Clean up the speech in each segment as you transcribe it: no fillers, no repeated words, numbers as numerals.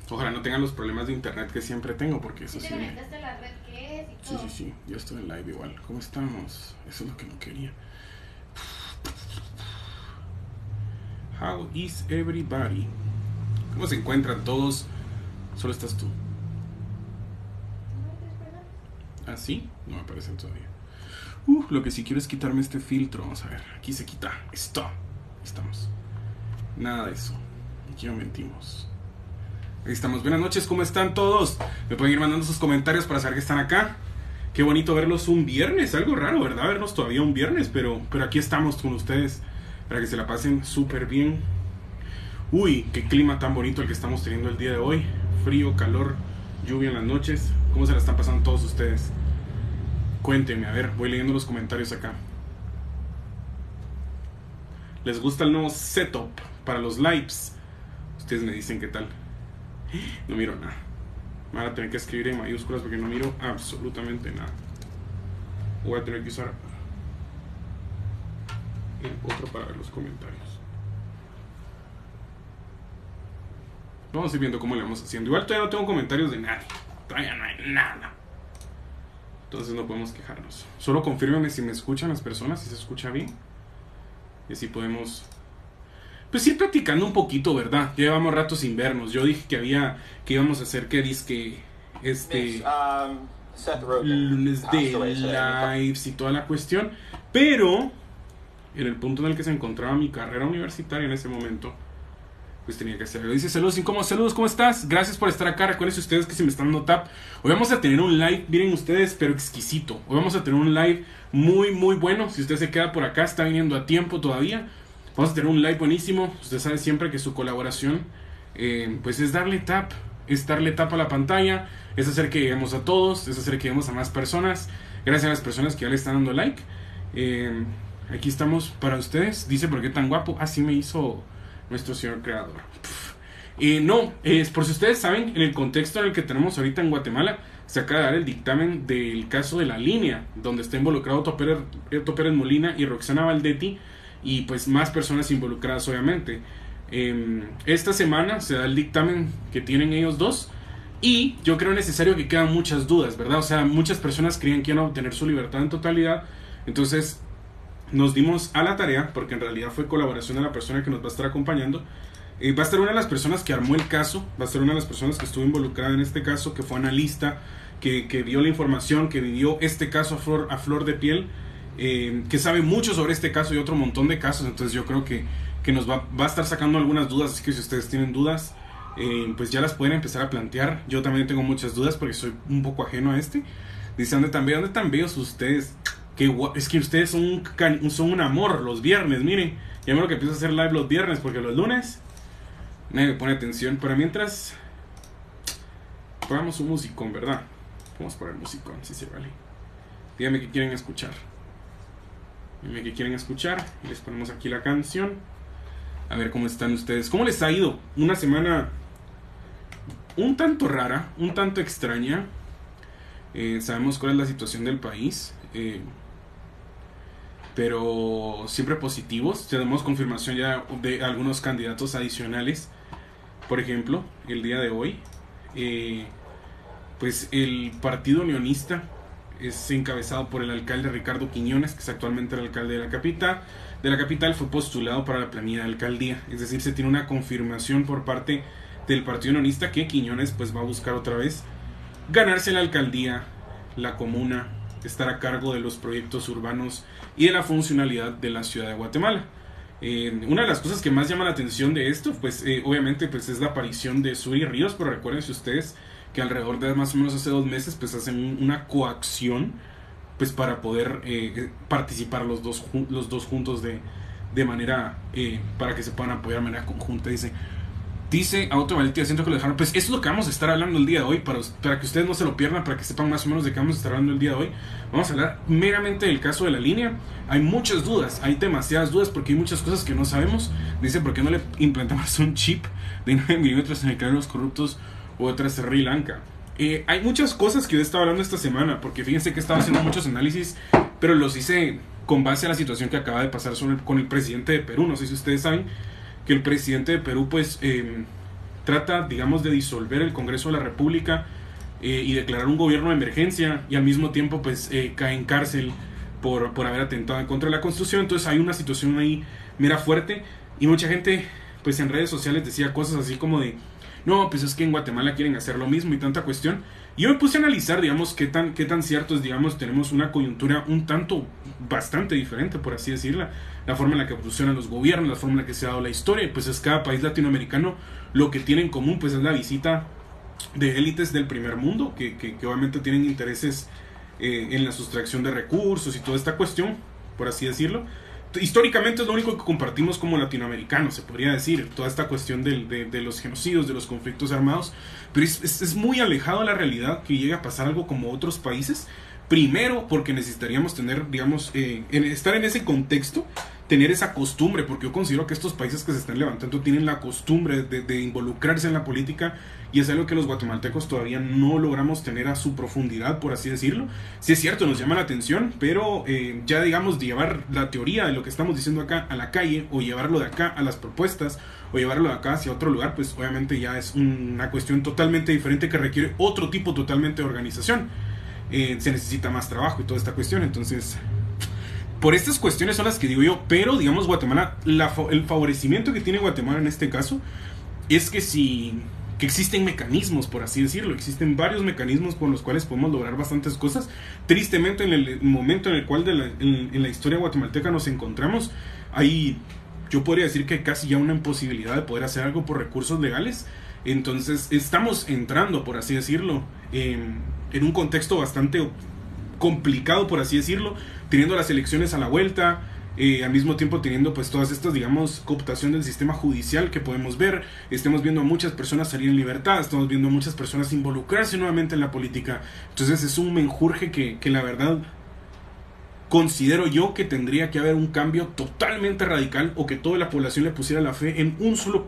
Ojalá no tengan los problemas de internet que siempre tengo, porque eso ¿Sí sí te me... conectaste a la red que es y todo? Sí, yo estoy en live igual. ¿Cómo estamos? Eso es lo que no quería. How is everybody? ¿Cómo se encuentran todos? Solo estás tú. ¿Ah, sí? No me aparecen todavía. Lo que sí quiero es quitarme este filtro. Vamos a ver. Aquí se quita. Esto. Ahí estamos. Nada de eso. Aquí no mentimos. Ahí estamos. Buenas noches, ¿cómo están todos? Me pueden ir mandando sus comentarios para saber que están acá. Qué bonito verlos un viernes. Algo raro, ¿verdad? Vernos todavía un viernes. Pero aquí estamos con ustedes para que se la pasen súper bien. Uy, qué clima tan bonito el que estamos teniendo el día de hoy. Frío, calor, lluvia en las noches. ¿Cómo se la están pasando todos ustedes? Cuéntenme, a ver, voy leyendo los comentarios acá. ¿Les gusta el nuevo setup para los lives? Ustedes me dicen qué tal. No miro nada. Me van a tener que escribir en mayúsculas porque no miro absolutamente nada. Voy a tener que usar el otro para ver los comentarios. Vamos a ir viendo cómo le vamos haciendo. Igual todavía no tengo comentarios de nadie. Todavía no hay nada. Entonces no podemos quejarnos. Solo confírmeme si me escuchan las personas, si se escucha bien. Y así podemos... pues ir platicando un poquito, ¿verdad? Ya llevamos rato sin vernos. Yo dije que íbamos a hacer que disque lunes de lives y toda la cuestión. Pero en el punto en el que se encontraba mi carrera universitaria en ese momento, pues tenía que hacerlo. Dice saludos, ¿cómo estás? Gracias por estar acá. Recuerden ustedes que si me están dando tap, hoy vamos a tener un live, miren ustedes, pero exquisito. Hoy vamos a tener un live muy bueno. Si usted se queda por acá, está viniendo a tiempo todavía. Vamos a tener un live buenísimo. Usted sabe siempre que su colaboración pues es darle tap a la pantalla, es hacer que lleguemos a todos, es hacer que lleguemos a más personas. Gracias a las personas que ya le están dando like. Aquí estamos para ustedes. Dice, ¿por qué tan guapo? Así me hizo nuestro señor creador. No, es por si ustedes saben, en el contexto en el que tenemos ahorita en Guatemala, se acaba de dar el dictamen del caso de La Línea, donde está involucrado Otto Pérez Molina y Roxana Valdetti, y pues más personas involucradas obviamente. Esta semana se da el dictamen que tienen ellos dos, y yo creo necesario que quedan muchas dudas, ¿verdad? O sea, muchas personas creían que iban a obtener su libertad en totalidad. Entonces nos dimos a la tarea, porque en realidad fue colaboración de la persona que nos va a estar acompañando. Va a estar una de las personas que armó el caso, va a ser una de las personas que estuvo involucrada en este caso, que fue analista, que vio la información, que vivió este caso a flor de piel, que sabe mucho sobre este caso y otro montón de casos. Entonces yo creo que nos va a estar sacando algunas dudas, así que si ustedes tienen dudas, pues ya las pueden empezar a plantear. Yo también tengo muchas dudas porque soy un poco ajeno a este. Dice, ¿dónde tan bellos ustedes? Es que ustedes son un amor los viernes, miren. Ya me lo que empiezo a hacer live los viernes, porque los lunes nadie me pone atención. Pero mientras ponemos un musicón, ¿verdad? Vamos a poner musicón, si se vale. Díganme qué quieren escuchar. Y les ponemos aquí la canción. A ver cómo están ustedes. ¿Cómo les ha ido? Una semana un tanto rara, un tanto extraña. Sabemos cuál es la situación del país. Pero siempre positivos. Tenemos confirmación ya de algunos candidatos adicionales. Por ejemplo, el día de hoy, pues el Partido Unionista es encabezado por el alcalde Ricardo Quiñones, que es actualmente el alcalde de la capital. Fue postulado para la planilla de alcaldía. Es decir, se tiene una confirmación por parte del Partido Unionista que Quiñones pues va a buscar otra vez ganarse la alcaldía, la comuna, estar a cargo de los proyectos urbanos y de la funcionalidad de la ciudad de Guatemala. Una de las cosas que más llama la atención de esto, pues obviamente pues es la aparición de Suri Ríos, pero recuérdense ustedes que alrededor de más o menos hace 2 meses pues hacen una coacción pues para poder participar los dos juntos de manera para que se puedan apoyar de manera conjunta. Dice a Otto Valdetti, siento que lo dejaron. Pues eso es lo que vamos a estar hablando el día de hoy, para que ustedes no se lo pierdan, para que sepan más o menos de qué vamos a estar hablando el día de hoy. Vamos a hablar meramente del caso de La Línea. Hay muchas dudas, hay demasiadas dudas, porque hay muchas cosas que no sabemos. Dice, ¿por qué no le implantamos un chip de 9 milímetros en el cráneo de los corruptos u otras de Sri Lanka? Hay muchas cosas que yo he estado hablando esta semana, porque fíjense que he estado haciendo muchos análisis, pero los hice con base a la situación que acaba de pasar con el presidente de Perú. No sé si ustedes saben que el presidente de Perú pues trata, digamos, de disolver el Congreso de la República y declarar un gobierno de emergencia, y al mismo tiempo pues cae en cárcel por haber atentado en contra de la Constitución. Entonces hay una situación ahí mera fuerte, y mucha gente pues en redes sociales decía cosas así como de no, pues es que en Guatemala quieren hacer lo mismo y tanta cuestión. Y yo me puse a analizar, digamos, qué tan cierto es, digamos, tenemos una coyuntura un tanto bastante diferente, por así decirlo, la forma en la que funcionan los gobiernos, la forma en la que se ha dado la historia. Y pues es cada país latinoamericano lo que tiene en común pues es la visita de élites del primer mundo, que obviamente tienen intereses en la sustracción de recursos y toda esta cuestión, por así decirlo. Históricamente es lo único que compartimos como latinoamericanos, se podría decir, toda esta cuestión de los genocidios, de los conflictos armados, pero es muy alejado de la realidad que llegue a pasar algo como otros países. Primero porque necesitaríamos tener, digamos, estar en ese contexto, tener esa costumbre, porque yo considero que estos países que se están levantando tienen la costumbre de involucrarse en la política, y es algo que los guatemaltecos todavía no logramos tener a su profundidad, por así decirlo. Sí es cierto, nos llama la atención, pero ya digamos, llevar la teoría de lo que estamos diciendo acá a la calle, o llevarlo de acá a las propuestas, o llevarlo de acá hacia otro lugar, pues obviamente ya es una cuestión totalmente diferente que requiere otro tipo totalmente de organización. Se necesita más trabajo y toda esta cuestión. Entonces, por estas cuestiones son las que digo yo. Pero digamos, Guatemala, el favorecimiento que tiene Guatemala en este caso es que que existen mecanismos, por así decirlo. Existen varios mecanismos con los cuales podemos lograr bastantes cosas. Tristemente, en el momento en el cual en la historia guatemalteca nos encontramos, hay, yo podría decir que casi ya una imposibilidad de poder hacer algo por recursos legales. Entonces estamos entrando, por así decirlo, en un contexto bastante complicado, por así decirlo, teniendo las elecciones a la vuelta, al mismo tiempo teniendo pues todas estas, digamos, cooptación del sistema judicial que podemos ver. Estamos viendo a muchas personas salir en libertad, estamos viendo a muchas personas involucrarse nuevamente en la política. Entonces es un menjurje que la verdad considero yo que tendría que haber un cambio totalmente radical, o que toda la población le pusiera la fe en un solo,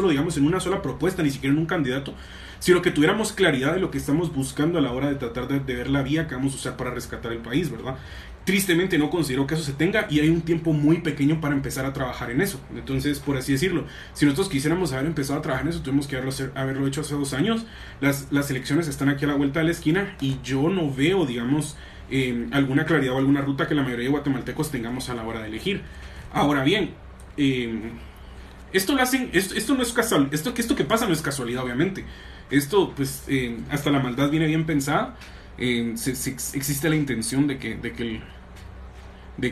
digamos, en una sola propuesta, ni siquiera en un candidato, sino que tuviéramos claridad de lo que estamos buscando a la hora de tratar de ver la vía que vamos a usar para rescatar el país, ¿verdad? Tristemente no considero que eso se tenga, y hay un tiempo muy pequeño para empezar a trabajar en eso. Entonces, por así decirlo, si nosotros quisiéramos haber empezado a trabajar en eso, tuvimos que haberlo hecho hace 2 años. Las elecciones están aquí a la vuelta de la esquina, y yo no veo, digamos, alguna claridad o alguna ruta que la mayoría de guatemaltecos tengamos a la hora de elegir. Ahora bien, esto lo hacen, esto no es casual, esto que pasa no es casualidad, obviamente. Esto, pues, hasta la maldad viene bien pensada. Existe la intención de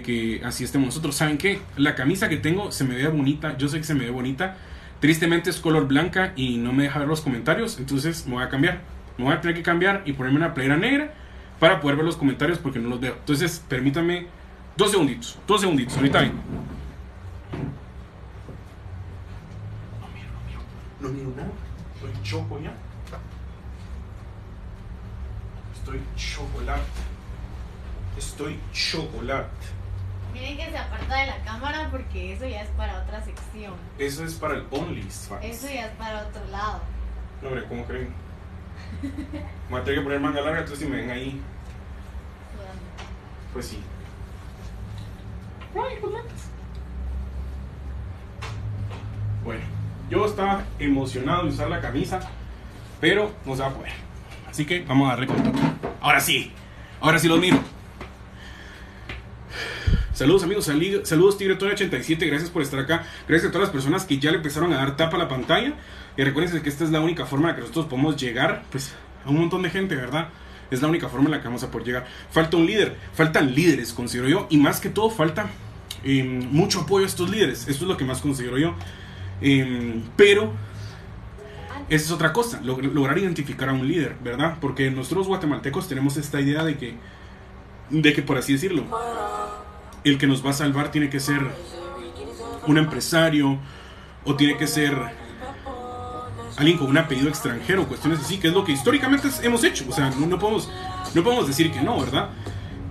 que así estemos nosotros. ¿Saben qué? La camisa que tengo se me ve bonita, yo sé que se me ve bonita. Tristemente es color blanca y no me deja ver los comentarios, entonces me voy a cambiar. Me voy a tener que cambiar y ponerme una playera negra para poder ver los comentarios, porque no los veo. Entonces, permítanme 2 segunditos, ahorita vengo. No miro nada, estoy choco ya. Estoy chocolate. Miren que se aparta de la cámara porque eso ya es para otra sección. Eso es para el OnlyFans. Eso ya es para otro lado. No, hombre, ¿cómo creen? Me voy a tener que poner manga larga, entonces si me ven ahí. Pues sí. Bueno, yo estaba emocionado de usar la camisa, pero no se va a poder. Así que vamos a darle con todo. Ahora sí los miro. Saludos amigos, saludos Tigre Tony 87, gracias por estar acá. Gracias a todas las personas que ya le empezaron a dar tapa a la pantalla. Y recuerden que esta es la única forma en la que nosotros podemos llegar, pues, a un montón de gente, ¿verdad? Es la única forma en la que vamos a poder llegar. Falta un líder, faltan líderes, considero yo. Y más que todo falta mucho apoyo a estos líderes. Esto es lo que más considero yo. Pero esa es otra cosa, lograr identificar a un líder, ¿verdad? Porque nosotros guatemaltecos tenemos esta idea de que por así decirlo, el que nos va a salvar tiene que ser un empresario, o tiene que ser alguien con un apellido extranjero, cuestiones así, que es lo que históricamente hemos hecho. O sea, no podemos decir que no, ¿verdad?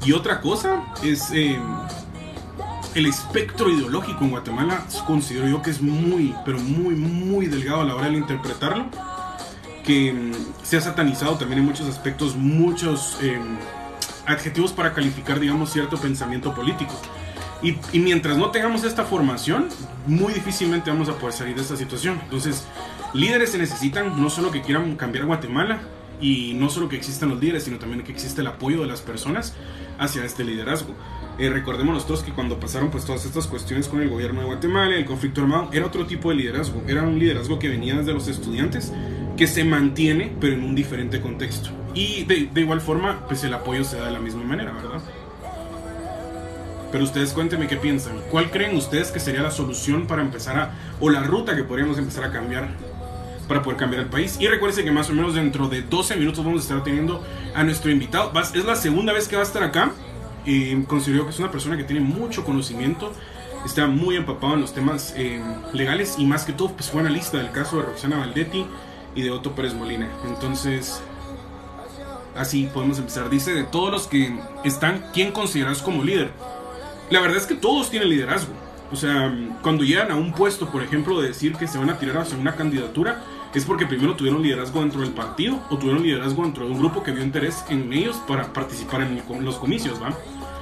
Y otra cosa es el espectro ideológico en Guatemala. Considero yo que es muy, pero muy, muy delgado a la hora de interpretarlo, que se ha satanizado también en muchos aspectos, muchos adjetivos para calificar, digamos, cierto pensamiento político. Y mientras no tengamos esta formación, muy difícilmente vamos a poder salir de esta situación. Entonces, líderes se necesitan, no solo que quieran cambiar Guatemala, y no solo que existan los líderes, sino también que existe el apoyo de las personas hacia este liderazgo. Recordemos nosotros que cuando pasaron pues todas estas cuestiones con el gobierno de Guatemala, el conflicto armado, era otro tipo de liderazgo. Era un liderazgo que venía desde los estudiantes, que se mantiene, pero en un diferente contexto. Y de igual forma, pues el apoyo se da de la misma manera, ¿verdad? Pero ustedes cuéntenme qué piensan. ¿Cuál creen ustedes que sería la solución para empezar o la ruta que podríamos empezar a cambiar para poder cambiar el país? Y recuérdense que más o menos dentro de 12 minutos vamos a estar teniendo a nuestro invitado. Es la segunda vez que va a estar acá. Considero que es una persona que tiene mucho conocimiento, está muy empapado en los temas legales, y más que todo pues fue analista del caso de Roxana Valdetti y de Otto Pérez Molina. Entonces, así podemos empezar. Dice, de todos los que están, ¿quién consideras como líder? La verdad es que todos tienen liderazgo. O sea, cuando llegan a un puesto, por ejemplo, de decir que se van a tirar hacia una candidatura, es porque primero tuvieron liderazgo dentro del partido o tuvieron liderazgo dentro de un grupo que vio interés en ellos para participar en los comicios, ¿va?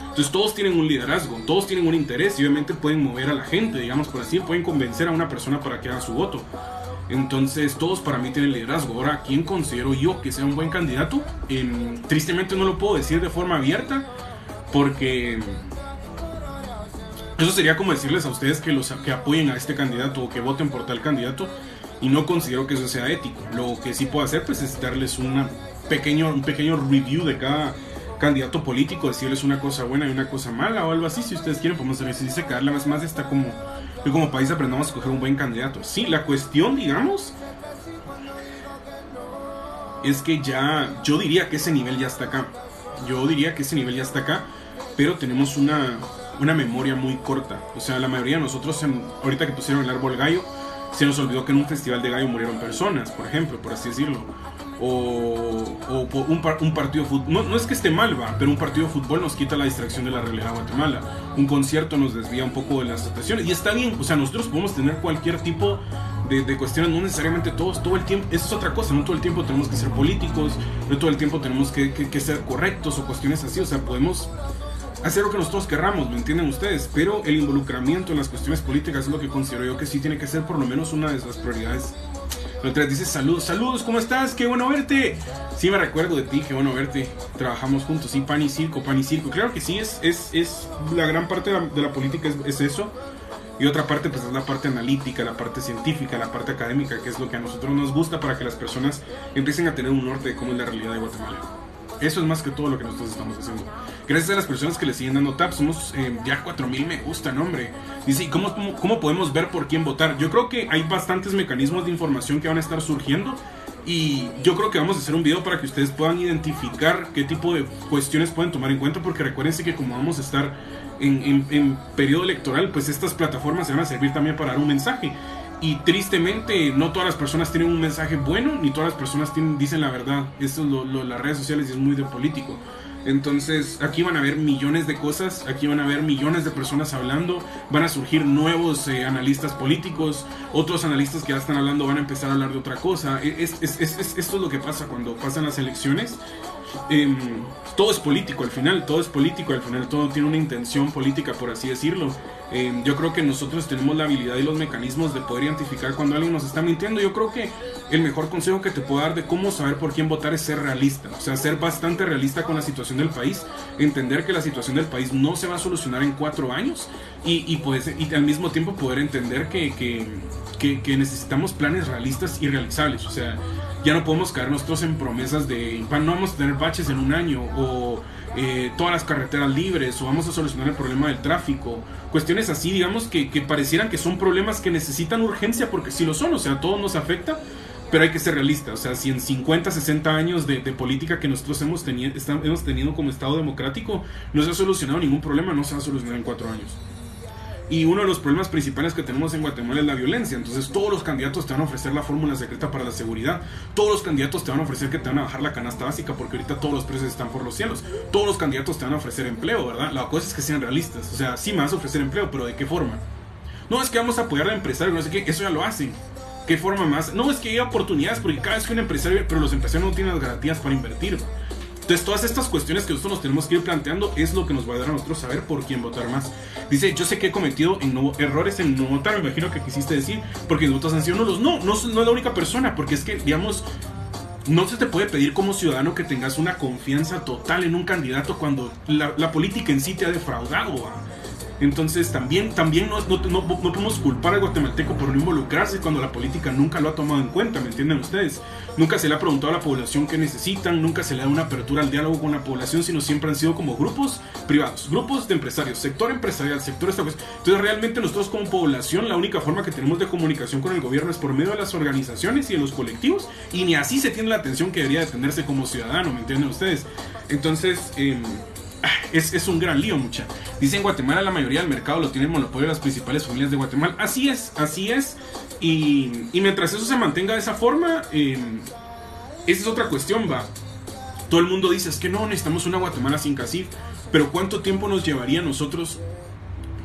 Entonces todos tienen un liderazgo, todos tienen un interés, y obviamente pueden mover a la gente, digamos por así, pueden convencer a una persona para que haga su voto. Entonces todos para mí tienen liderazgo. Ahora, ¿quién considero yo que sea un buen candidato? Tristemente no lo puedo decir de forma abierta, porque eso sería como decirles a ustedes que apoyen a este candidato o que voten por tal candidato, y no considero que eso sea ético. Lo que sí puedo hacer pues es darles un pequeño review de cada candidato político, decirles una cosa buena y una cosa mala o algo así. Si ustedes quieren podemos ver si dice que darle más está como país aprendamos a escoger un buen candidato. Sí, la cuestión, digamos, es que yo diría que ese nivel ya está acá. Pero tenemos una memoria muy corta. O sea, la mayoría de nosotros, ahorita que pusieron el árbol gallo, se nos olvidó que en un festival de gallo murieron personas, por ejemplo, por así decirlo. O un partido de fútbol, no es que esté mal, va, pero un partido de fútbol nos quita la distracción de la realidad de Guatemala. Un concierto nos desvía un poco de las atenciones, y está bien. O sea, nosotros podemos tener cualquier tipo de cuestiones, no necesariamente todo el tiempo. Eso es otra cosa, no todo el tiempo tenemos que ser políticos, no todo el tiempo tenemos que ser correctos o cuestiones así. O sea, podemos hacer lo que nosotros querramos, ¿me entienden ustedes? Pero el involucramiento en las cuestiones políticas es lo que considero yo que sí tiene que ser por lo menos una de las prioridades. La otra dice, saludos, ¿cómo estás? Qué bueno verte. Sí, me recuerdo de ti, qué bueno verte. Trabajamos juntos, sí, pan y circo. Claro que sí, es la gran parte de la política es eso. Y otra parte pues es la parte analítica, la parte científica, la parte académica, que es lo que a nosotros nos gusta para que las personas empiecen a tener un norte de cómo es la realidad de Guatemala. Eso es más que todo lo que nosotros estamos haciendo. Gracias a las personas que le siguen dando tap. Somos ya 4000 me gusta, ¿no, hombre? Dice, ¿y cómo podemos ver por quién votar? Yo creo que hay bastantes mecanismos de información que van a estar surgiendo, y yo creo que vamos a hacer un video para que ustedes puedan identificar qué tipo de cuestiones pueden tomar en cuenta, porque recuérdense que como vamos a estar en periodo electoral, pues estas plataformas se van a servir también para dar un mensaje. Y tristemente no todas las personas tienen un mensaje bueno, ni todas las personas dicen la verdad. Esto es las redes sociales, y es muy de político. Entonces aquí van a haber millones de cosas, aquí van a haber millones de personas hablando, van a surgir nuevos analistas políticos, otros analistas que ya están hablando van a empezar a hablar de otra cosa. Esto es lo que pasa cuando pasan las elecciones. Todo es político al final, todo tiene una intención política, por así decirlo. Yo creo que nosotros tenemos la habilidad y los mecanismos de poder identificar cuando alguien nos está mintiendo. Yo creo que el mejor consejo que te puedo dar de cómo saber por quién votar es ser realista, o sea, ser bastante realista con la situación del país, entender que la situación del país no se va a solucionar en 4 años, y al mismo tiempo poder entender que necesitamos planes realistas y realizables. O sea, ya no podemos caer nosotros en promesas de no vamos a tener baches en un año, o todas las carreteras libres, o vamos a solucionar el problema del tráfico. Cuestiones así, digamos, que parecieran que son problemas que necesitan urgencia, porque sí lo son, o sea, a todos nos afecta, pero hay que ser realistas. O sea, si en 50, 60 años de política que nosotros hemos tenido como Estado democrático, no se ha solucionado ningún problema, no se va a solucionar en 4 años. Y uno de los problemas principales que tenemos en Guatemala es la violencia. Entonces todos los candidatos te van a ofrecer la fórmula secreta para la seguridad. Todos los candidatos te van a ofrecer que te van a bajar la canasta básica, porque ahorita todos los precios están por los cielos. Todos los candidatos te van a ofrecer empleo, ¿verdad? La cosa es que sean realistas. O sea, sí me vas a ofrecer empleo, pero ¿de qué forma? No es que vamos a apoyar al empresario, no sé qué, eso ya lo hacen. ¿Qué forma más? No, es que hay oportunidades, porque cada vez que un empresario, pero los empresarios no tienen las garantías para invertir. Entonces todas estas cuestiones que nosotros nos tenemos que ir planteando es lo que nos va a dar a nosotros saber por quién votar más. Dice, yo sé que he cometido errores en no votar, me imagino que quisiste decir, porque mis votos han sido nulos. No es la única persona, porque es que, digamos, no se te puede pedir como ciudadano que tengas una confianza total en un candidato cuando la política en sí te ha defraudado, ¿va? Entonces también no podemos culpar al guatemalteco por no involucrarse cuando la política nunca lo ha tomado en cuenta, ¿me entienden ustedes? Nunca se le ha preguntado a la población qué necesitan, nunca se le da una apertura al diálogo con la población, sino siempre han sido como grupos privados, grupos de empresarios, sector empresarial, sector esta cosa. Entonces realmente nosotros como población la única forma que tenemos de comunicación con el gobierno es por medio de las organizaciones y de los colectivos, y ni así se tiene la atención que debería de tenerse como ciudadano, ¿me entienden ustedes? Entonces es un gran lío, mucha. Dice, en Guatemala la mayoría del mercado lo tiene el monopolio de las principales familias de Guatemala. Así es. Y mientras eso se mantenga de esa forma, esa es otra cuestión, va. Todo el mundo dice, es que no, necesitamos una Guatemala sin CACIF. Pero ¿cuánto tiempo nos llevaría a nosotros?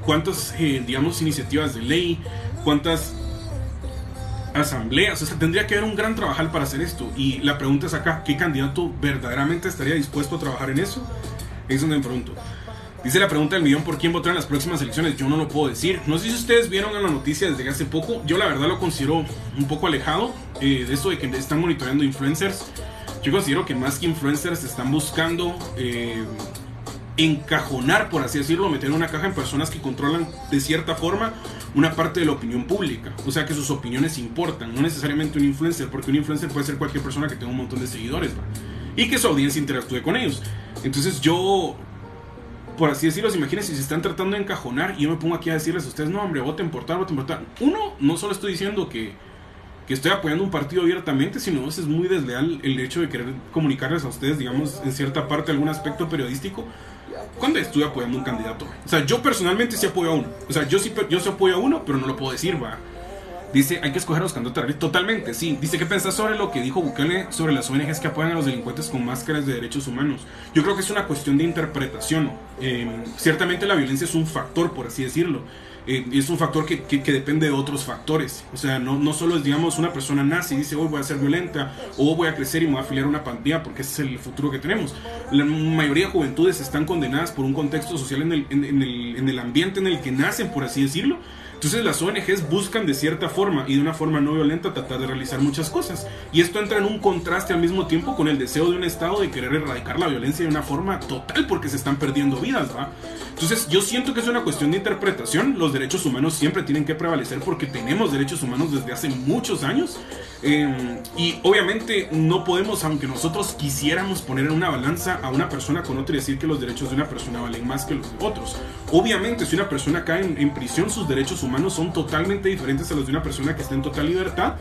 ¿Cuántas, digamos, iniciativas de ley? ¿Cuántas asambleas? O sea, tendría que haber un gran trabajal para hacer esto. Y la pregunta es acá, ¿qué candidato verdaderamente estaría dispuesto a trabajar en eso? Es donde me pregunto. Dice la pregunta del millón, ¿por quién votar en las próximas elecciones? Yo no lo puedo decir. No sé si ustedes vieron en la noticia desde hace poco. Yo la verdad lo considero un poco alejado de esto de que están monitoreando influencers. Yo considero que más que influencers están buscando encajonar, por así decirlo, meter en una caja en personas que controlan de cierta forma una parte de la opinión pública. O sea, que sus opiniones importan, no necesariamente un influencer, porque un influencer puede ser cualquier persona que tenga un montón de seguidores, ¿va? Y que su audiencia interactúe con ellos. Entonces yo, por así decirlo, imagínense si se están tratando de encajonar y yo me pongo aquí a decirles a ustedes, no hombre, voten por tal, voten por tal. Uno, no solo estoy diciendo que estoy apoyando un partido abiertamente, sino es muy desleal el hecho de querer comunicarles a ustedes, digamos, en cierta parte algún aspecto periodístico, cuando estoy apoyando un candidato. O sea, yo personalmente sí apoyo a uno. O sea, yo sí apoyo a uno, pero no lo puedo decir, va. Dice, hay que escoger a los candidatos. Totalmente, sí. Dice, ¿qué pensás sobre lo que dijo Bukele sobre las ONGs que apoyan a los delincuentes con máscaras de derechos humanos? Yo creo que es una cuestión de interpretación. Ciertamente la violencia es un factor, por así decirlo. Es un factor que depende de otros factores. O sea, no solo es, digamos, una persona nace y dice, hoy voy a ser violenta, o voy a crecer y me voy a afiliar a una pandilla, porque ese es el futuro que tenemos. La mayoría de juventudes están condenadas por un contexto social en el ambiente en el que nacen, por así decirlo. Entonces las ONGs buscan de cierta forma y de una forma no violenta tratar de realizar muchas cosas. Y esto entra en un contraste al mismo tiempo con el deseo de un Estado de querer erradicar la violencia de una forma total, porque se están perdiendo vidas, ¿va? Entonces yo siento que es una cuestión de interpretación. Los derechos humanos siempre tienen que prevalecer porque tenemos derechos humanos desde hace muchos años. Y obviamente no podemos, aunque nosotros quisiéramos poner en una balanza a una persona con otra y decir que los derechos de una persona valen más que los de otros. Obviamente si una persona cae en prisión, sus derechos humanos son totalmente diferentes a los de una persona que está en total libertad.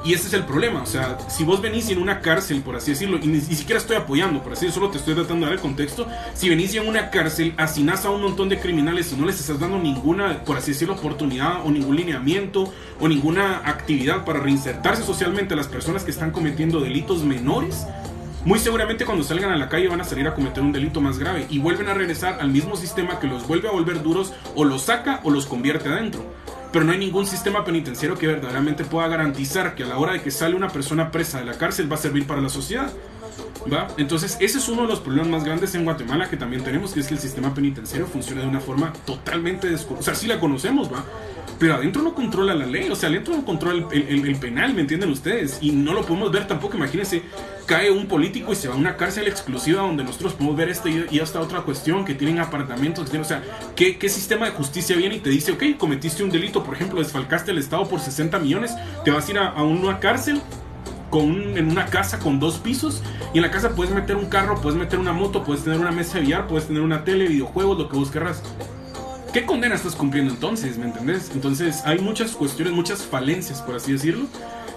Y ese es el problema. O sea, si vos venís en una cárcel, por así decirlo, y ni siquiera estoy apoyando, por así decirlo, solo te estoy tratando de dar el contexto. Si venís en una cárcel, hacinás a un montón de criminales y no les estás dando ninguna, por así decirlo, oportunidad o ningún lineamiento o ninguna actividad para reinsertarse socialmente a las personas que están cometiendo delitos menores, muy seguramente cuando salgan a la calle van a salir a cometer un delito más grave y vuelven a regresar al mismo sistema que los vuelve a volver duros, o los saca o los convierte adentro. Pero no hay ningún sistema penitenciario que verdaderamente pueda garantizar que a la hora de que sale una persona presa de la cárcel va a servir para la sociedad, ¿va? Entonces ese es uno de los problemas más grandes en Guatemala que también tenemos, que es que el sistema penitenciario funciona de una forma totalmente o sea, sí la conocemos, ¿va? Pero adentro no controla la ley, o sea, adentro no controla el penal, ¿me entienden ustedes? Y no lo podemos ver tampoco. Imagínense, cae un político y se va a una cárcel exclusiva donde nosotros podemos ver y hasta otra cuestión, que tienen apartamentos, que tienen, o sea, ¿qué sistema de justicia viene y te dice, ok, cometiste un delito, por ejemplo, desfalcaste al Estado por 60 millones, te vas a ir a una cárcel en una casa con 2 pisos, y en la casa puedes meter un carro, puedes meter una moto, puedes tener una mesa de billar, puedes tener una tele, videojuegos, lo que vos querrás? ¿Qué condena estás cumpliendo entonces? ¿Me entendés? Entonces hay muchas cuestiones, muchas falencias, por así decirlo.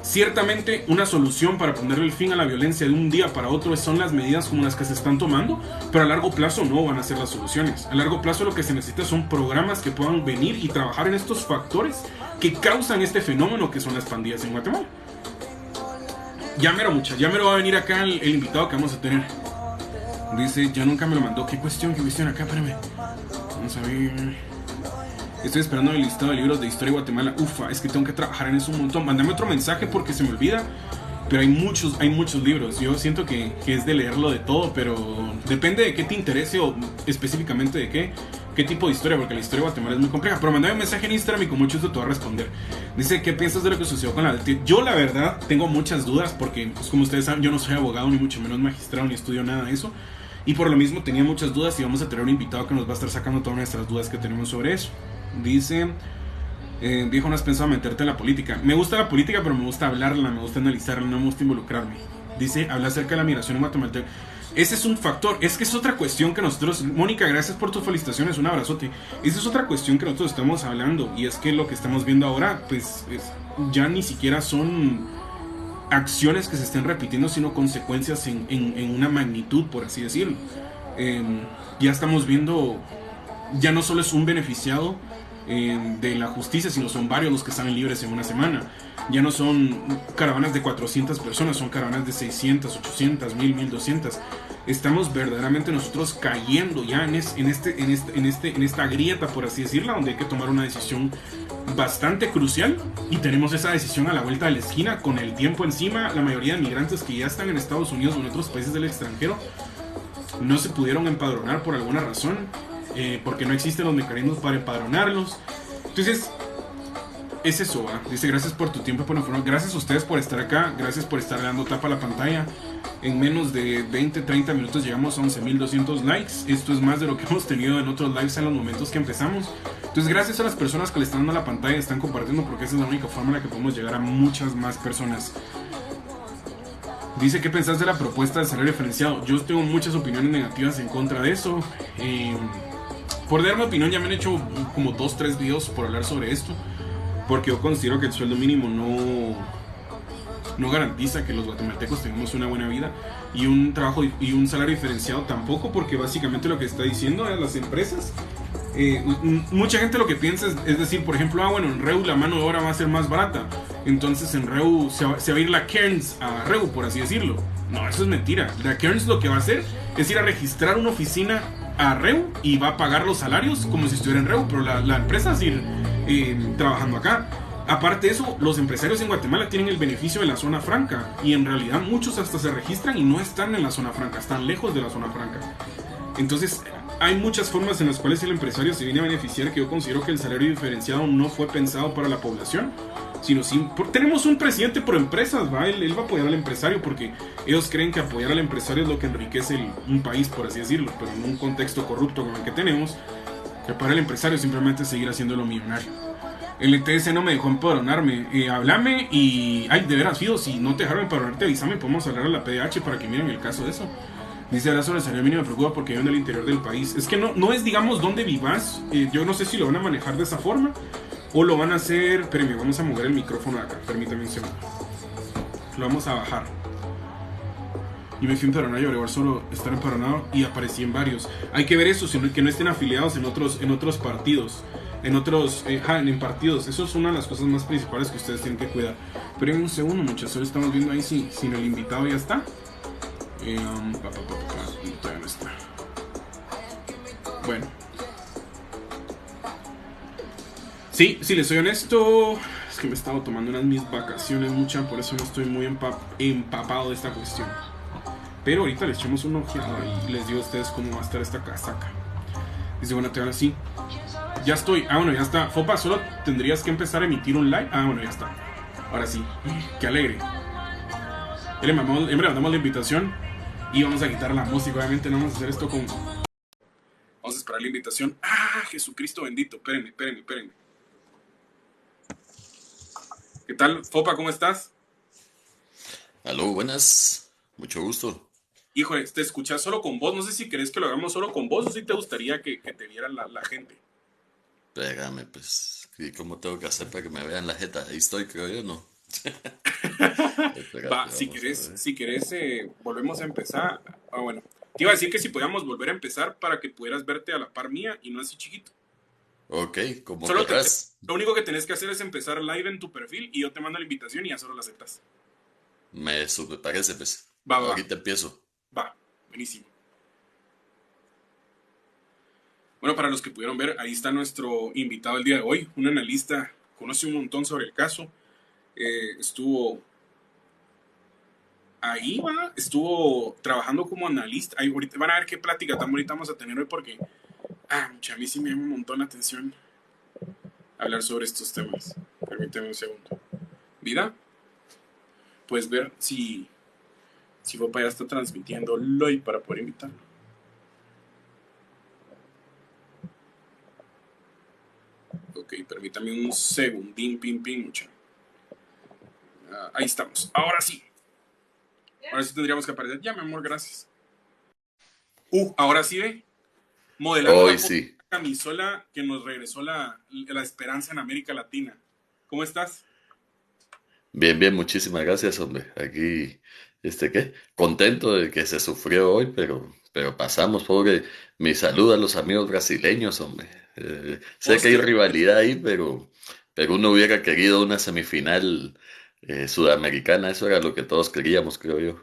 Ciertamente una solución para ponerle el fin a la violencia de un día para otro son las medidas como las que se están tomando, pero a largo plazo no van a ser las soluciones. A largo plazo lo que se necesita son programas que puedan venir y trabajar en estos factores que causan este fenómeno que son las pandillas en Guatemala. Ya mero va a venir acá el invitado que vamos a tener. Dice, ya nunca me lo mandó. ¿Qué cuestión acá? Espérame. Vamos a ver. Estoy esperando el listado de libros de historia de Guatemala. Ufa, es que tengo que trabajar en eso un montón. Mándame otro mensaje porque se me olvida. Pero hay muchos libros. Yo siento que es de leerlo de todo, pero depende de qué te interese o específicamente de qué tipo de historia, porque la historia de Guatemala es muy compleja. Pero mandame un mensaje en Instagram y con mucho gusto te voy a responder. Dice, ¿qué piensas de lo que sucedió con la DT? Yo la verdad tengo muchas dudas porque, pues, como ustedes saben, yo no soy abogado, ni mucho menos magistrado, ni estudio nada de eso. Y por lo mismo tenía muchas dudas y vamos a tener un invitado que nos va a estar sacando todas nuestras dudas que tenemos sobre eso. Dice... viejo, ¿no has pensado meterte en la política? Me gusta la política, pero me gusta hablarla, me gusta analizarla, no me gusta involucrarme. Dice, habla acerca de la migración en Guatemala. Ese es un factor, es que es otra cuestión que nosotros... Mónica, gracias por tus felicitaciones, un abrazote. Esa es otra cuestión que nosotros estamos hablando, y es que lo que estamos viendo ahora, pues, ya ni siquiera son acciones que se estén repitiendo, sino consecuencias en una magnitud, por así decirlo. Ya estamos viendo, ya no solo es un beneficiado de la justicia, sino son varios los que salen libres en una semana. Ya no son caravanas de 400 personas, son caravanas de 600, 800, 1000, 1200. Estamos verdaderamente nosotros cayendo ya en esta grieta, por así decirla, donde hay que tomar una decisión bastante crucial, y tenemos esa decisión a la vuelta de la esquina, con el tiempo encima. La mayoría de migrantes que ya están en Estados Unidos o en otros países del extranjero no se pudieron empadronar por alguna razón, porque no existen los mecanismos para empadronarlos. Entonces, es eso, ¿va? Dice, gracias por tu tiempo, por informar. Gracias a ustedes por estar acá, gracias por estar dando tapa a la pantalla. En menos de 20, 30 minutos llegamos a 11.200 likes. Esto es más de lo que hemos tenido en otros lives en los momentos que empezamos. Entonces, gracias a las personas que le están dando a la pantalla y están compartiendo, porque esa es la única forma en la que podemos llegar a muchas más personas. Dice, ¿qué pensás de la propuesta del salario diferenciado? Yo tengo muchas opiniones negativas en contra de eso. Por dar mi opinión, ya me han hecho como 2-3 videos por hablar sobre esto, porque yo considero que el sueldo mínimo no garantiza que los guatemaltecos tengamos una buena vida, y un trabajo y un salario diferenciado tampoco, porque básicamente lo que está diciendo es las empresas. Mucha gente lo que piensa es decir, por ejemplo, bueno, en REU la mano de obra va a ser más barata, entonces en REU se va a ir la Kearns a REU, por así decirlo. No, eso es mentira. La Kearns lo que va a hacer es ir a registrar una oficina a REU y va a pagar los salarios como si estuviera en REU, pero la empresa va a seguir trabajando acá. Aparte de eso, los empresarios en Guatemala tienen el beneficio de la zona franca, y en realidad muchos hasta se registran y no están en la zona franca, están lejos de la zona franca. Entonces, hay muchas formas en las cuales el empresario se viene a beneficiar, que yo considero que el salario diferenciado no fue pensado para la población, sino tenemos un presidente por empresas, ¿va? Él va a apoyar al empresario porque ellos creen que apoyar al empresario es lo que enriquece un país, por así decirlo, pero en un contexto corrupto como el que tenemos, que para el empresario simplemente seguir haciéndolo millonario. El ETS no me dejó empadronarme. Háblame y... Ay, de veras, Fido, si no te dejaron empadronarte, avísame, podemos hablar a la PDH para que miren el caso de eso. Dice, ahora sobre el salario mínimo me preocupa porque vivo en el interior del país. Es que no es, digamos, dónde vivas. Yo no sé si lo van a manejar de esa forma o lo van a hacer... Espérenme, vamos a mover el micrófono acá, permítame un segundo. Lo vamos a bajar. Yo me fui a empadronar y averiguar solo estar empadronado y aparecí en varios. Hay que ver eso, sino que no estén afiliados en otros partidos. En partidos. Eso es una de las cosas más principales que ustedes tienen que cuidar. Pero en un segundo, muchachos, solo estamos viendo ahí si el invitado ya está. Todavía no está. Bueno. Sí, si les soy honesto, es que me he estado tomando unas mis vacaciones mucha, por eso no estoy muy empapado de esta cuestión. Pero ahorita les echamos una ojeada y les digo a ustedes cómo va a estar esta casaca. Dice, bueno, te van así. Ya estoy. Bueno, ya está. Fopa, solo tendrías que empezar a emitir un live. Bueno, ya está. Ahora sí. Qué alegre. Ya le mandamos la invitación y vamos a quitar la música. Obviamente no vamos a hacer esto con... Vamos a esperar la invitación. Jesucristo bendito. Espérenme. ¿Qué tal, Fopa? ¿Cómo estás? Aló, buenas. Mucho gusto. Híjole, te escuchas solo con voz. No sé si querés que lo hagamos solo con voz o si te gustaría que te viera la gente. Pégame, pues. ¿Y cómo tengo que hacer para que me vean la jeta? Ahí estoy, creo yo, ¿no? Va, si querés volvemos a empezar. Bueno, te iba a decir que si podíamos volver a empezar para que pudieras verte a la par mía y no así chiquito. Ok, como Solo querrás. lo único que tenés que hacer es empezar live en tu perfil y yo te mando la invitación y ya solo la aceptas. Me super parece, pues. Va. Ahorita empiezo. Va, buenísimo. Bueno, para los que pudieron ver, ahí está nuestro invitado el día de hoy, un analista, conoce un montón sobre el caso, estuvo ahí va, estuvo trabajando como analista. Ahí, ahorita, van a ver qué plática tan bonita vamos a tener hoy porque, mucha, a mí sí me llama un montón la atención hablar sobre estos temas. Permíteme un segundo. Vida, puedes ver si papá ya está transmitiendo hoy para poder invitarlo. Ok, permítame un segundín, pim, pim, mucha. Ahí estamos. Ahora sí. Ahora sí tendríamos que aparecer. Ya, mi amor, gracias. Ahora sí ve. Modelando Hoy la sí. camisola que nos regresó la esperanza en América Latina. ¿Cómo estás? Bien, bien, muchísimas gracias, hombre. Aquí, ¿qué? Contento de que se sufrió hoy, pero pasamos, pobre. Mi saludo a los amigos brasileños, hombre. Sé que hay Hostia. rivalidad ahí, pero uno hubiera querido una semifinal sudamericana. Eso era lo que todos queríamos, creo yo.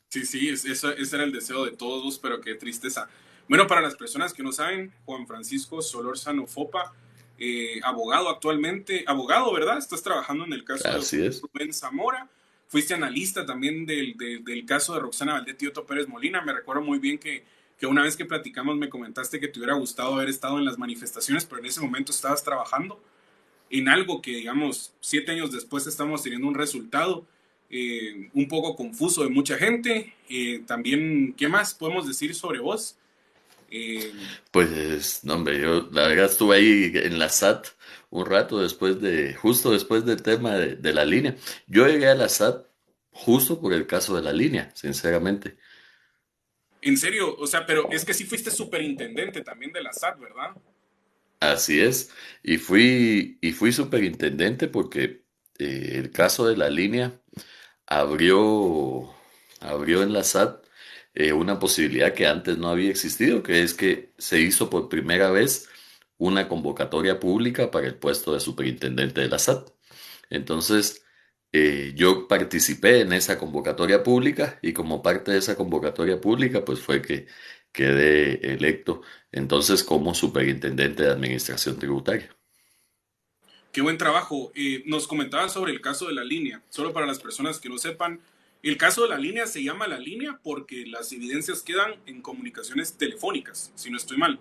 Sí, sí, ese era el deseo de todos, pero qué tristeza. Bueno, para las personas que no saben, Juan Francisco Solórzano Fopa, abogado actualmente, abogado, ¿verdad? Estás trabajando en el caso de Así es. Rubén Zamora, fuiste analista también del caso de Roxana Valdetti y Otto Pérez Molina. Me recuerdo muy bien que una vez que platicamos me comentaste que te hubiera gustado haber estado en las manifestaciones, pero en ese momento estabas trabajando en algo que, digamos, 7 años después estamos teniendo un resultado un poco confuso de mucha gente. También, ¿qué más podemos decir sobre vos? Eh, Pues, no, hombre, yo la verdad estuve ahí en la SAT un rato justo después del tema de la línea. Yo llegué a la SAT justo por el caso de la línea, sinceramente. en serio, o sea, pero es que sí fuiste superintendente también de la SAT, ¿verdad? Así es. Y fui superintendente porque el caso de la línea abrió, abrió en la SAT una posibilidad que antes no había existido, que es que se hizo por primera vez una convocatoria pública para el puesto de superintendente de la SAT. Entonces, yo participé en esa convocatoria pública y como parte de esa convocatoria pública, pues fue que quedé electo entonces como superintendente de administración tributaria. Qué buen trabajo. Nos comentabas sobre el caso de la línea. Solo para las personas que no sepan, el caso de la línea se llama la línea porque las evidencias quedan en comunicaciones telefónicas, si no estoy mal.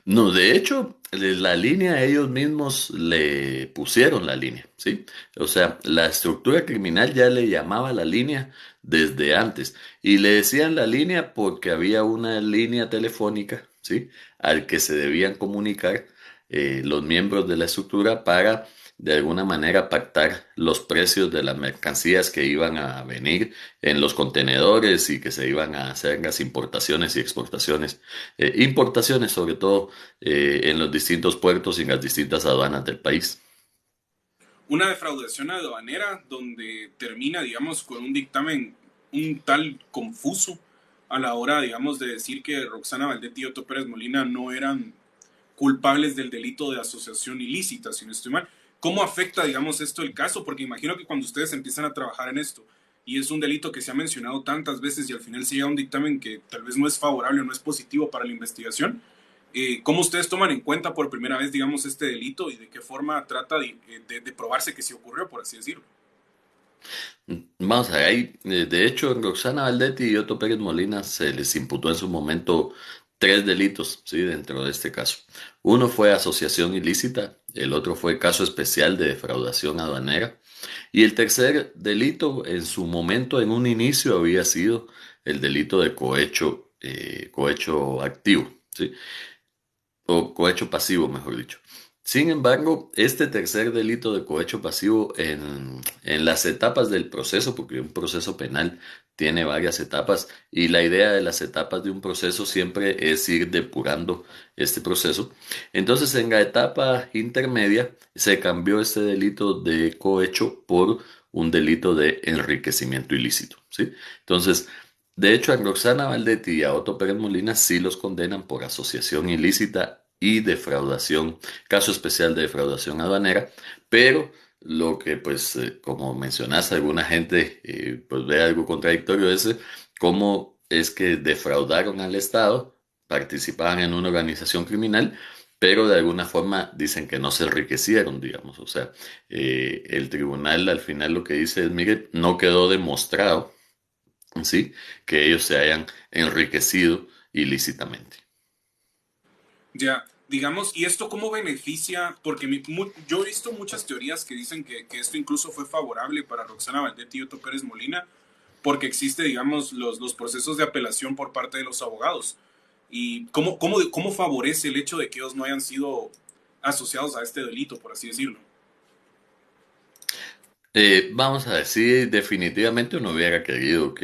No, de hecho, la línea ellos mismos le pusieron la línea, ¿sí? O sea, la estructura criminal ya le llamaba la línea desde antes y le decían la línea porque había una línea telefónica, ¿sí? Al que se debían comunicar los miembros de la estructura para de alguna manera pactar los precios de las mercancías que iban a venir en los contenedores y que se iban a hacer las importaciones y exportaciones, importaciones sobre todo en los distintos puertos y en las distintas aduanas del país. Una defraudación aduanera donde termina, digamos, con un dictamen un tal confuso a la hora, digamos, de decir que Roxana Valdetti y Otto Pérez Molina no eran culpables del delito de asociación ilícita, si no estoy mal. ¿Cómo afecta, digamos, esto el caso? Porque imagino que cuando ustedes empiezan a trabajar en esto y es un delito que se ha mencionado tantas veces y al final se llega a un dictamen que tal vez no es favorable o no es positivo para la investigación, ¿cómo ustedes toman en cuenta por primera vez, digamos, este delito y de qué forma trata de probarse que sí ocurrió, por así decirlo? Vamos a ver, de hecho, Roxana Valdetti y Otto Pérez Molina se les imputó en su momento tres delitos, ¿sí? Dentro de este caso. Uno fue asociación ilícita, el otro fue caso especial de defraudación aduanera y el tercer delito en su momento, en un inicio, había sido el delito de cohecho activo, ¿sí? O cohecho pasivo, mejor dicho. Sin embargo, este tercer delito de cohecho pasivo en las etapas del proceso, porque un proceso penal tiene varias etapas y la idea de las etapas de un proceso siempre es ir depurando este proceso. Entonces, en la etapa intermedia se cambió este delito de cohecho por un delito de enriquecimiento ilícito, ¿sí? Entonces, de hecho, a Roxana Valdetti y a Otto Pérez Molina sí los condenan por asociación ilícita y defraudación, caso especial de defraudación aduanera, pero lo que, pues, como mencionas, alguna gente pues ve algo contradictorio es cómo es que defraudaron al Estado, participaban en una organización criminal, pero de alguna forma dicen que no se enriquecieron, digamos. O sea, el tribunal al final lo que dice es, mire, no quedó demostrado, ¿sí? Que ellos se hayan enriquecido ilícitamente. Ya, digamos, ¿y esto cómo beneficia? Porque yo he visto muchas teorías que dicen que esto incluso fue favorable para Roxana Valdetti y Otto Pérez Molina, porque existe, digamos, los procesos de apelación por parte de los abogados. ¿Y cómo favorece el hecho de que ellos no hayan sido asociados a este delito, por así decirlo? Vamos a decir, definitivamente uno hubiera querido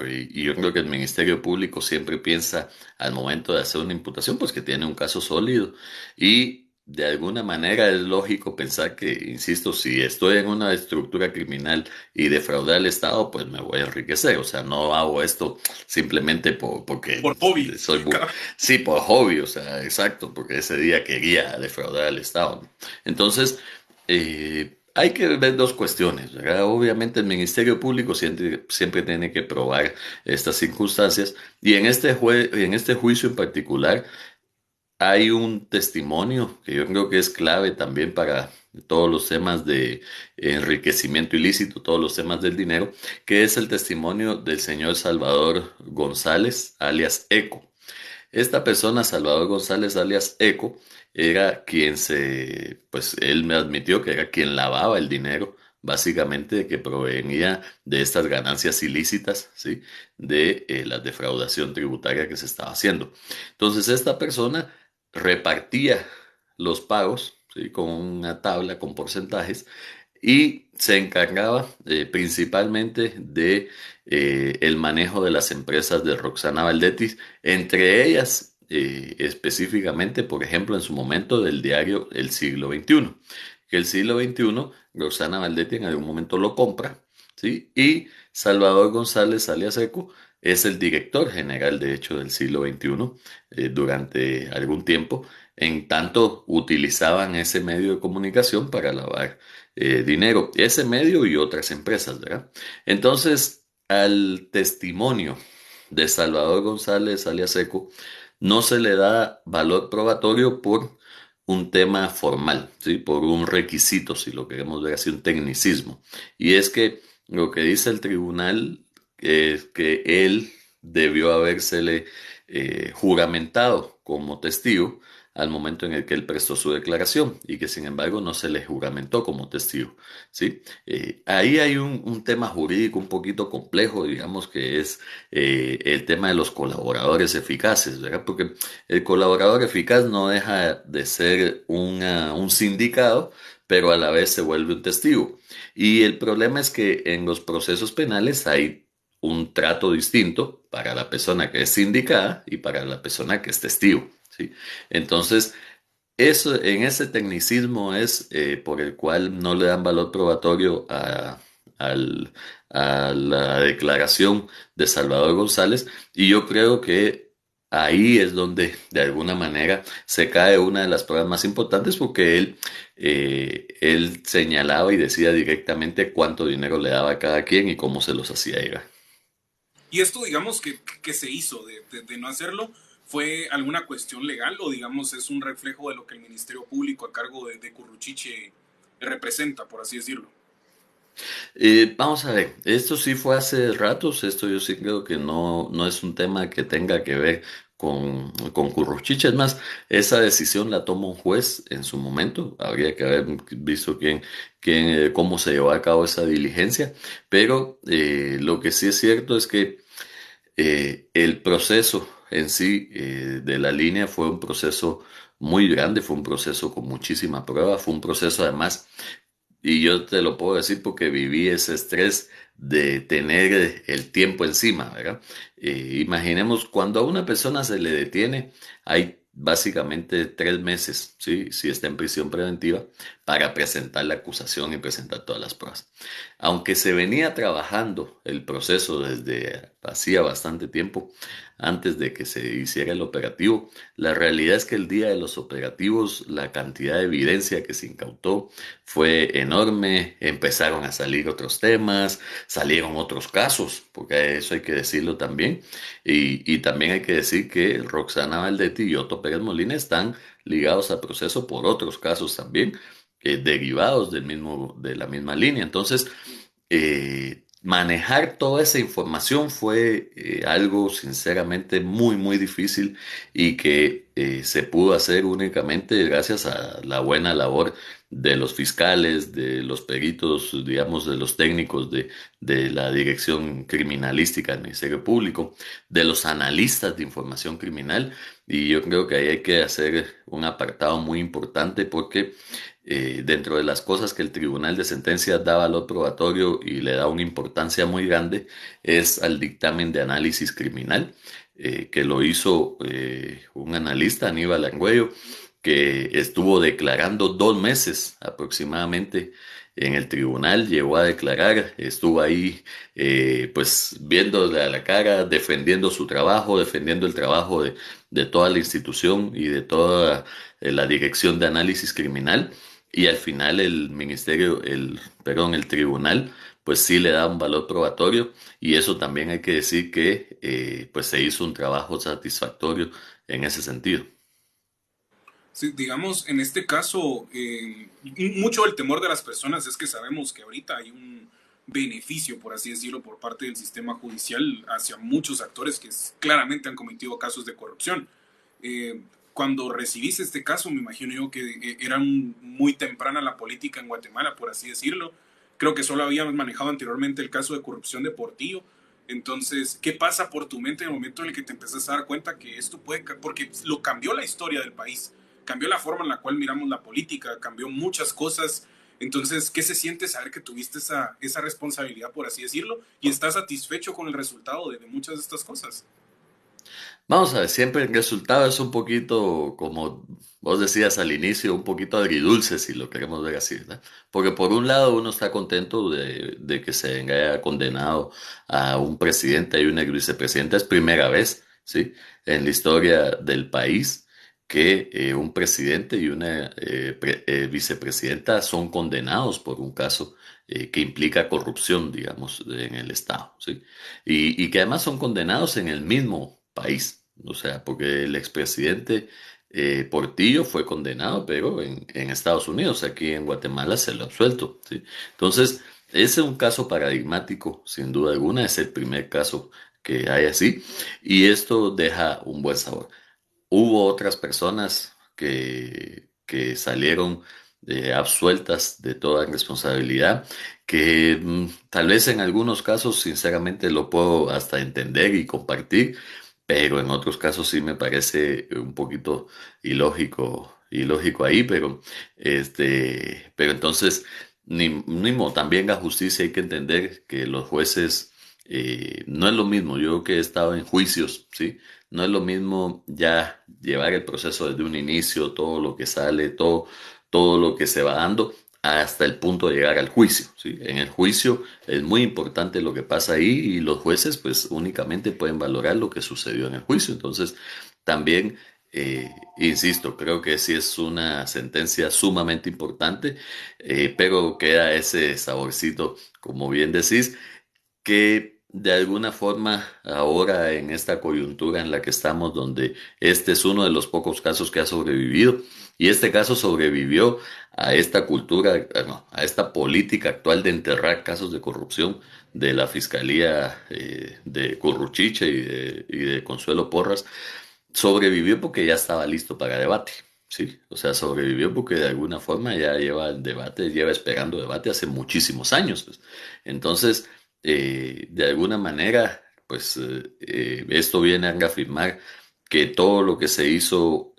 y yo creo que el Ministerio Público siempre piensa al momento de hacer una imputación, pues que tiene un caso sólido y de alguna manera es lógico pensar que, insisto, si estoy en una estructura criminal y defraudar al Estado, pues me voy a enriquecer, o sea, no hago esto simplemente porque Por hobby. soy, sí, por hobby, o sea, exacto, porque ese día quería defraudar al Estado, ¿no? Entonces, hay que ver dos cuestiones, ¿verdad? Obviamente el Ministerio Público siempre tiene que probar estas circunstancias y en este juicio en particular hay un testimonio que yo creo que es clave también para todos los temas de enriquecimiento ilícito, todos los temas del dinero, que es el testimonio del señor Salvador González, alias Eco. Esta persona, Salvador González alias Eco, era pues él me admitió que era quien lavaba el dinero, básicamente que provenía de estas ganancias ilícitas, ¿sí? De la defraudación tributaria que se estaba haciendo. Entonces, esta persona repartía los pagos, ¿sí? Con una tabla con porcentajes y se encargaba principalmente de el manejo de las empresas de Roxana Valdetti, entre ellas específicamente, por ejemplo, en su momento del diario El Siglo XXI, que El Siglo XXI, Roxana Valdetti en algún momento lo compra, ¿sí? Y Salvador González alias Eco es el director general, de hecho, del Siglo XXI durante algún tiempo, en tanto utilizaban ese medio de comunicación para lavar dinero, ese medio y otras empresas, ¿verdad? Entonces, al testimonio de Salvador González alias Eco, no se le da valor probatorio por un tema formal, ¿sí? Por un requisito, si lo queremos ver así, un tecnicismo. Y es que lo que dice el tribunal es que él debió habérsele juramentado como testigo al momento en el que él prestó su declaración y que sin embargo no se le juramentó como testigo, ¿sí? Ahí hay un tema jurídico un poquito complejo, digamos que es el tema de los colaboradores eficaces, ¿verdad? Porque el colaborador eficaz no deja de ser un sindicado, pero a la vez se vuelve un testigo. Y el problema es que en los procesos penales hay un trato distinto para la persona que es sindicada y para la persona que es testigo, ¿sí? Entonces, eso, en ese tecnicismo es por el cual no le dan valor probatorio al- a la declaración de Salvador González y yo creo que ahí es donde de alguna manera se cae una de las pruebas más importantes porque él señalaba y decía directamente cuánto dinero le daba a cada quien y cómo se los hacía llegar. Y esto, digamos, que se hizo de no hacerlo, ¿fue alguna cuestión legal o, digamos, es un reflejo de lo que el Ministerio Público a cargo de Curruchiche representa, por así decirlo? Vamos a ver, esto sí fue hace ratos, esto yo sí creo que no es un tema que tenga que ver con Curruchiche, es más, esa decisión la toma un juez en su momento, habría que haber visto cómo se llevó a cabo esa diligencia, pero lo que sí es cierto es que el proceso en sí de la línea fue un proceso muy grande, fue un proceso con muchísima prueba, fue un proceso además y yo te lo puedo decir porque viví ese estrés de tener el tiempo encima, ¿verdad? Imaginemos, cuando a una persona se le detiene, hay básicamente 3 meses, ¿sí? Si está en prisión preventiva, para presentar la acusación y presentar todas las pruebas. Aunque se venía trabajando el proceso desde hacía bastante tiempo, antes de que se hiciera el operativo, la realidad es que el día de los operativos, la cantidad de evidencia que se incautó, fue enorme, empezaron a salir otros temas, salieron otros casos, porque eso hay que decirlo también, y también hay que decir que Roxana Valdetti y Otto Pérez Molina están ligados al proceso por otros casos también, derivados de la misma línea. Entonces, manejar toda esa información fue algo sinceramente muy, muy difícil y que se pudo hacer únicamente gracias a la buena labor de los fiscales, de los peritos, digamos, de los técnicos de la Dirección Criminalística del Ministerio Público, de los analistas de información criminal. Y yo creo que ahí hay que hacer un apartado muy importante porque dentro de las cosas que el Tribunal de Sentencias da valor probatorio y le da una importancia muy grande es al dictamen de análisis criminal, que lo hizo un analista, Aníbal Argüello, que estuvo declarando 2 meses aproximadamente en el tribunal, llegó a declarar, estuvo ahí pues viéndole a la cara, defendiendo su trabajo, defendiendo el trabajo de toda la institución y de toda la dirección de análisis criminal. Y al final el tribunal, pues sí le da un valor probatorio y eso también hay que decir que pues se hizo un trabajo satisfactorio en ese sentido. Sí, digamos, en este caso, mucho del temor de las personas es que sabemos que ahorita hay un beneficio, por así decirlo, por parte del sistema judicial hacia muchos actores que claramente han cometido casos de corrupción. Eh, Cuando recibiste este caso, me imagino yo que era muy temprana la política en Guatemala, por así decirlo. Creo que solo habíamos manejado anteriormente el caso de corrupción de Portillo. Entonces, ¿qué pasa por tu mente en el momento en el que te empezás a dar cuenta que esto puede, porque lo cambió la historia del país, cambió la forma en la cual miramos la política, cambió muchas cosas? Entonces, ¿qué se siente saber que tuviste esa responsabilidad, por así decirlo, y estás satisfecho con el resultado de muchas de estas cosas? Vamos a ver, siempre el resultado es un poquito, como vos decías al inicio, un poquito agridulce si lo queremos ver así, ¿verdad? Porque por un lado uno está contento de que se haya condenado a un presidente y una vicepresidenta. Es primera vez, ¿sí? En la historia del país que un presidente y una vicepresidenta son condenados por un caso que implica corrupción, digamos, en el Estado, ¿sí? Y que además son condenados en el mismo país. O sea, porque el expresidente Portillo fue condenado, pero en Estados Unidos, aquí en Guatemala se lo ha absuelto, ¿sí? Entonces, ese es un caso paradigmático, sin duda alguna, es el primer caso que hay así, y esto deja un buen sabor. Hubo otras personas que salieron absueltas de toda responsabilidad, que tal vez en algunos casos sinceramente lo puedo hasta entender y compartir, pero en otros casos sí me parece un poquito ilógico ahí, pero entonces ni modo, también la justicia hay que entender que los jueces no es lo mismo. Yo que he estado en juicios, ¿sí? No es lo mismo ya llevar el proceso desde un inicio, todo lo que sale, todo lo que se va dando, hasta el punto de llegar al juicio, ¿sí? En el juicio es muy importante lo que pasa ahí y los jueces pues únicamente pueden valorar lo que sucedió en el juicio. Entonces, también, insisto, creo que sí es una sentencia sumamente importante, pero queda ese saborcito, como bien decís, que de alguna forma ahora en esta coyuntura en la que estamos, donde este es uno de los pocos casos que ha sobrevivido, y este caso sobrevivió a esta cultura, no, a esta política actual de enterrar casos de corrupción de la Fiscalía de Curruchiche y de Consuelo Porras, sobrevivió porque ya estaba listo para debate. Sí, o sea, sobrevivió porque de alguna forma ya lleva el debate, lleva esperando debate hace muchísimos años, pues. Entonces, de alguna manera, pues esto viene a reafirmar que todo lo que se hizo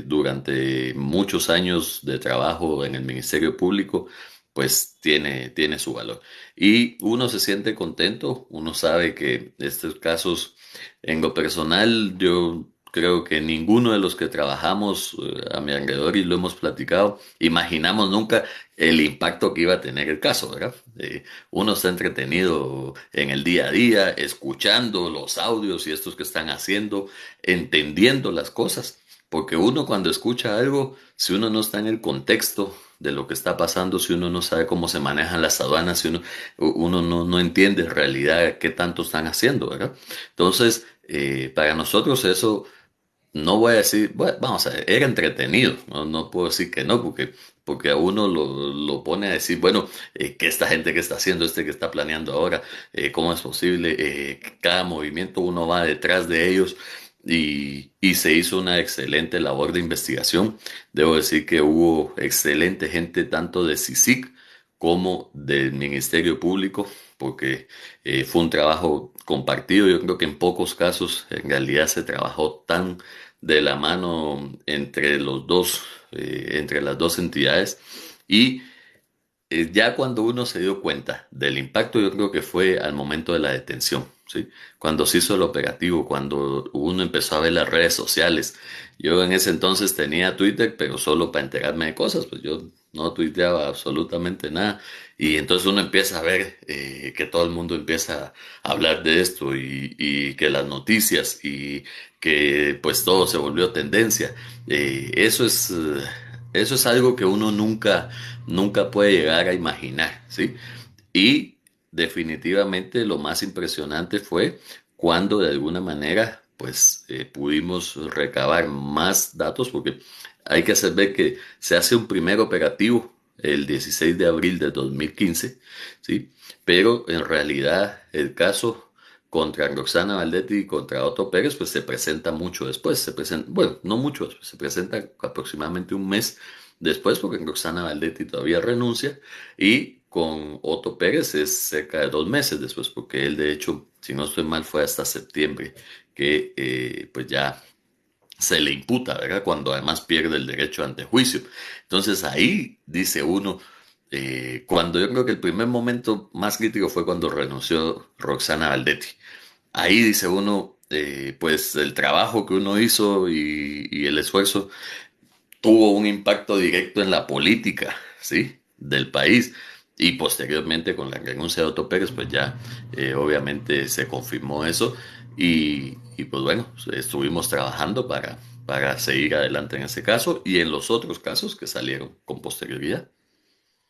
durante muchos años de trabajo en el Ministerio Público, pues tiene su valor. Y uno se siente contento, uno sabe que estos casos, en lo personal, yo creo que ninguno de los que trabajamos a mi alrededor y lo hemos platicado, imaginamos nunca el impacto que iba a tener el caso, ¿verdad? Uno está entretenido en el día a día, escuchando los audios y estos que están haciendo, entendiendo las cosas, porque uno cuando escucha algo, si uno no está en el contexto de lo que está pasando, si uno no sabe cómo se manejan las aduanas, si uno no entiende en realidad qué tanto están haciendo, ¿verdad? Entonces, para nosotros eso no voy a decir, bueno, vamos a ver, era entretenido, no puedo decir que no, porque a uno lo pone a decir, bueno, ¿qué esta gente que está haciendo, que está planeando ahora? ¿Cómo es posible? Cada movimiento uno va detrás de ellos y se hizo una excelente labor de investigación. Debo decir que hubo excelente gente tanto de CICIG como del Ministerio Público, porque fue un trabajo compartido. Yo creo que en pocos casos en realidad se trabajó tan de la mano entre los dos, entre las dos entidades. Y ya cuando uno se dio cuenta del impacto, yo creo que fue al momento de la detención, ¿sí? Cuando se hizo el operativo, cuando uno empezó a ver las redes sociales. Yo en ese entonces tenía Twitter, pero solo para enterarme de cosas, pues yo no tuiteaba absolutamente nada. Y entonces uno empieza a ver que todo el mundo empieza a hablar de esto y que las noticias y que pues todo se volvió tendencia. Eso es algo que uno nunca puede llegar a imaginar, ¿sí? Y definitivamente lo más impresionante fue cuando de alguna manera pues pudimos recabar más datos, porque hay que hacer ver que se hace un primer operativo el 16 de abril de 2015, ¿sí? Pero en realidad el caso contra Roxana Valdetti y contra Otto Pérez pues se presenta mucho después, bueno, no mucho después, se presenta aproximadamente un mes después, porque Roxana Valdetti todavía renuncia, y con Otto Pérez es cerca de 2 meses después, porque él de hecho, si no estoy mal, fue hasta septiembre que pues ya se le imputa, ¿verdad? Cuando además pierde el derecho ante juicio. Entonces ahí dice uno, cuando yo creo que el primer momento más crítico fue cuando renunció Roxana Valdetti. Ahí dice uno, pues el trabajo que uno hizo y el esfuerzo tuvo un impacto directo en la política, ¿sí? Del país. Y posteriormente con la renuncia de Otto Pérez, pues ya obviamente se confirmó eso pues bueno, estuvimos trabajando para seguir adelante en ese caso y en los otros casos que salieron con posterioridad.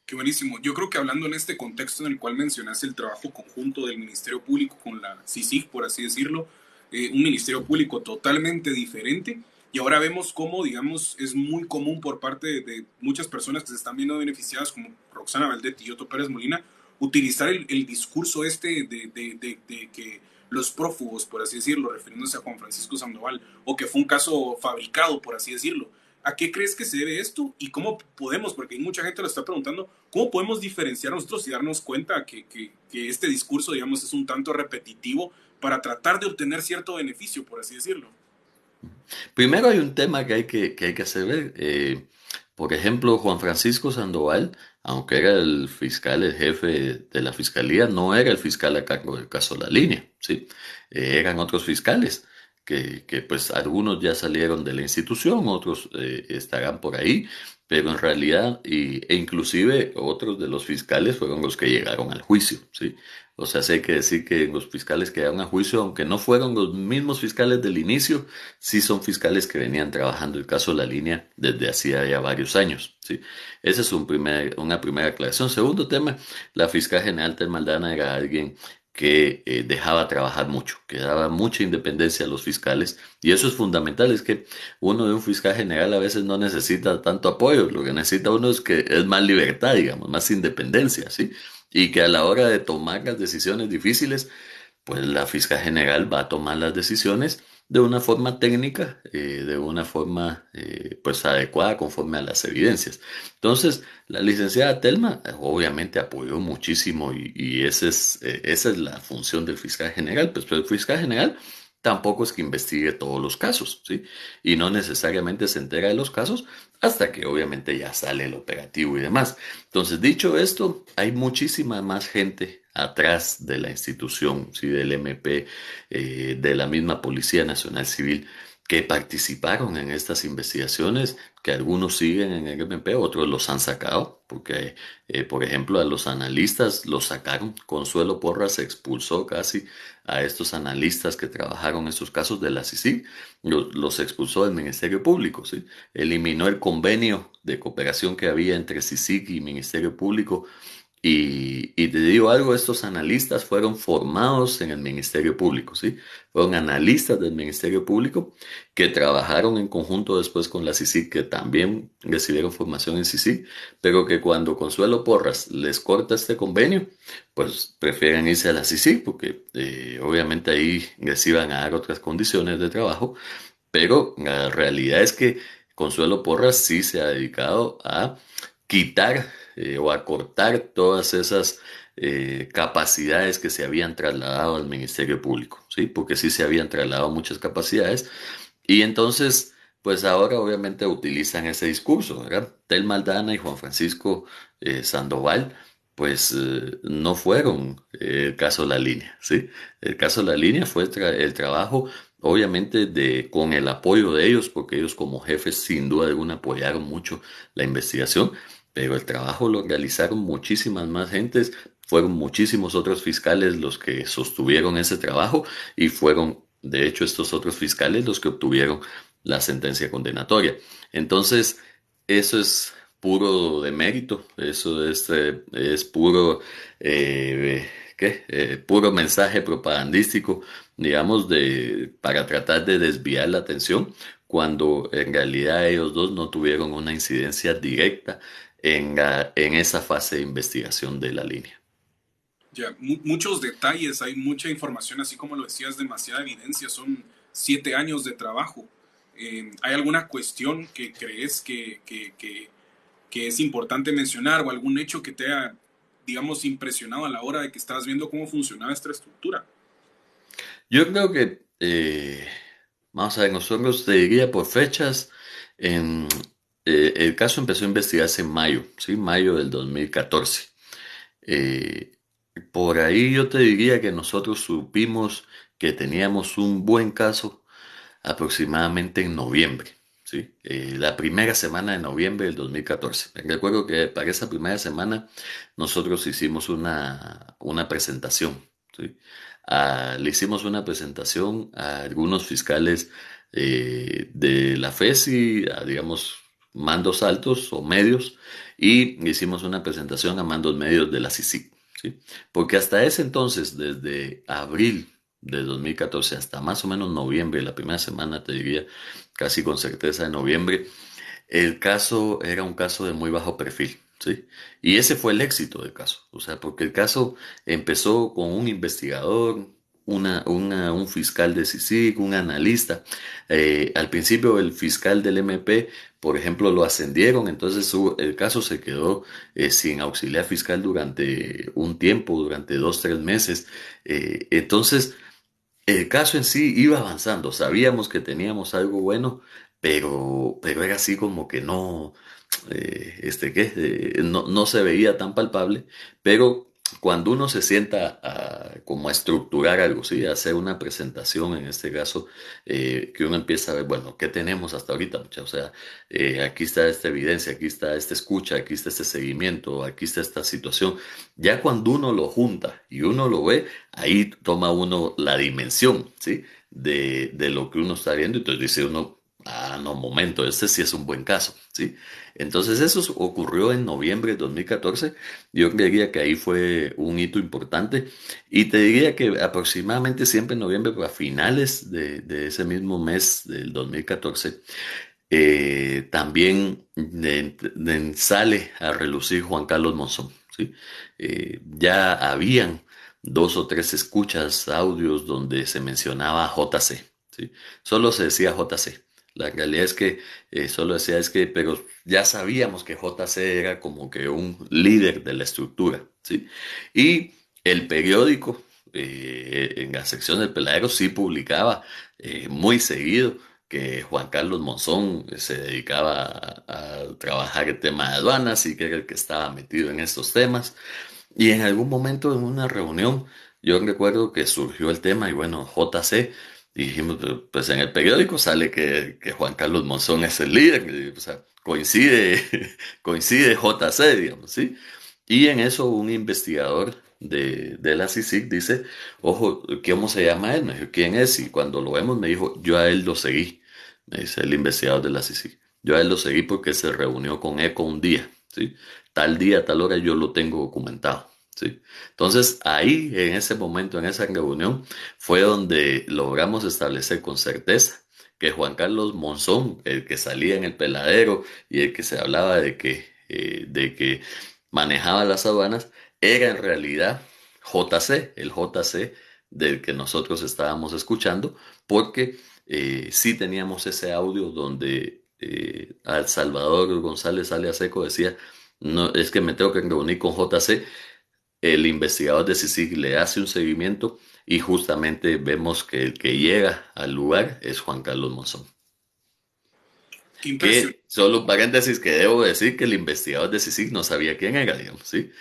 Qué buenísimo. Yo creo que hablando en este contexto en el cual mencionaste el trabajo conjunto del Ministerio Público con la CICIG, por así decirlo, un Ministerio Público totalmente diferente, y ahora vemos cómo, digamos, es muy común por parte de muchas personas que se están viendo beneficiadas, como Roxana Valdetti y Otto Pérez Molina, utilizar el discurso este de que los prófugos, por así decirlo, refiriéndose a Juan Francisco Sandoval, o que fue un caso fabricado, por así decirlo. ¿A qué crees que se debe esto? ¿Y cómo podemos, porque hay mucha gente lo está preguntando, cómo podemos diferenciar nosotros y darnos cuenta que este discurso, digamos, es un tanto repetitivo para tratar de obtener cierto beneficio, por así decirlo? Primero hay un tema que hay que hacer ver. Por ejemplo, Juan Francisco Sandoval, aunque era el fiscal, el jefe de la fiscalía, no era el fiscal a cargo del caso La Línea, ¿sí? Eran otros fiscales que pues algunos ya salieron de la institución, otros estarán por ahí, pero en realidad, e inclusive otros de los fiscales fueron los que llegaron al juicio, ¿sí? O sea, sí hay que decir que los fiscales que llegaron a juicio, aunque no fueron los mismos fiscales del inicio, sí son fiscales que venían trabajando el caso La Línea desde hacía ya varios años, ¿sí? Esa es una primera aclaración. Segundo tema, la fiscal general Tel Maldana era alguien que dejaba trabajar mucho, que daba mucha independencia a los fiscales, y eso es fundamental. Es que uno de un fiscal general a veces no necesita tanto apoyo, lo que necesita uno es más libertad, digamos, más independencia, ¿sí? Y que a la hora de tomar las decisiones difíciles, pues la fiscal general va a tomar las decisiones de una forma técnica, de una forma pues adecuada conforme a las evidencias. Entonces, la licenciada Telma obviamente apoyó muchísimo y esa es la función del fiscal general, pues, pero el fiscal general tampoco es que investigue todos los casos, ¿sí? Y no necesariamente se entera de los casos hasta que obviamente ya sale el operativo y demás. Entonces, dicho esto, hay muchísima más gente atrás de la institución, ¿sí? Del MP, de la misma Policía Nacional Civil, que participaron en estas investigaciones, que algunos siguen en el MP, otros los han sacado, porque, por ejemplo, a los analistas los sacaron. Consuelo Porras se expulsó casi a estos analistas que trabajaron en estos casos de la CICIG, los expulsó del Ministerio Público, ¿sí? Eliminó el convenio de cooperación que había entre CICIG y Ministerio Público Y te digo algo, estos analistas fueron formados en el Ministerio Público, ¿sí? Fueron analistas del Ministerio Público que trabajaron en conjunto después con la CICIG, que también recibieron formación en CICIG, pero que cuando Consuelo Porras les corta este convenio, pues prefieren irse a la CICIG porque obviamente ahí les iban a dar otras condiciones de trabajo, pero la realidad es que Consuelo Porras sí se ha dedicado a quitar o acortar todas esas capacidades que se habían trasladado al Ministerio Público, ¿sí? Porque sí se habían trasladado muchas capacidades y entonces, pues ahora obviamente utilizan ese discurso, ¿verdad? Tel Maldana y Juan Francisco Sandoval, pues no fueron el caso La Línea, ¿sí? El caso La Línea fue el trabajo, obviamente, con el apoyo de ellos, porque ellos como jefes sin duda alguna apoyaron mucho la investigación, pero el trabajo lo realizaron muchísimas más gentes, fueron muchísimos otros fiscales los que sostuvieron ese trabajo y fueron, de hecho, estos otros fiscales los que obtuvieron la sentencia condenatoria. Entonces, eso es puro de mérito, eso es puro, puro mensaje propagandístico, digamos, para tratar de desviar la atención, cuando en realidad ellos dos no tuvieron una incidencia directa en esa fase de investigación de la línea. Ya, muchos detalles, hay mucha información, así como lo decías, demasiada evidencia, son 7 años de trabajo. ¿Hay alguna cuestión que crees que es importante mencionar o algún hecho que te haya, digamos, impresionado a la hora de que estabas viendo cómo funcionaba esta estructura? Yo creo que, vamos a ver, nosotros te diría por fechas, en, el caso empezó a investigarse en mayo, ¿sí? Mayo del 2014. Eh, por ahí yo te diría que nosotros supimos que teníamos un buen caso aproximadamente en noviembre, ¿sí? La primera semana de noviembre del 2014. Recuerdo que para esa primera semana nosotros hicimos una presentación, ¿sí? Le hicimos una presentación a algunos fiscales de la FESI, a, digamos, mandos altos o medios, y le hicimos una presentación a mandos medios de la CICIG, ¿sí? Porque hasta ese entonces, desde abril de 2014 hasta más o menos noviembre, la primera semana te diría casi con certeza de noviembre, el caso era un caso de muy bajo perfil, ¿sí? Y ese fue el éxito del caso, o sea, porque el caso empezó con un investigador, un fiscal de CICIG, un analista. Al principio el fiscal del MP, por ejemplo, lo ascendieron, entonces el caso se quedó sin auxiliar fiscal durante un tiempo, durante 2, 3 meses. Entonces, el caso en sí iba avanzando, sabíamos que teníamos algo bueno, pero era así como que no, no se veía tan palpable, pero cuando uno se sienta como a estructurar algo, ¿sí? A hacer una presentación, en este caso, que uno empieza a ver, bueno, ¿qué tenemos hasta ahorita, muchachos? O sea, aquí está esta evidencia, aquí está esta escucha, aquí está este seguimiento, aquí está esta situación. Ya cuando uno lo junta y uno lo ve, ahí toma uno la dimensión, ¿sí? De lo que uno está viendo, entonces dice uno, ah, no, momento, este sí es un buen caso, ¿sí? Entonces eso ocurrió en noviembre de 2014. Yo creería que ahí fue un hito importante y te diría que aproximadamente siempre en noviembre, pero a finales de ese mismo mes del 2014, también sale a relucir Juan Carlos Monzón, ¿sí? Ya habían 2 o 3 escuchas, audios donde se mencionaba JC, ¿sí? Solo se decía JC. La realidad es que solo decía es que, pero ya sabíamos que JC era como que un líder de la estructura, ¿sí? Y el periódico, en la sección del Peladero, sí publicaba muy seguido que Juan Carlos Monzón se dedicaba a trabajar el tema de aduanas y que era el que estaba metido en estos temas. Y en algún momento en una reunión, yo recuerdo que surgió el tema y bueno, JC, y dijimos, pues en el periódico sale que Juan Carlos Monzón es el líder, y, o sea, coincide, coincide JC, digamos, ¿sí? Y en eso un investigador de la CICIG dice, ojo, ¿cómo se llama él? Me dijo, ¿quién es? Y cuando lo vemos me dijo, yo a él lo seguí, me dice el investigador de la CICIG. Yo a él lo seguí porque se reunió con ECO un día, ¿sí? Tal día, tal hora yo lo tengo documentado, ¿sí? Entonces ahí, en ese momento, en esa reunión, fue donde logramos establecer con certeza que Juan Carlos Monzón, el que salía en el peladero y el que se hablaba de que manejaba las aduanas, era en realidad JC, el JC del que nosotros estábamos escuchando, porque sí teníamos ese audio donde al Salvador González Aliaseco decía, no, es que me tengo que reunir con JC, el investigador de CICIG le hace un seguimiento y justamente vemos que el que llega al lugar es Juan Carlos Monzón. Qué impresión. Que, solo un paréntesis, que debo decir que el investigador de CICIG no sabía quién era, digamos, ¿sí?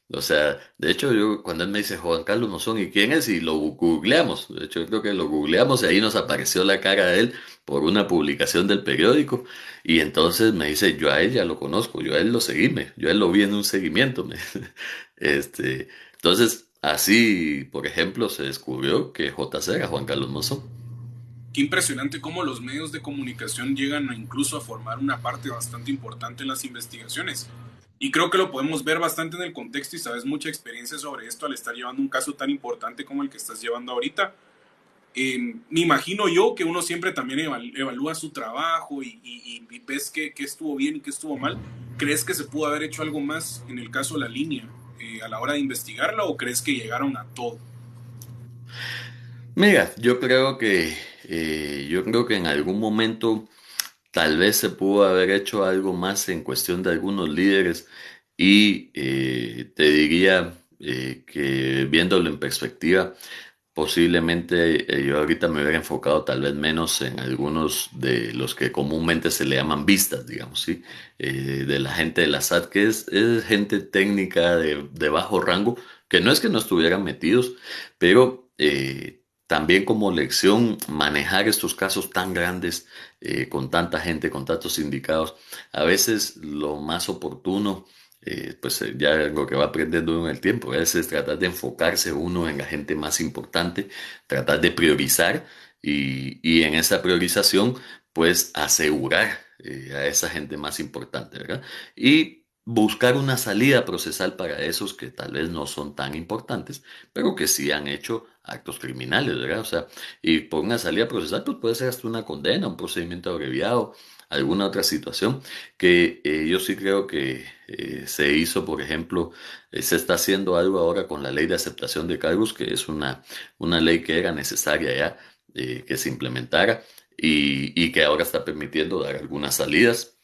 O sea, de hecho, yo cuando él me dice Juan Carlos Monzón, ¿y quién es? Y lo googleamos. De hecho, yo creo que lo googleamos y ahí nos apareció la cara de él por una publicación del periódico. Y entonces me dice, yo a él ya lo conozco, yo a él lo seguí, yo a él lo vi en un seguimiento. Entonces, así, por ejemplo, se descubrió que JC era Juan Carlos Monzón. Qué impresionante cómo los medios de comunicación llegan incluso a formar una parte bastante importante en las investigaciones. Y creo que lo podemos ver bastante en el contexto y sabes mucha experiencia sobre esto al estar llevando un caso tan importante como el que estás llevando ahorita. Me imagino yo que uno siempre también evalúa su trabajo y ves que estuvo bien y que estuvo mal. ¿Crees que se pudo haber hecho algo más en el caso de la línea a la hora de investigarla o crees que llegaron a todo? Mira, yo creo que en algún momento tal vez se pudo haber hecho algo más en cuestión de algunos líderes y te diría que viéndolo en perspectiva, posiblemente yo ahorita me hubiera enfocado tal vez menos en algunos de los que comúnmente se le llaman vistas, digamos, ¿sí? De la gente de la SAT, que es gente técnica de bajo rango, que no es que no estuvieran metidos, pero también como lección manejar estos casos tan grandes, con tanta gente, con tantos sindicados, a veces lo más oportuno pues ya lo que va aprendiendo uno en el tiempo, a veces tratar de enfocarse uno en la gente más importante, tratar de priorizar y en esa priorización, pues asegurar a esa gente más importante, ¿verdad? Y buscar una salida procesal para esos que tal vez no son tan importantes, pero que sí han hecho actos criminales, ¿verdad? O sea, y por una salida procesal, pues puede ser hasta una condena, un procedimiento abreviado, alguna otra situación que yo sí creo que se hizo, por ejemplo, se está haciendo algo ahora con la ley de aceptación de cargos, que es una ley que era necesaria ya que se implementara y que ahora está permitiendo dar algunas salidas.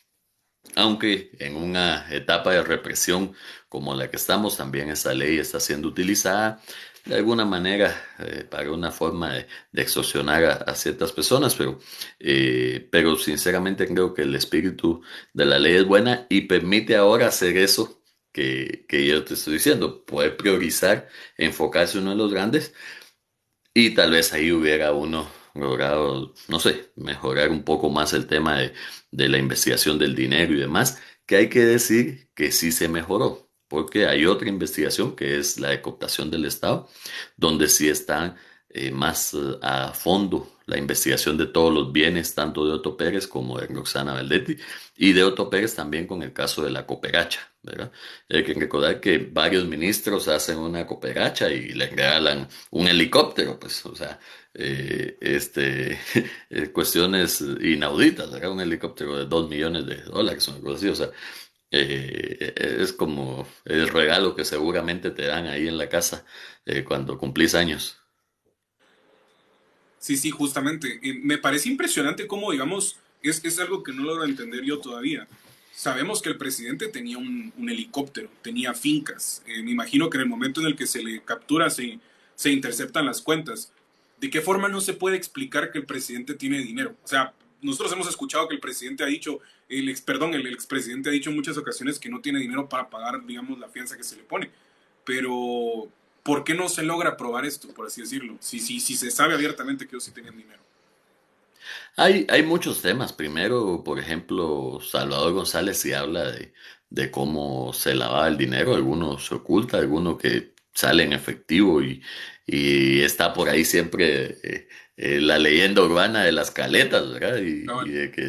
Aunque en una etapa de represión como la que estamos, también esa ley está siendo utilizada de alguna manera para una forma de extorsionar a ciertas personas, pero sinceramente creo que el espíritu de la ley es buena y permite ahora hacer eso que yo te estoy diciendo, poder priorizar, enfocarse uno en los grandes y tal vez ahí hubiera uno logrado, no sé, mejorar un poco más el tema de la investigación del dinero y demás, que hay que decir que sí se mejoró, porque hay otra investigación que es la de cooptación del Estado, donde sí está más a fondo la investigación de todos los bienes, tanto de Otto Pérez como de Roxana Valdetti, y de Otto Pérez también con el caso de la cooperacha, ¿verdad? Hay que recordar que varios ministros hacen una cooperacha y le regalan un helicóptero, pues, o sea, cuestiones inauditas, ¿verdad? Un helicóptero de $2 millones, una cosa así, o sea, es como el regalo que seguramente te dan ahí en la casa cuando cumplís años. Sí, sí, justamente. Me parece impresionante cómo, digamos, es algo que no logro entender yo todavía. Sabemos que el presidente tenía un helicóptero, tenía fincas. Me imagino que en el momento en el que se le captura se interceptan las cuentas. ¿De qué forma no se puede explicar que el presidente tiene dinero? O sea, nosotros hemos escuchado que el presidente ha dicho, el expresidente ha dicho en muchas ocasiones que no tiene dinero para pagar, digamos, la fianza que se le pone. Pero ¿por qué no se logra probar esto, por así decirlo? Si se sabe abiertamente que ellos sí tenían dinero. Hay muchos temas. Primero, por ejemplo, Salvador González sí habla de cómo se lavaba el dinero. Algunos se oculta, algunos que sale en efectivo y está por ahí siempre la leyenda urbana de las caletas, ¿verdad? Ah, Y bueno. de que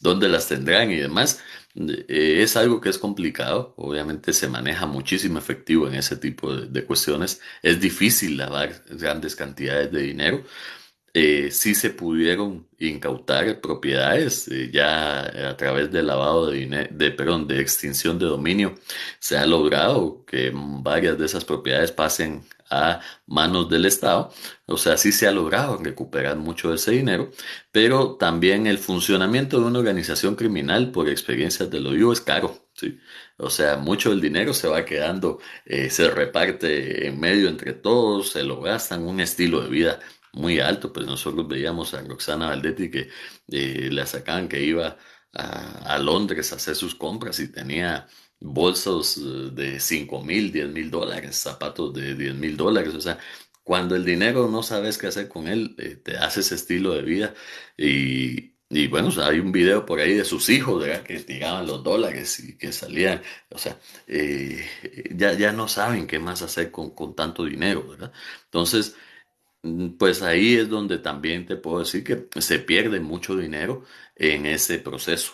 dónde las tendrán y demás. Es algo que es complicado, obviamente se maneja muchísimo efectivo en ese tipo de cuestiones. Es difícil lavar grandes cantidades de dinero. Sí se pudieron incautar propiedades ya a través del lavado de dinero, perdón, de extinción de dominio. Se ha logrado que varias de esas propiedades pasen a manos del Estado. O sea, sí se ha logrado recuperar mucho de ese dinero, pero también el funcionamiento de una organización criminal, por experiencias de lo vivo, es caro. ¿Sí? O sea, mucho del dinero se va quedando, se reparte en medio entre todos, se lo gastan, un estilo de vida muy alto. Pues nosotros veíamos a Roxana Valdetti que la sacaban que iba a Londres a hacer sus compras y tenía bolsos de 5,000, 10,000 dólares, zapatos de 10,000 dólares. O sea, cuando el dinero no sabes qué hacer con él, te hace ese estilo de vida. Y bueno, o sea, hay un video por ahí de sus hijos, ¿verdad? Que tiraban los dólares y que salían. O sea, ya no saben qué más hacer con tanto dinero, ¿verdad? Entonces, pues ahí es donde también te puedo decir que se pierde mucho dinero en ese proceso.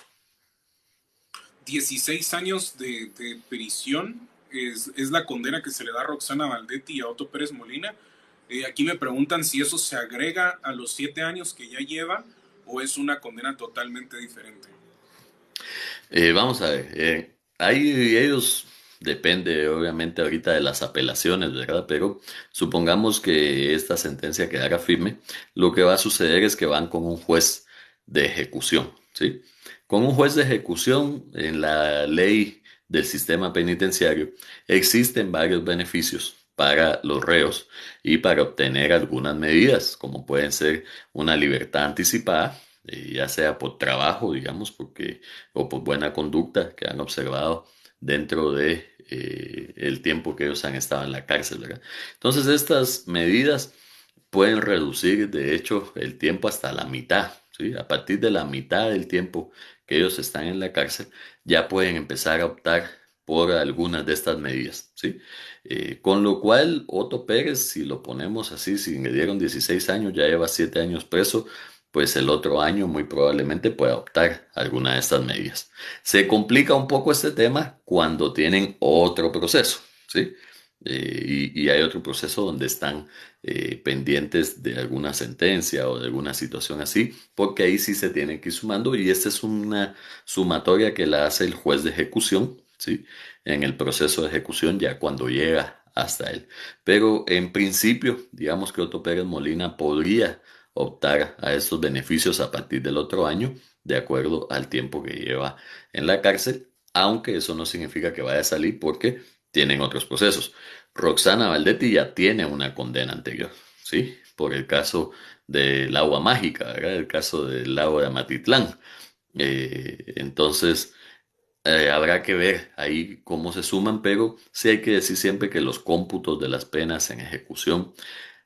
16 años de prisión es la condena que se le da a Roxana Valdetti y a Otto Pérez Molina. Aquí me preguntan si eso se agrega a los 7 años que ya lleva o es una condena totalmente diferente. Vamos a ver, ahí ellos depende obviamente ahorita de las apelaciones, ¿verdad? Pero supongamos que esta sentencia quedara firme, lo que va a suceder es que van con un juez de ejecución, ¿sí? Con un juez de ejecución en la ley del sistema penitenciario existen varios beneficios para los reos y para obtener algunas medidas, como pueden ser una libertad anticipada, ya sea por trabajo, digamos, porque o por buena conducta que han observado dentro de el tiempo que ellos han estado en la cárcel, ¿verdad? Entonces estas medidas pueden reducir, de hecho, el tiempo hasta la mitad, ¿sí? A partir de la mitad del tiempo que ellos están en la cárcel, ya pueden empezar a optar por algunas de estas medidas, ¿sí? Con lo cual, Otto Pérez, si lo ponemos así, si le dieron 16 años, ya lleva 7 años preso, pues el otro año muy probablemente pueda optar alguna de estas medidas. Se complica un poco este tema cuando tienen otro proceso, ¿sí? Y hay otro proceso donde están pendientes de alguna sentencia o de alguna situación así, porque ahí sí se tienen que ir sumando y esta es una sumatoria que la hace el juez de ejecución, ¿sí? En el proceso de ejecución ya cuando llega hasta él. Pero en principio, digamos que Otto Pérez Molina podría optar a estos beneficios a partir del otro año, de acuerdo al tiempo que lleva en la cárcel, aunque eso no significa que vaya a salir porque tienen otros procesos. Roxana Valdetti ya tiene una condena anterior, ¿sí? Por el caso del agua mágica, ¿verdad? El caso del lago de Amatitlán. Entonces, habrá que ver ahí cómo se suman, pero sí hay que decir siempre que los cómputos de las penas en ejecución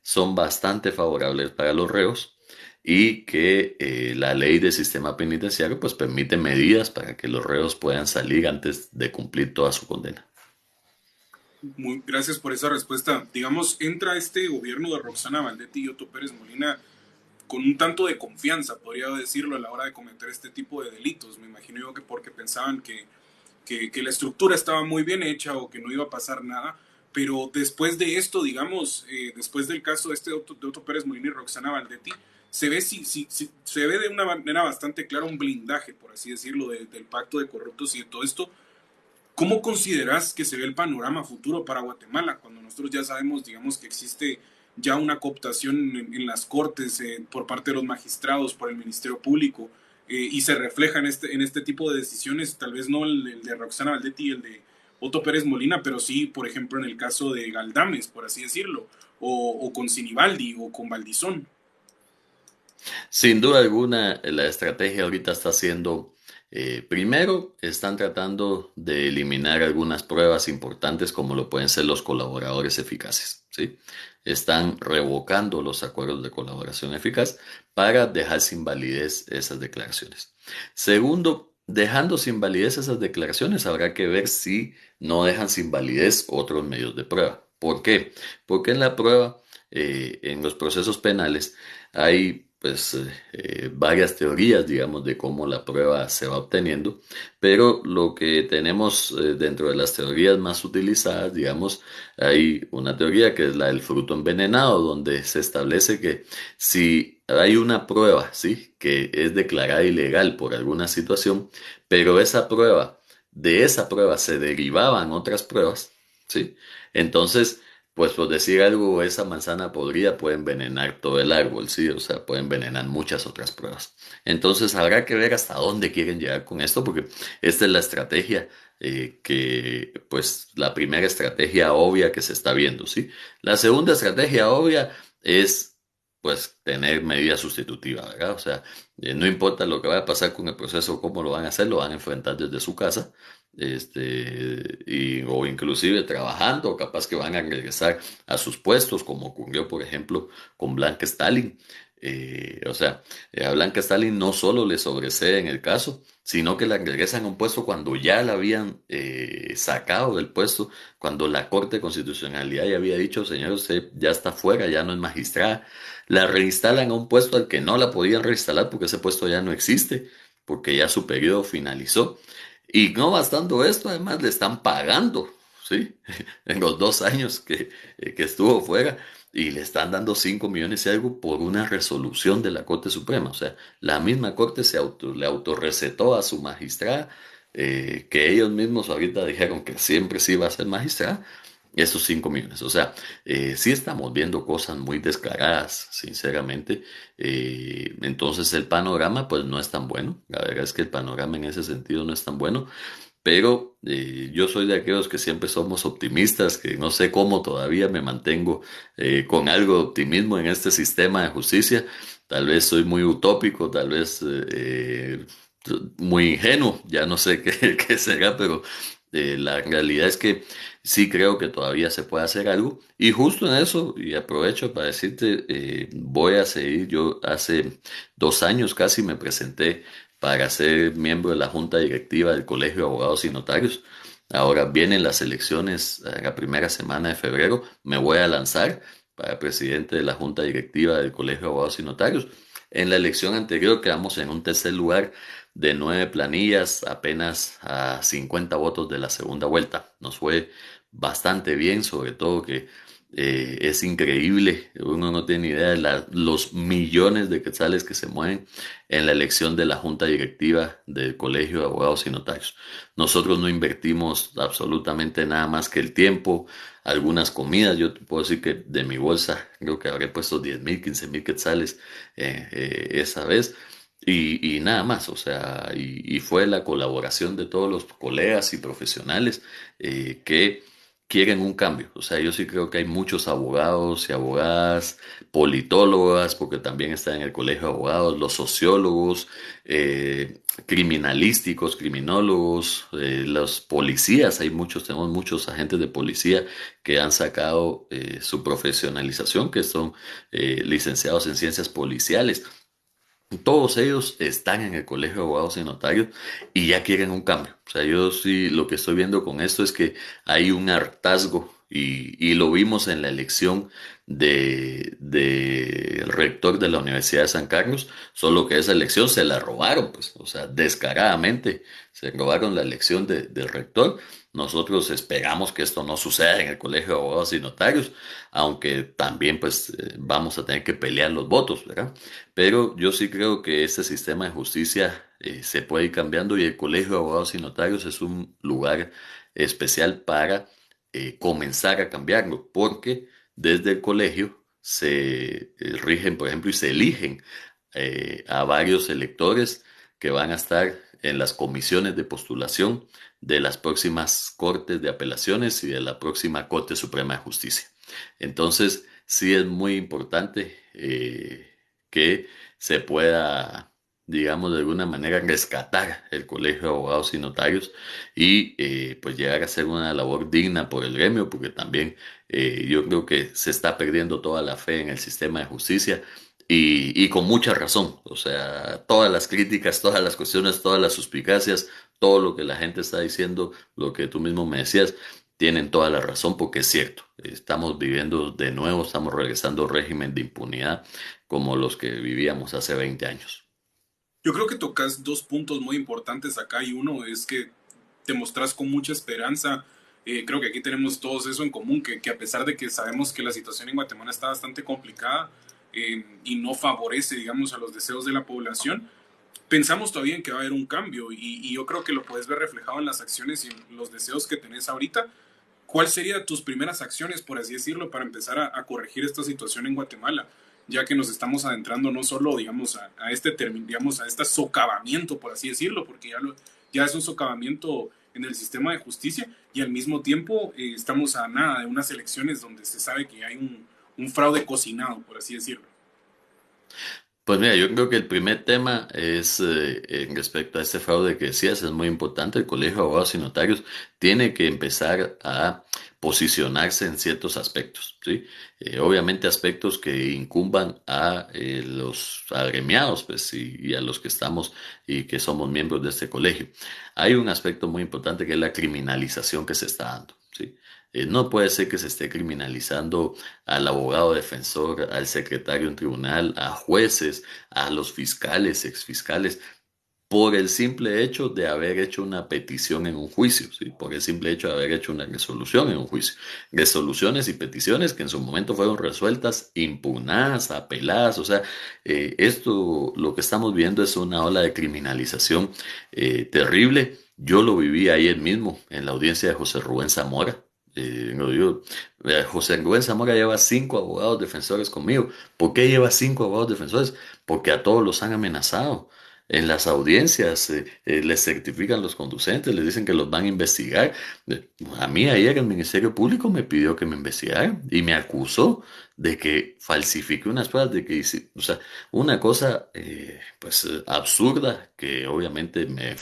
son bastante favorables para los reos y que la ley del sistema penitenciario pues permite medidas para que los reos puedan salir antes de cumplir toda su condena. Muy, gracias por esa respuesta. Digamos, entra este gobierno de Roxana Valdetti y Otto Pérez Molina con un tanto de confianza, podría decirlo, a la hora de cometer este tipo de delitos. Me imagino yo que porque pensaban que la estructura estaba muy bien hecha o que no iba a pasar nada. Pero después de esto, digamos, después del caso este de Otto Pérez Molina y Roxana Valdetti, se ve de una manera bastante clara un blindaje, por así decirlo, del pacto de corruptos y de todo esto. ¿Cómo consideras que se ve el panorama futuro para Guatemala cuando nosotros ya sabemos, digamos, que existe ya una cooptación en las cortes por parte de los magistrados, por el Ministerio Público, y se refleja en este tipo de decisiones, tal vez no el de Roxana Valdetti y el de Otto Pérez Molina, pero sí, por ejemplo, en el caso de Galdames, por así decirlo, o con Sinibaldi o con Valdizón? Sin duda alguna, la estrategia ahorita está siendo, primero, están tratando de eliminar algunas pruebas importantes como lo pueden ser los colaboradores eficaces, ¿sí? Están revocando los acuerdos de colaboración eficaz para dejar sin validez esas declaraciones. Segundo, dejando sin validez esas declaraciones, habrá que ver si no dejan sin validez otros medios de prueba. ¿Por qué? Porque en la prueba, en los procesos penales, hay pues varias teorías, digamos, de cómo la prueba se va obteniendo, pero lo que tenemos dentro de las teorías más utilizadas, digamos, hay una teoría que es la del fruto envenenado, donde se establece que si hay una prueba, ¿sí?, que es declarada ilegal por alguna situación, pero de esa prueba se derivaban otras pruebas, ¿sí? Entonces, pues por decir algo, esa manzana podrida puede envenenar todo el árbol, sí, o sea, puede envenenar muchas otras pruebas. Entonces habrá que ver hasta dónde quieren llegar con esto, porque esta es la estrategia pues la primera estrategia obvia que se está viendo, sí. La segunda estrategia obvia es, pues, tener medida sustitutiva, ¿verdad? O sea, no importa lo que vaya a pasar con el proceso, cómo lo van a hacer, lo van a enfrentar desde su casa o inclusive trabajando, capaz que van a regresar a sus puestos, como ocurrió, por ejemplo, con Blanca Stalin. A Blanca Stalin no solo le sobresee en el caso, sino que la regresan a un puesto cuando ya la habían sacado del puesto, cuando la Corte de Constitucionalidad ya había dicho, señor, usted ya está fuera, ya no es magistrada. La reinstalan a un puesto al que no la podían reinstalar porque ese puesto ya no existe, porque ya su periodo finalizó. Y no bastando esto, además le están pagando, ¿sí? En los 2 años que estuvo fuera y le están dando 5 millones y algo por una resolución de la Corte Suprema. O sea, la misma Corte le autorrecetó a su magistrada, que ellos mismos ahorita dijeron que siempre sí iba a ser magistrada, esos 5 millones. O sea, sí estamos viendo cosas muy descaradas, sinceramente. Entonces el panorama pues no es tan bueno. La verdad es que el panorama en ese sentido no es tan bueno. Pero yo soy de aquellos que siempre somos optimistas, que no sé cómo todavía me mantengo con algo de optimismo en este sistema de justicia. Tal vez soy muy utópico, tal vez muy ingenuo, ya no sé qué será, pero la realidad es que sí creo que todavía se puede hacer algo. Y justo en eso, y aprovecho para decirte, voy a seguir, yo hace 2 años casi me presenté para ser miembro de la junta directiva del Colegio de Abogados y Notarios. Ahora vienen las elecciones la primera semana de febrero. Me voy a lanzar para presidente de la junta directiva del Colegio de Abogados y Notarios. En la elección anterior quedamos en un tercer lugar de 9 planillas, apenas a 50 votos de la segunda vuelta. Nos fue bastante bien, sobre todo que es increíble, uno no tiene idea de los millones de quetzales que se mueven en la elección de la junta directiva del Colegio de Abogados y Notarios. Nosotros no invertimos absolutamente nada más que el tiempo, algunas comidas. Yo te puedo decir que de mi bolsa creo que habré puesto 10,000, 15,000 quetzales esa vez. Y nada más, o sea, y fue la colaboración de todos los colegas y profesionales que quieren un cambio. O sea, yo sí creo que hay muchos abogados y abogadas, politólogas, porque también están en el colegio de abogados, los sociólogos, criminalísticos, criminólogos, los policías, tenemos muchos agentes de policía que han sacado su profesionalización, que son licenciados en ciencias policiales. Todos ellos están en el Colegio de Abogados y Notarios y ya quieren un cambio. O sea, yo sí lo que estoy viendo con esto es que hay un hartazgo y lo vimos en la elección de rector de la Universidad de San Carlos, solo que esa elección se la robaron, pues, o sea, descaradamente se robaron la elección del rector. Nosotros esperamos que esto no suceda en el Colegio de Abogados y Notarios, aunque también pues vamos a tener que pelear los votos, ¿verdad? Pero yo sí creo que este sistema de justicia se puede ir cambiando y el Colegio de Abogados y Notarios es un lugar especial para comenzar a cambiarlo, porque desde el colegio se rigen, por ejemplo, y se eligen a varios electores que van a estar en las comisiones de postulación de las próximas Cortes de Apelaciones y de la próxima Corte Suprema de Justicia. Entonces, sí es muy importante que se pueda, digamos, de alguna manera rescatar el Colegio de Abogados y Notarios y pues llegar a hacer una labor digna por el gremio, porque también yo creo que se está perdiendo toda la fe en el sistema de justicia. Y con mucha razón, o sea, todas las críticas, todas las cuestiones, todas las suspicacias, todo lo que la gente está diciendo, lo que tú mismo me decías, tienen toda la razón porque es cierto. Estamos viviendo de nuevo, estamos regresando a un régimen de impunidad como los que vivíamos hace 20 años. Yo creo que tocas dos puntos muy importantes acá y uno es que te mostrás con mucha esperanza. Creo que aquí tenemos todos eso en común, que a pesar de que sabemos que la situación en Guatemala está bastante complicada y no favorece, digamos, a los deseos de la población, pensamos todavía en que va a haber un cambio y yo creo que lo puedes ver reflejado en las acciones y en los deseos que tenés ahorita. ¿Cuáles serían tus primeras acciones, por así decirlo, para empezar a corregir esta situación en Guatemala? Ya que nos estamos adentrando no solo, digamos, a este digamos, a este socavamiento, por así decirlo, porque ya es un socavamiento en el sistema de justicia y al mismo tiempo estamos a nada de unas elecciones donde se sabe que hay un fraude cocinado, por así decirlo. Pues mira, yo creo que el primer tema es en respecto a este fraude que decías, es muy importante. El Colegio de Abogados y Notarios tiene que empezar a posicionarse en ciertos aspectos, ¿sí? Obviamente aspectos que incumban a los agremiados, pues, y a los que estamos y que somos miembros de este colegio. Hay un aspecto muy importante que es la criminalización que se está dando, ¿sí? No puede ser que se esté criminalizando al abogado defensor, al secretario de un tribunal, a jueces, a los fiscales, exfiscales, por el simple hecho de haber hecho una petición en un juicio, ¿sí? Por el simple hecho de haber hecho una resolución en un juicio. Resoluciones y peticiones que en su momento fueron resueltas, impugnadas, apeladas, o sea, esto lo que estamos viendo es una ola de criminalización terrible. Yo lo viví ayer mismo en la audiencia de José Rubén Zamora. José Rubén Zamora lleva 5 abogados defensores conmigo. ¿Por qué lleva 5 abogados defensores? Porque a todos los han amenazado. En las audiencias les certifican los conducentes, les dicen que los van a investigar. A mí ayer el Ministerio Público me pidió que me investigaran y me acusó de que falsifiqué unas pruebas, de que hice, o sea, una cosa pues absurda que obviamente me...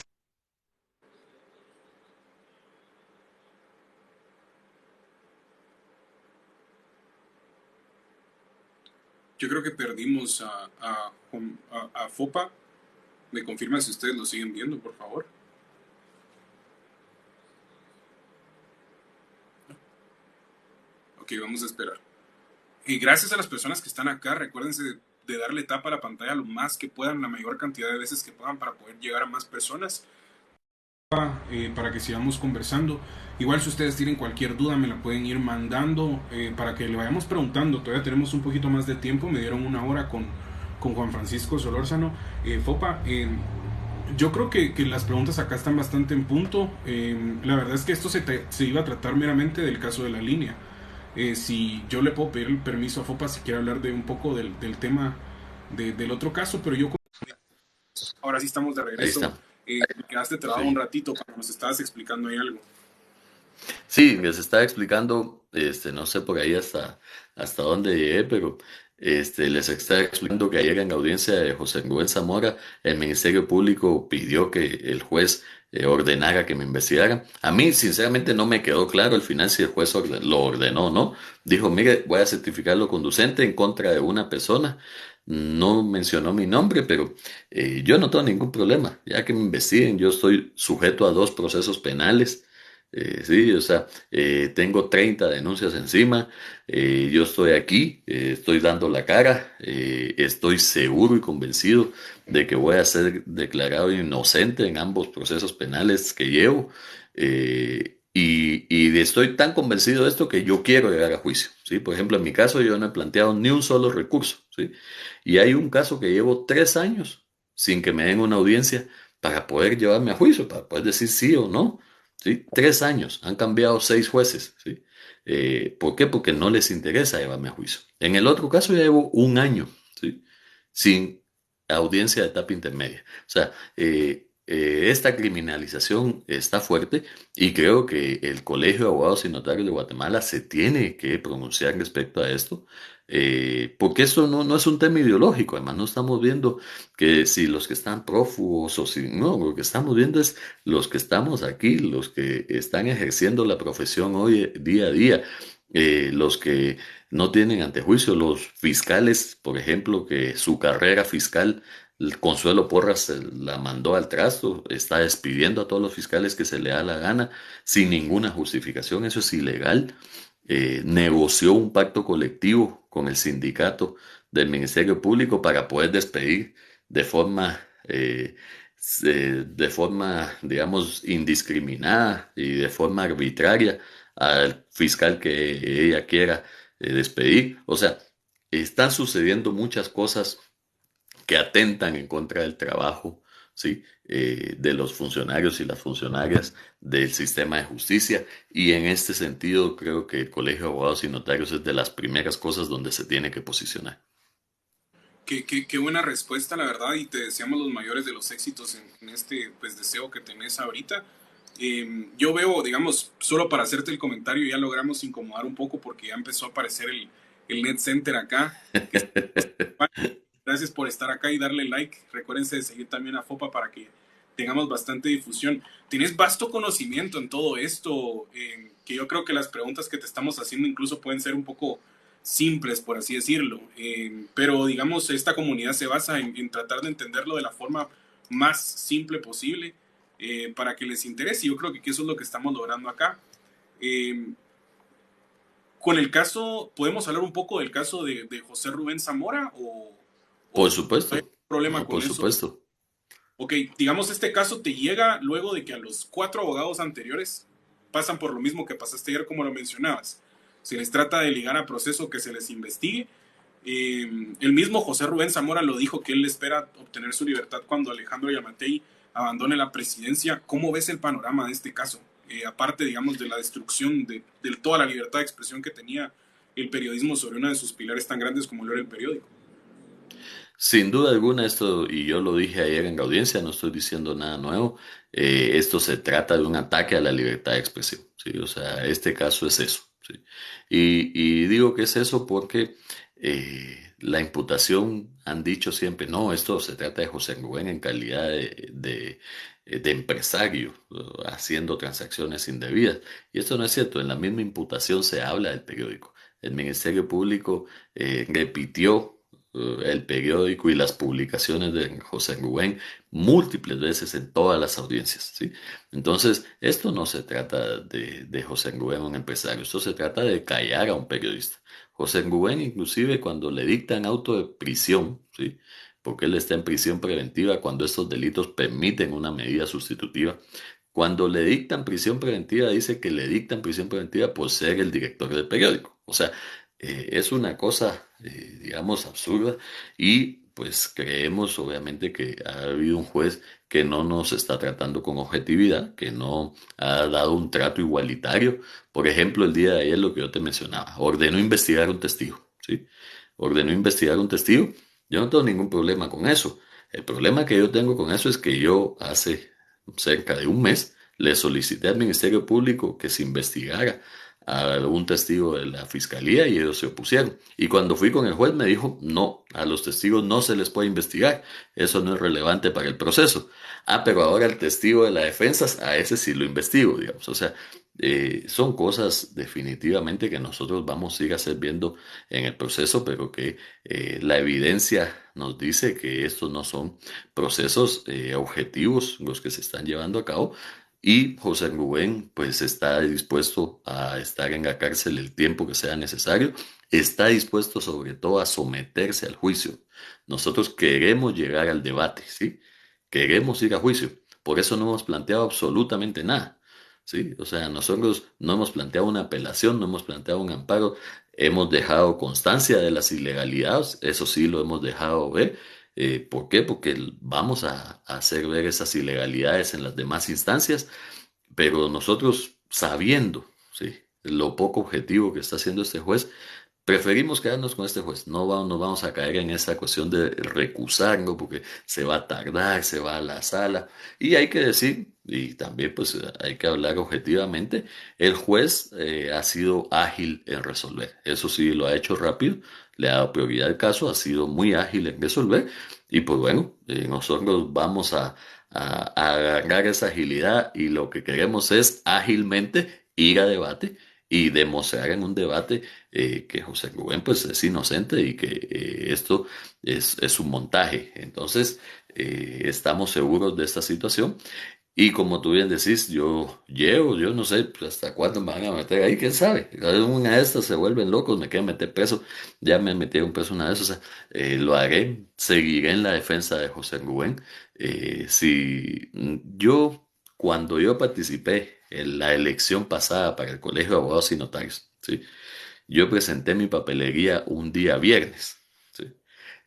Yo creo que perdimos a FOPA. Me confirman si ustedes lo siguen viendo, por favor. Ok, vamos a esperar. Y gracias a las personas que están acá, recuérdense de darle tapa a la pantalla lo más que puedan, la mayor cantidad de veces que puedan para poder llegar a más personas. Para que sigamos conversando. Igual si ustedes tienen cualquier duda me la pueden ir mandando para que le vayamos preguntando. Todavía tenemos un poquito más de tiempo. Me dieron una hora con Juan Francisco Solórzano. Fopa, yo creo que las preguntas acá están bastante en punto. La verdad es que esto se iba a tratar meramente del caso de la línea. Si yo le puedo pedir el permiso a Fopa si quiere hablar de un poco del tema del otro caso, pero yo... Ahora sí estamos de Ahí regreso. está. Quedaste trabado Sí. un ratito cuando nos estabas explicando ahí algo. Sí, les estaba explicando, no sé por ahí hasta dónde llegué, pero les estaba explicando que ayer en la audiencia de José Rubén Zamora, el Ministerio Público pidió que el juez ordenara que me investigara. A mí, sinceramente, no me quedó claro al final si el juez lo ordenó o no. Dijo, mire, voy a certificar lo conducente en contra de una persona. No mencionó mi nombre, pero yo no tengo ningún problema. Ya que me investiguen, yo estoy sujeto a 2 procesos penales. Sí, o sea, tengo 30 denuncias encima, yo estoy aquí, estoy dando la cara, estoy seguro y convencido de que voy a ser declarado inocente en ambos procesos penales que llevo, y estoy tan convencido de esto que yo quiero llegar a juicio, ¿sí? Por ejemplo, en mi caso yo no he planteado ni un solo recurso, ¿sí? Y hay un caso que llevo 3 años sin que me den una audiencia para poder llevarme a juicio, para poder decir sí o no. ¿Sí? 3 años, han cambiado 6 jueces, ¿sí? ¿Por qué? Porque no les interesa llevarme a juicio. En el otro caso ya llevo un año, ¿sí? Sin audiencia de etapa intermedia. O sea, esta criminalización está fuerte y creo que el Colegio de Abogados y Notarios de Guatemala se tiene que pronunciar respecto a esto, porque esto no es un tema ideológico, además no estamos viendo que si los que están prófugos o si no, lo que estamos viendo es los que estamos aquí, los que están ejerciendo la profesión hoy día a día, los que no tienen antejuicio, los fiscales, por ejemplo, que su carrera fiscal, el Consuelo Porras la mandó al trasto, está despidiendo a todos los fiscales que se le da la gana sin ninguna justificación, eso es ilegal. Negoció un pacto colectivo con el sindicato del Ministerio Público para poder despedir de forma, digamos, indiscriminada y de forma arbitraria al fiscal que ella quiera despedir. O sea, están sucediendo muchas cosas que atentan en contra del trabajo, ¿sí? De los funcionarios y las funcionarias del sistema de justicia. Y en este sentido creo que el Colegio de Abogados y Notarios es de las primeras cosas donde se tiene que posicionar. Qué buena respuesta, la verdad, y te deseamos los mayores de los éxitos en este pues, deseo que tenés ahorita. Yo veo, digamos, solo para hacerte el comentario, ya logramos incomodar un poco porque ya empezó a aparecer el Net Center acá. Gracias por estar acá y darle like. Recuérdense de seguir también a FOPA para que tengamos bastante difusión. Tienes vasto conocimiento en todo esto, que yo creo que las preguntas que te estamos haciendo incluso pueden ser un poco simples, por así decirlo. Pero digamos, esta comunidad se basa en tratar de entenderlo de la forma más simple posible para que les interese. Yo creo que eso es lo que estamos logrando acá. Con el caso, ¿podemos hablar un poco del caso de José Rubén Zamora Por o hay supuesto, problema no, con por eso? supuesto. Ok, digamos, este caso te llega luego de que a los 4 abogados anteriores pasan por lo mismo que pasaste ayer, como lo mencionabas. Se les trata de ligar a proceso, que se les investigue. El mismo José Rubén Zamora lo dijo que él espera obtener su libertad cuando Alejandro Yamatei abandone la presidencia. ¿Cómo ves el panorama de este caso? Aparte, digamos, de la destrucción de toda la libertad de expresión que tenía el periodismo sobre uno de sus pilares tan grandes como lo era el periódico. Sin duda alguna, esto, y yo lo dije ayer en la audiencia, no estoy diciendo nada nuevo, esto se trata de un ataque a la libertad de expresión, ¿sí? O sea, este caso es eso, ¿sí? Y digo que es eso porque la imputación han dicho siempre, no, esto se trata de José Rubén en calidad de empresario, haciendo transacciones indebidas. Y esto no es cierto, en la misma imputación se habla del periódico. El Ministerio Público repitió el periódico y las publicaciones de José Rubén múltiples veces en todas las audiencias, ¿sí? Entonces, esto no se trata de José Rubén, un empresario, esto se trata de callar a un periodista. José Rubén, inclusive, cuando le dictan auto de prisión, ¿sí? Porque él está en prisión preventiva cuando estos delitos permiten una medida sustitutiva. Cuando le dictan prisión preventiva, dice que le dictan prisión preventiva por ser el director del periódico. O sea, es una cosa, digamos, absurda y pues creemos obviamente que ha habido un juez que no nos está tratando con objetividad, que no ha dado un trato igualitario. Por ejemplo, el día de ayer lo que yo te mencionaba, ordenó investigar un testigo, ¿sí? Ordenó investigar un testigo. Yo no tengo ningún problema con eso. El problema que yo tengo con eso es que yo hace cerca de un mes le solicité al Ministerio Público que se investigara a un testigo de la fiscalía y ellos se opusieron. Y cuando fui con el juez me dijo, no, a los testigos no se les puede investigar, eso no es relevante para el proceso. Ah, pero ahora el testigo de la defensa, a ese sí lo investigo, digamos. O sea, son cosas definitivamente que nosotros vamos a ir a hacer viendo en el proceso, pero que la evidencia nos dice que estos no son procesos objetivos los que se están llevando a cabo. Y José Rubén, pues está dispuesto a estar en la cárcel el tiempo que sea necesario, está dispuesto sobre todo a someterse al juicio. Nosotros queremos llegar al debate, ¿sí? Queremos ir a juicio. Por eso no hemos planteado absolutamente nada, ¿sí? O sea, nosotros no hemos planteado una apelación, no hemos planteado un amparo, hemos dejado constancia de las ilegalidades, eso sí lo hemos dejado ver. ¿Por qué? Porque vamos a hacer ver esas ilegalidades en las demás instancias, pero nosotros sabiendo, ¿sí? Lo poco objetivo que está haciendo este juez, preferimos quedarnos con este juez. Nos vamos a caer en esa cuestión de recusarlo porque se va a tardar, se va a la sala. Y hay que decir, y también pues hay que hablar objetivamente, el juez ha sido ágil en resolver. Eso sí, lo ha hecho rápido, le ha dado prioridad al caso, ha sido muy ágil en resolver. Y pues bueno, nosotros vamos a agarrar esa agilidad y lo que queremos es ágilmente ir a debate y demostrar en un debate que José Rubén pues es inocente y que esto es un montaje. Entonces, estamos seguros de esta situación Y como tú bien decís, yo no sé pues, hasta cuándo me van a meter ahí, quién sabe. Una de estas se vuelven locos, me quieren meter preso. Ya me metieron preso una vez, o sea, lo haré, seguiré en la defensa de José Rubén. Si yo, cuando yo participé en la elección pasada para el Colegio de Abogados y Notarios, ¿sí? Yo presenté mi papelería un día viernes, ¿sí?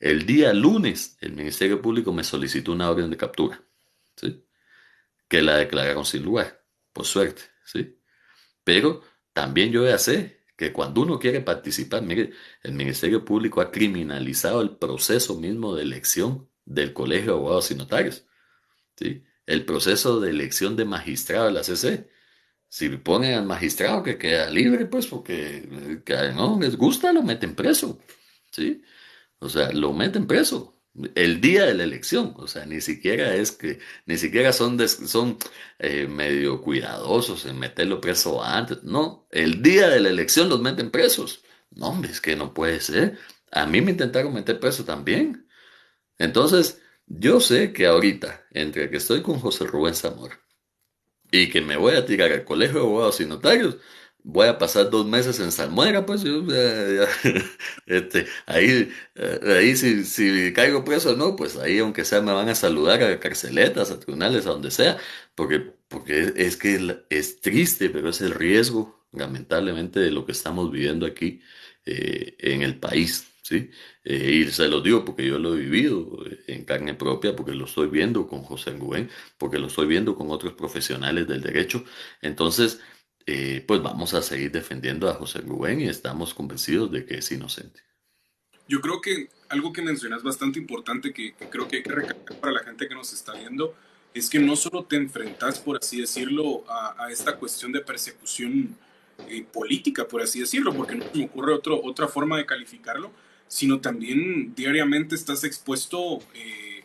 El día lunes, el Ministerio Público me solicitó una orden de captura, ¿sí? Que la declararon sin lugar, por suerte, ¿sí? Pero también yo ya sé que cuando uno quiere participar, mire, el Ministerio Público ha criminalizado el proceso mismo de elección del Colegio de Abogados y Notarios, ¿sí? El proceso de elección de magistrado de la CC. Si ponen al magistrado que queda libre, pues porque que no les gusta, lo meten preso, ¿sí? O sea, lo meten preso el día de la elección. O sea, ni siquiera es que, ni siquiera son medio cuidadosos en meterlo preso antes. No, el día de la elección los meten presos. No, hombre, es que no puede ser. A mí me intentaron meter preso también. Entonces, yo sé que ahorita, entre que estoy con José Rubén Zamora y que me voy a tirar al colegio de abogados y notarios, voy a pasar 2 meses en salmuera, pues yo, ahí si caigo preso o no, pues ahí aunque sea me van a saludar a carceletas, a tribunales, a donde sea, porque es que es triste, pero es el riesgo, lamentablemente, de lo que estamos viviendo aquí en el país. ¿Sí? Y se lo digo porque yo lo he vivido en carne propia, porque lo estoy viendo con José Rubén, porque lo estoy viendo con otros profesionales del derecho. Entonces, pues vamos a seguir defendiendo a José Rubén y estamos convencidos de que es inocente. Yo creo que algo que mencionas bastante importante que creo que hay que recalcar para la gente que nos está viendo es que no solo te enfrentas, por así decirlo, a esta cuestión de persecución política, por así decirlo, porque no se me ocurre otra forma de calificarlo, sino también diariamente estás expuesto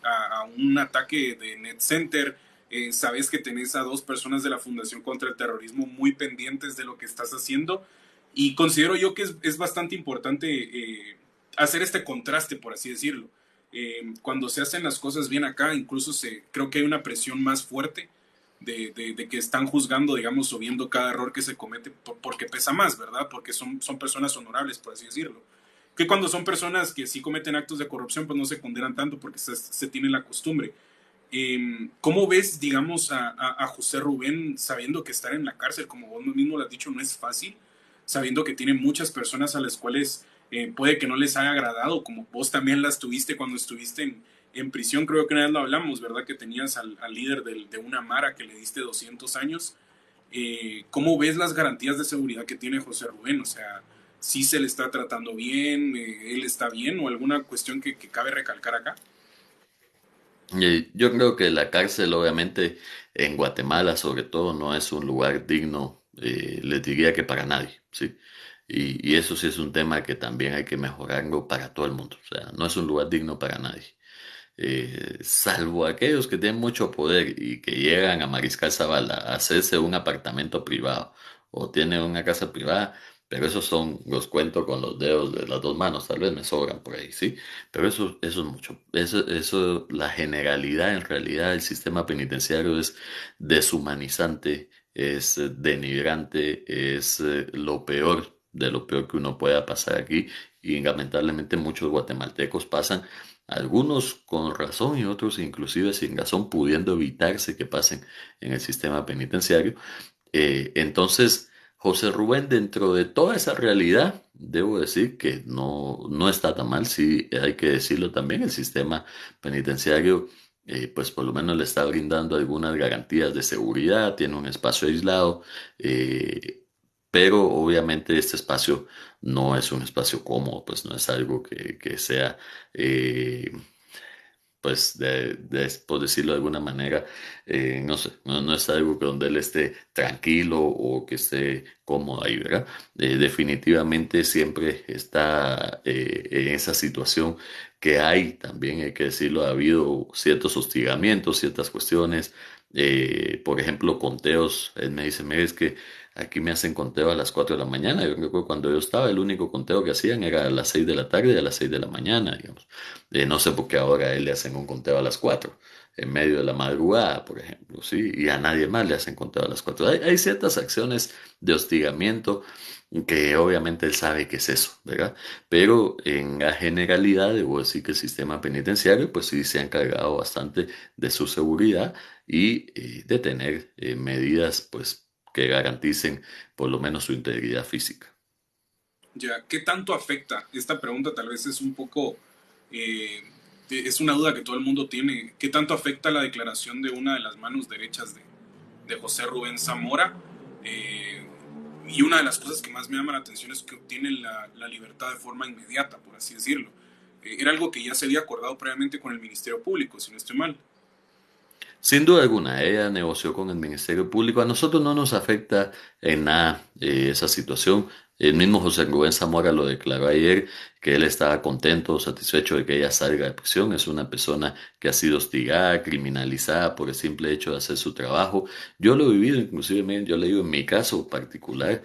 a un ataque de Net Center. Sabes que tenés a 2 personas de la Fundación contra el Terrorismo muy pendientes de lo que estás haciendo y considero yo que es bastante importante hacer este contraste, por así decirlo. Cuando se hacen las cosas bien acá, incluso creo que hay una presión más fuerte de que están juzgando, digamos, o viendo cada error que se comete porque pesa más, ¿verdad? Porque son personas honorables, por así decirlo. Que cuando son personas que sí cometen actos de corrupción, pues no se condenan tanto porque se tiene la costumbre. ¿Cómo ves, digamos, a José Rubén sabiendo que estar en la cárcel, como vos mismo lo has dicho, no es fácil? Sabiendo que tiene muchas personas a las cuales puede que no les haya agradado, como vos también las tuviste cuando estuviste en prisión, creo que una vez lo hablamos, ¿verdad? Que tenías al líder de una mara que le diste 200 años. ¿Cómo ves las garantías de seguridad que tiene José Rubén? O sea, ¿sí se le está tratando bien? ¿Él está bien? ¿O alguna cuestión que cabe recalcar acá? Yo creo que la cárcel, obviamente, en Guatemala, sobre todo, no es un lugar digno, les diría que para nadie, ¿sí? Y eso sí es un tema que también hay que mejorarlo para todo el mundo. O sea, no es un lugar digno para nadie. Salvo aquellos que tienen mucho poder y que llegan a Mariscal Zavala a hacerse un apartamento privado o tienen una casa privada, pero esos son, los cuento con los dedos de las dos manos, tal vez me sobran por ahí, ¿sí? Pero eso es mucho. La generalidad en realidad del sistema penitenciario es deshumanizante, es denigrante, es lo peor de lo peor que uno pueda pasar aquí y lamentablemente muchos guatemaltecos pasan, algunos con razón y otros inclusive sin razón, pudiendo evitarse que pasen en el sistema penitenciario. Entonces, José Rubén, dentro de toda esa realidad, debo decir que no está tan mal, sí hay que decirlo también, el sistema penitenciario, pues por lo menos le está brindando algunas garantías de seguridad, tiene un espacio aislado, pero obviamente este espacio no es un espacio cómodo, pues no es algo que sea... eh, pues por decirlo de alguna manera, no sé, no es algo que donde él esté tranquilo o que esté cómodo ahí, ¿verdad? Definitivamente siempre está en esa situación que hay, también hay que decirlo, ha habido ciertos hostigamientos, ciertas cuestiones, por ejemplo, conteos, él me dice, mire, es que aquí me hacen conteo a las 4 de la mañana, yo creo que cuando yo estaba el único conteo que hacían era a las 6 de la tarde y a las 6 de la mañana, digamos. No sé por qué ahora a él le hacen un conteo a las 4. en medio de la madrugada, por ejemplo, ¿sí? Y a nadie más le has encontrado a las 4. Hay ciertas acciones de hostigamiento que obviamente él sabe que es eso, ¿verdad? Pero en la generalidad debo decir que el sistema penitenciario pues sí se ha encargado bastante de su seguridad y de tener medidas pues que garanticen por lo menos su integridad física. Ya, ¿qué tanto afecta? Esta pregunta tal vez es un poco, eh, es una duda que todo el mundo tiene. ¿Qué tanto afecta la declaración de una de las manos derechas de José Rubén Zamora? Eh, y una de las cosas que más me llama la atención es que obtiene la libertad de forma inmediata, por así decirlo. Era algo que ya se había acordado previamente con el Ministerio Público, si no estoy mal. Sin duda alguna, ella negoció con el Ministerio Público. A nosotros no nos afecta en nada esa situación. El mismo José Rubén Zamora lo declaró ayer, que él estaba contento, satisfecho de que ella salga de prisión. Es una persona que ha sido hostigada, criminalizada por el simple hecho de hacer su trabajo. Yo lo he vivido, inclusive, miren, yo le digo en mi caso particular,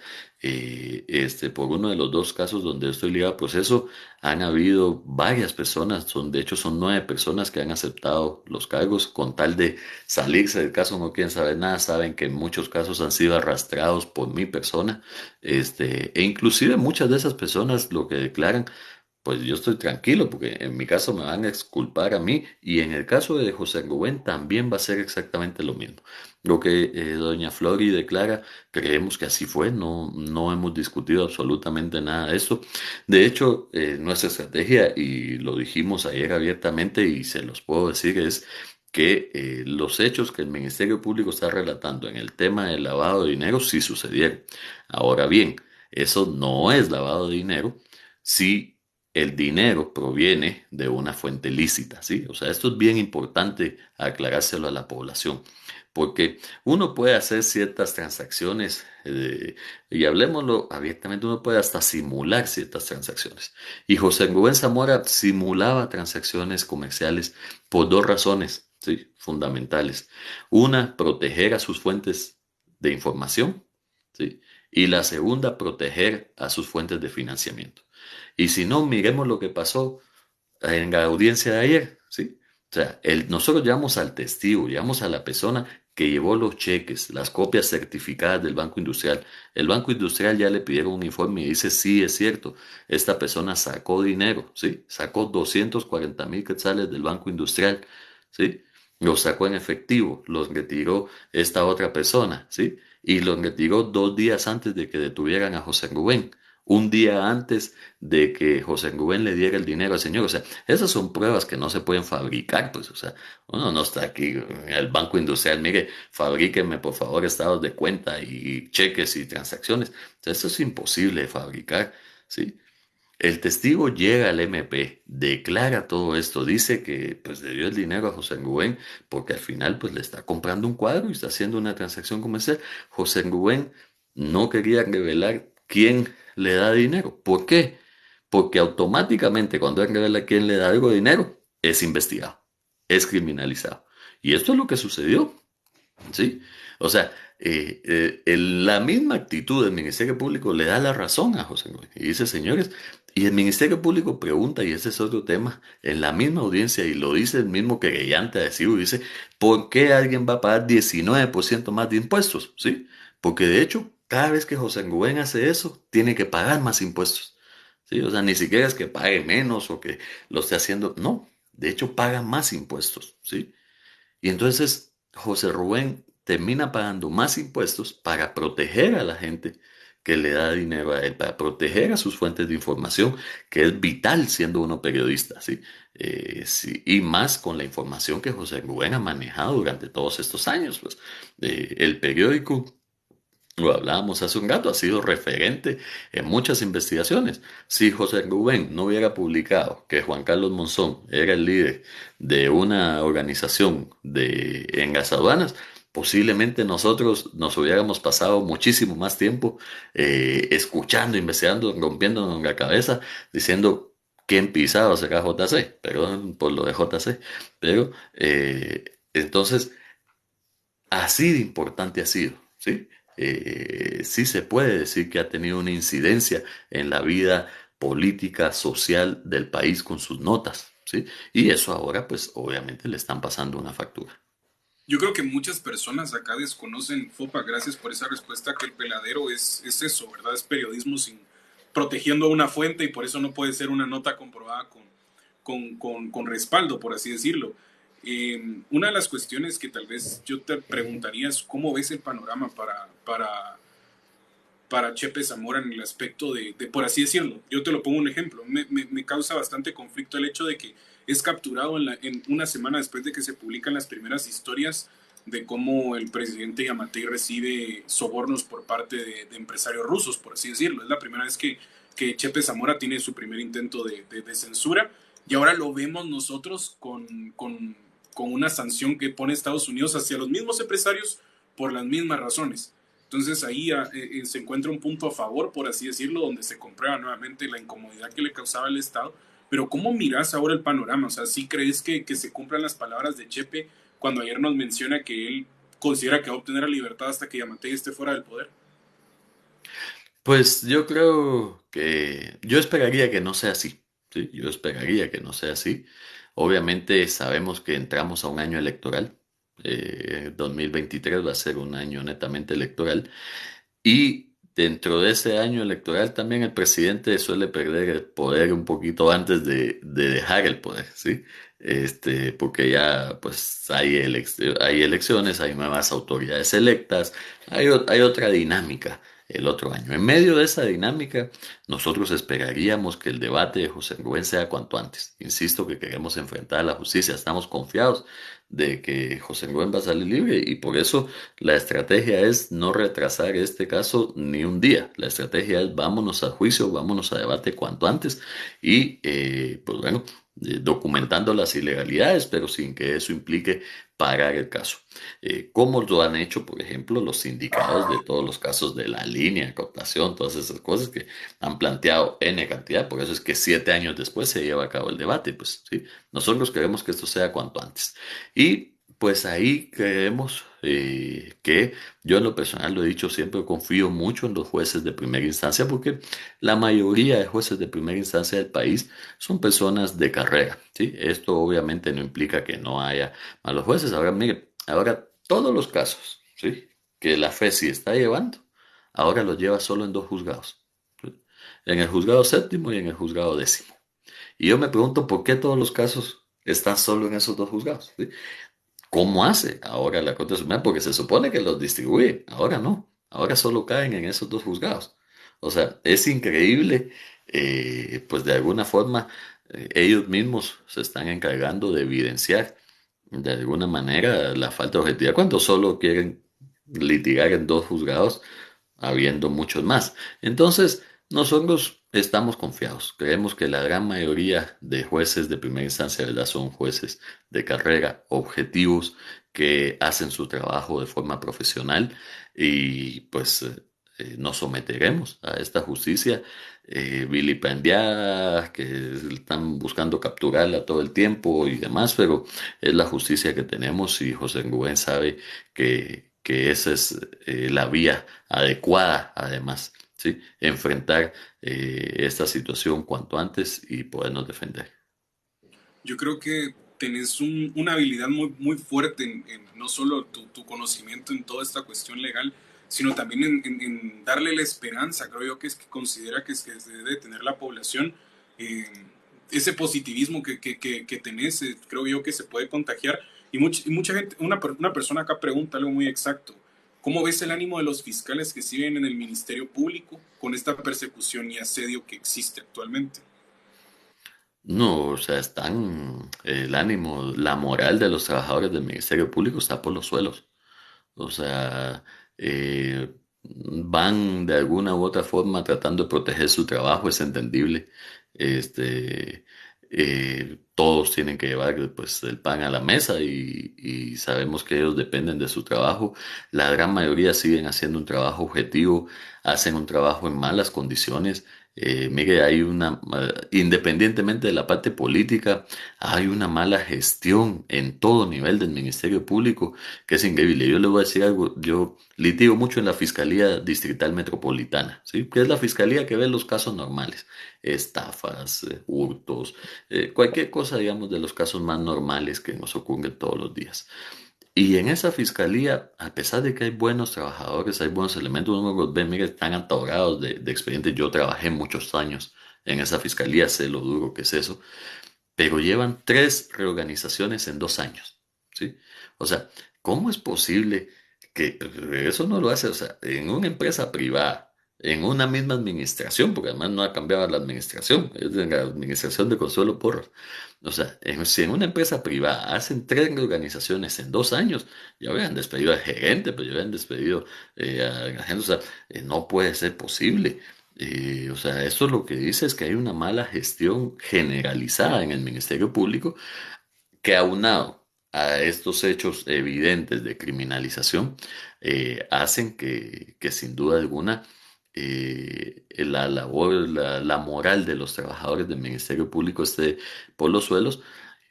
por uno de los dos casos donde estoy ligado a proceso, han habido varias personas, de hecho son 9 personas que han aceptado los cargos con tal de salirse del caso, no quieren saber nada, saben que en muchos casos han sido arrastrados por mi persona, e inclusive muchas de esas personas lo que declaran, pues yo estoy tranquilo porque en mi caso me van a exculpar a mí y en el caso de José Rubén también va a ser exactamente lo mismo. Lo que doña Flori declara, creemos que así fue, no hemos discutido absolutamente nada de esto. De hecho, nuestra estrategia, y lo dijimos ayer abiertamente y se los puedo decir, es que los hechos que el Ministerio Público está relatando en el tema del lavado de dinero sí sucedieron. Ahora bien, eso no es lavado de dinero si el dinero proviene de una fuente lícita, ¿sí? O sea, esto es bien importante aclarárselo a la población, porque uno puede hacer ciertas transacciones, y hablemoslo abiertamente, uno puede hasta simular ciertas transacciones. Y José Rubén Zamora simulaba transacciones comerciales por 2 razones, ¿sí? Fundamentales. Una, proteger a sus fuentes de información, ¿sí? Y la segunda, proteger a sus fuentes de financiamiento. Y si no, miremos lo que pasó en la audiencia de ayer, ¿sí? O sea, nosotros llevamos al testigo, llevamos a la persona que llevó los cheques, las copias certificadas del Banco Industrial. El Banco Industrial ya le pidieron un informe y dice, sí, es cierto, esta persona sacó dinero, ¿sí? Sacó 240,000 quetzales del Banco Industrial, ¿sí? Los sacó en efectivo, los retiró esta otra persona, ¿sí? Y los retiró 2 días antes de que detuvieran a José Rubén, un día antes de que José Rubén le diera el dinero al señor. O sea, esas son pruebas que no se pueden fabricar, pues, o sea, uno no está aquí en el Banco Industrial, mire, fabríqueme por favor estados de cuenta y cheques y transacciones. O sea, eso es imposible de fabricar, ¿sí? El testigo llega al MP, declara todo esto, dice que pues le dio el dinero a José Rubén porque al final pues le está comprando un cuadro y está haciendo una transacción comercial. José Rubén no quería revelar quién le da dinero. ¿Por qué? Porque automáticamente cuando él revela quién le da algo de dinero, es investigado, es criminalizado. Y esto es lo que sucedió. ¿Sí? O sea, la misma actitud del Ministerio Público le da la razón a José Luis. Y dice, señores, y el Ministerio Público pregunta, y ese es otro tema, en la misma audiencia, y lo dice el mismo querellante adhesivo, dice, ¿por qué alguien va a pagar 19% más de impuestos? ¿Sí? Porque de hecho, cada vez que José Rubén hace eso, tiene que pagar más impuestos. ¿Sí? O sea, ni siquiera es que pague menos o que lo esté haciendo, no, de hecho paga más impuestos, ¿sí? Y entonces José Rubén termina pagando más impuestos para proteger a la gente que le da dinero a él, para proteger a sus fuentes de información, que es vital siendo uno periodista, ¿sí? Sí, y más con la información que José Rubén ha manejado durante todos estos años. Pues. El periódico, lo hablábamos hace un rato, ha sido referente en muchas investigaciones. Si José Rubén no hubiera publicado que Juan Carlos Monzón era el líder de una organización en las aduanas, posiblemente nosotros nos hubiéramos pasado muchísimo más tiempo escuchando, investigando, rompiéndonos la cabeza, diciendo quién pisaba será JC, perdón por lo de JC, pero entonces así de importante ha sido, ¿sí? Sí se puede decir que ha tenido una incidencia en la vida política, social del país con sus notas, ¿sí? Y eso ahora, pues obviamente le están pasando una factura. Yo creo que muchas personas acá desconocen, Fopa, gracias por esa respuesta, que el peladero es eso, ¿verdad? Es periodismo sin protegiendo una fuente y por eso no puede ser una nota comprobada con respaldo, por así decirlo. Una de las cuestiones que tal vez yo te preguntaría es cómo ves el panorama para Chepe Zamora en el aspecto por así decirlo. Yo te lo pongo un ejemplo. Me causa bastante conflicto el hecho de que es capturado en una semana después de que se publican las primeras historias de cómo el presidente Yamatei recibe sobornos por parte de empresarios rusos, por así decirlo. Es la primera vez que Chepe Zamora tiene su primer intento de censura y ahora lo vemos nosotros con una sanción que pone Estados Unidos hacia los mismos empresarios por las mismas razones. Entonces ahí se encuentra un punto a favor, por así decirlo, donde se comprueba nuevamente la incomodidad que le causaba el Estado. Pero ¿cómo miras ahora el panorama? O sea, ¿sí crees que se cumplan las palabras de Chepe cuando ayer nos menciona que él considera que va a obtener la libertad hasta que Yamatei esté fuera del poder? Pues yo creo que yo esperaría que no sea así, ¿sí? Yo esperaría que no sea así. Obviamente sabemos que entramos a un año electoral. 2023 va a ser un año netamente electoral. Y dentro de ese año electoral también el presidente suele perder el poder un poquito antes de dejar el poder, ¿sí? Porque ya pues hay elecciones, hay nuevas autoridades electas, hay otra dinámica el otro año. En medio de esa dinámica, nosotros esperaríamos que el debate de José Rubén sea cuanto antes. Insisto que queremos enfrentar a la justicia, estamos confiados de que José Rubén va a salir libre y por eso la estrategia es no retrasar este caso ni un día. La estrategia es vámonos a juicio, vámonos a debate cuanto antes y pues bueno, documentando las ilegalidades, pero sin que eso implique parar el caso. Como lo han hecho, por ejemplo, los sindicados de todos los casos de la línea, cooptación, todas esas cosas que han planteado N cantidad. Por eso es que 7 años después se lleva a cabo el debate. Pues sí, nosotros queremos que esto sea cuanto antes. Y pues ahí creemos que yo en lo personal lo he dicho siempre, confío mucho en los jueces de primera instancia porque la mayoría de jueces de primera instancia del país son personas de carrera, ¿sí? Esto obviamente no implica que no haya malos jueces. Ahora, mire, ahora todos los casos, ¿sí? Que la FESI está llevando, ahora los lleva solo en dos juzgados, ¿sí? En el juzgado séptimo y en el juzgado décimo. Y yo me pregunto por qué todos los casos están solo en esos dos juzgados, ¿sí? ¿Cómo hace ahora la Corte Suprema? Porque se supone que los distribuye, ahora no, ahora solo caen en esos dos juzgados. O sea, es increíble, pues de alguna forma ellos mismos se están encargando de evidenciar de alguna manera la falta de objetividad cuando solo quieren litigar en dos juzgados, habiendo muchos más. Entonces, nosotros estamos confiados. Creemos que la gran mayoría de jueces de primera instancia, ¿verdad? Son jueces de carrera, objetivos, que hacen su trabajo de forma profesional y pues nos someteremos a esta justicia vilipendiada, que están buscando capturarla todo el tiempo y demás, pero es la justicia que tenemos y José Rubén sabe que esa es la vía adecuada, además, ¿sí? Enfrentar esta situación cuanto antes y podernos defender. Yo creo que tenés una habilidad muy fuerte no solo tu conocimiento en toda esta cuestión legal, sino también en darle la esperanza, creo yo, que es que considera que debe tener la población. eh, Ese positivismo que tenés, creo yo que se puede contagiar. Y mucha gente, una persona acá pregunta algo muy exacto. ¿Cómo ves el ánimo de los fiscales que siguen en el Ministerio Público con esta persecución y asedio que existe actualmente? No, o sea, el ánimo, la moral de los trabajadores del Ministerio Público está por los suelos. O sea, van de alguna u otra forma tratando de proteger su trabajo, es entendible. Este, Todos tienen que llevar pues el pan a la mesa y sabemos que ellos dependen de su trabajo. La gran mayoría siguen haciendo un trabajo objetivo, hacen un trabajo en malas condiciones. Mire, independientemente de la parte política, hay una mala gestión en todo nivel del Ministerio Público que es increíble. Yo le voy a decir algo, yo litigo mucho en la Fiscalía Distrital Metropolitana, ¿sí? Que es la fiscalía que ve los casos normales, estafas, hurtos, cualquier cosa, digamos, de los casos más normales que nos ocurren todos los días. Y en esa fiscalía, a pesar de que hay buenos trabajadores, hay buenos elementos, uno los ve, mire, están atorados de expedientes. Yo trabajé muchos años en esa fiscalía, sé lo duro que es eso, pero llevan 3 reorganizaciones en 2 años, ¿sí? O sea, ¿cómo es posible que eso no lo hace? O sea, en una empresa privada, en una misma administración, porque además no ha cambiado la administración, es de la administración de Consuelo Porras. O sea, si en una empresa privada hacen 3 reorganizaciones en 2 años, ya habían despedido al gerente, pero ya habían despedido a la gente. O sea, no puede ser posible. O sea, esto lo que dice es que hay una mala gestión generalizada en el Ministerio Público que aunado a estos hechos evidentes de criminalización, hacen que sin duda alguna la labor, la moral de los trabajadores del Ministerio Público esté por los suelos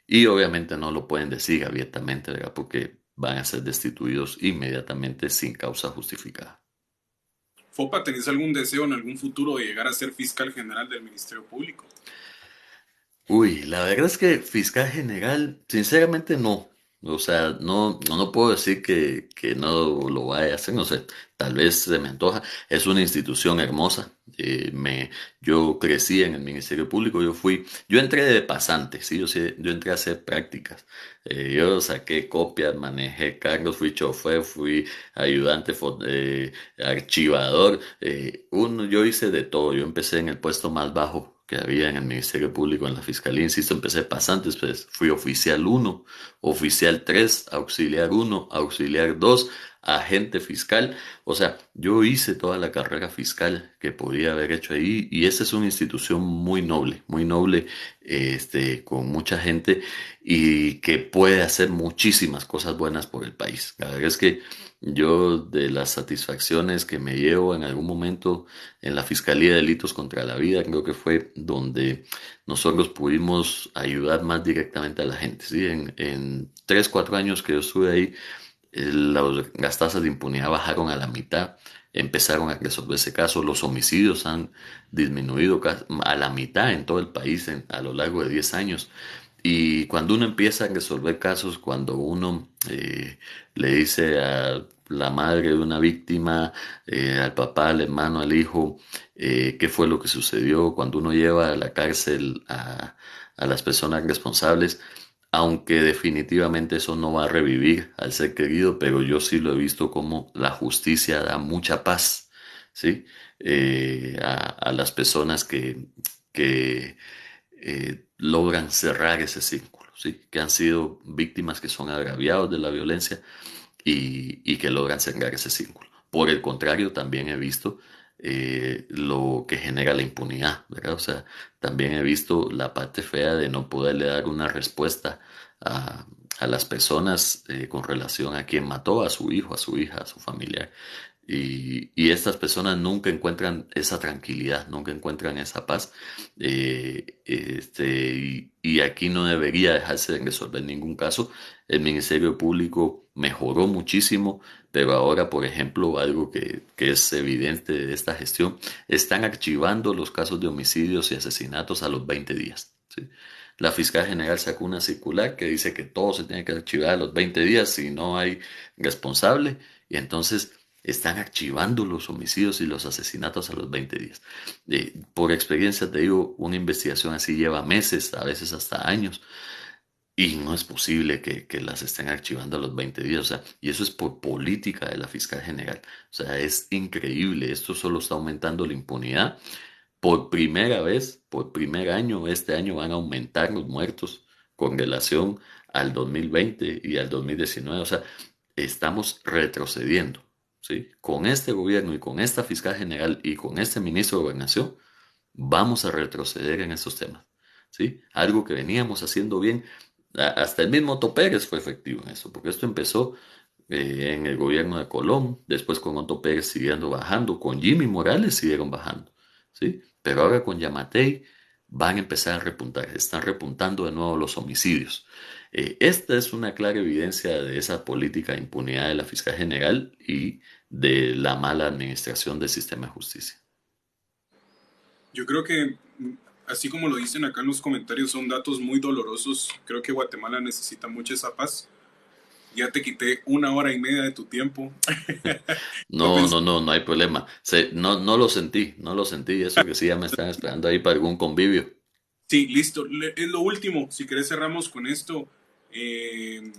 y obviamente no lo pueden decir abiertamente, ¿verdad? Porque van a ser destituidos inmediatamente sin causa justificada. Fopa, ¿tenés algún deseo en algún futuro de llegar a ser fiscal general del Ministerio Público? Uy, la verdad es que fiscal general, sinceramente no. O sea, no puedo decir que no lo vaya a hacer, no sé, tal vez se me antoja. Es una institución hermosa. Yo crecí en el Ministerio Público, yo entré de pasante, sí, yo entré a hacer prácticas. Yo saqué copias, manejé cargos, fui chofer, fui ayudante, archivador. Yo hice de todo, yo empecé en el puesto más bajo que había en el Ministerio Público, en la Fiscalía, insisto, empecé pasante, después fui oficial 1, oficial 3, auxiliar 1, auxiliar 2, agente fiscal. O sea, yo hice toda la carrera fiscal que podía haber hecho ahí y esa es una institución muy noble, con mucha gente y que puede hacer muchísimas cosas buenas por el país. La verdad es que yo de las satisfacciones que me llevo en algún momento en la Fiscalía de Delitos contra la Vida, creo que fue donde nosotros pudimos ayudar más directamente a la gente, ¿sí? En 3, 4 años que yo estuve ahí, las tasas de impunidad bajaron a la mitad, empezaron a resolver ese caso, los homicidios han disminuido a la mitad en todo el país a lo largo de 10 años. Y cuando uno empieza a resolver casos, cuando uno le dice a la madre de una víctima, al papá, al hermano, al hijo, qué fue lo que sucedió, cuando uno lleva a la cárcel a las personas responsables, aunque definitivamente eso no va a revivir al ser querido, pero yo sí lo he visto como la justicia da mucha paz, ¿sí? A las personas que logran cerrar ese círculo, ¿sí? Que han sido víctimas que son agraviados de la violencia y que logran cerrar ese círculo. Por el contrario, también he visto lo que genera la impunidad, ¿verdad? O sea, también he visto la parte fea de no poderle dar una respuesta a, a las personas con relación a quien mató a su hijo, a su hija, a su familiar. Y estas personas nunca encuentran esa tranquilidad, nunca encuentran esa paz. Y aquí no debería dejarse de resolver ningún caso. El Ministerio Público mejoró muchísimo, pero ahora, por ejemplo, algo que es evidente de esta gestión, están archivando los casos de homicidios y asesinatos a los 20 días. ¿Sí? La fiscal general sacó una circular que dice que todo se tiene que archivar a los 20 días si no hay responsable. Y entonces están archivando los homicidios y los asesinatos a los 20 días. Por experiencia te digo, una investigación así lleva meses, a veces hasta años, y no es posible que las estén archivando a los 20 días. O sea, y eso es por política de la fiscal general. O sea, es increíble. Esto solo está aumentando la impunidad. Por primera vez, por primer año, este año van a aumentar los muertos con relación al 2020 y al 2019. O sea, estamos retrocediendo, ¿sí? Con este gobierno y con esta fiscal general y con este ministro de Gobernación, vamos a retroceder en estos temas, ¿sí? Algo que veníamos haciendo bien. Hasta el mismo Otto Pérez fue efectivo en eso, porque esto empezó en el gobierno de Colón, después con Otto Pérez siguiendo bajando, con Jimmy Morales siguieron bajando, ¿sí? Pero ahora con Yamatei van a empezar a repuntar, están repuntando de nuevo los homicidios. Esta es una clara evidencia de esa política de impunidad de la fiscal general y de la mala administración del sistema de justicia. Yo creo que, así como lo dicen acá en los comentarios, son datos muy dolorosos. Creo que Guatemala necesita mucha esa paz. Ya te quité 1 hora y media de tu tiempo. No No, no, no, no hay problema. No, no lo sentí, no lo sentí. Eso que sí ya me están esperando ahí para algún convivio. Sí, listo. Es lo último. Si querés cerramos con esto. Eh,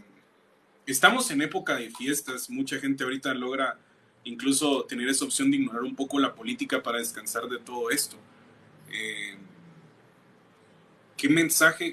Estamos en época de fiestas. Mucha gente ahorita logra incluso tener esa opción de ignorar un poco la política para descansar de todo esto. Eh,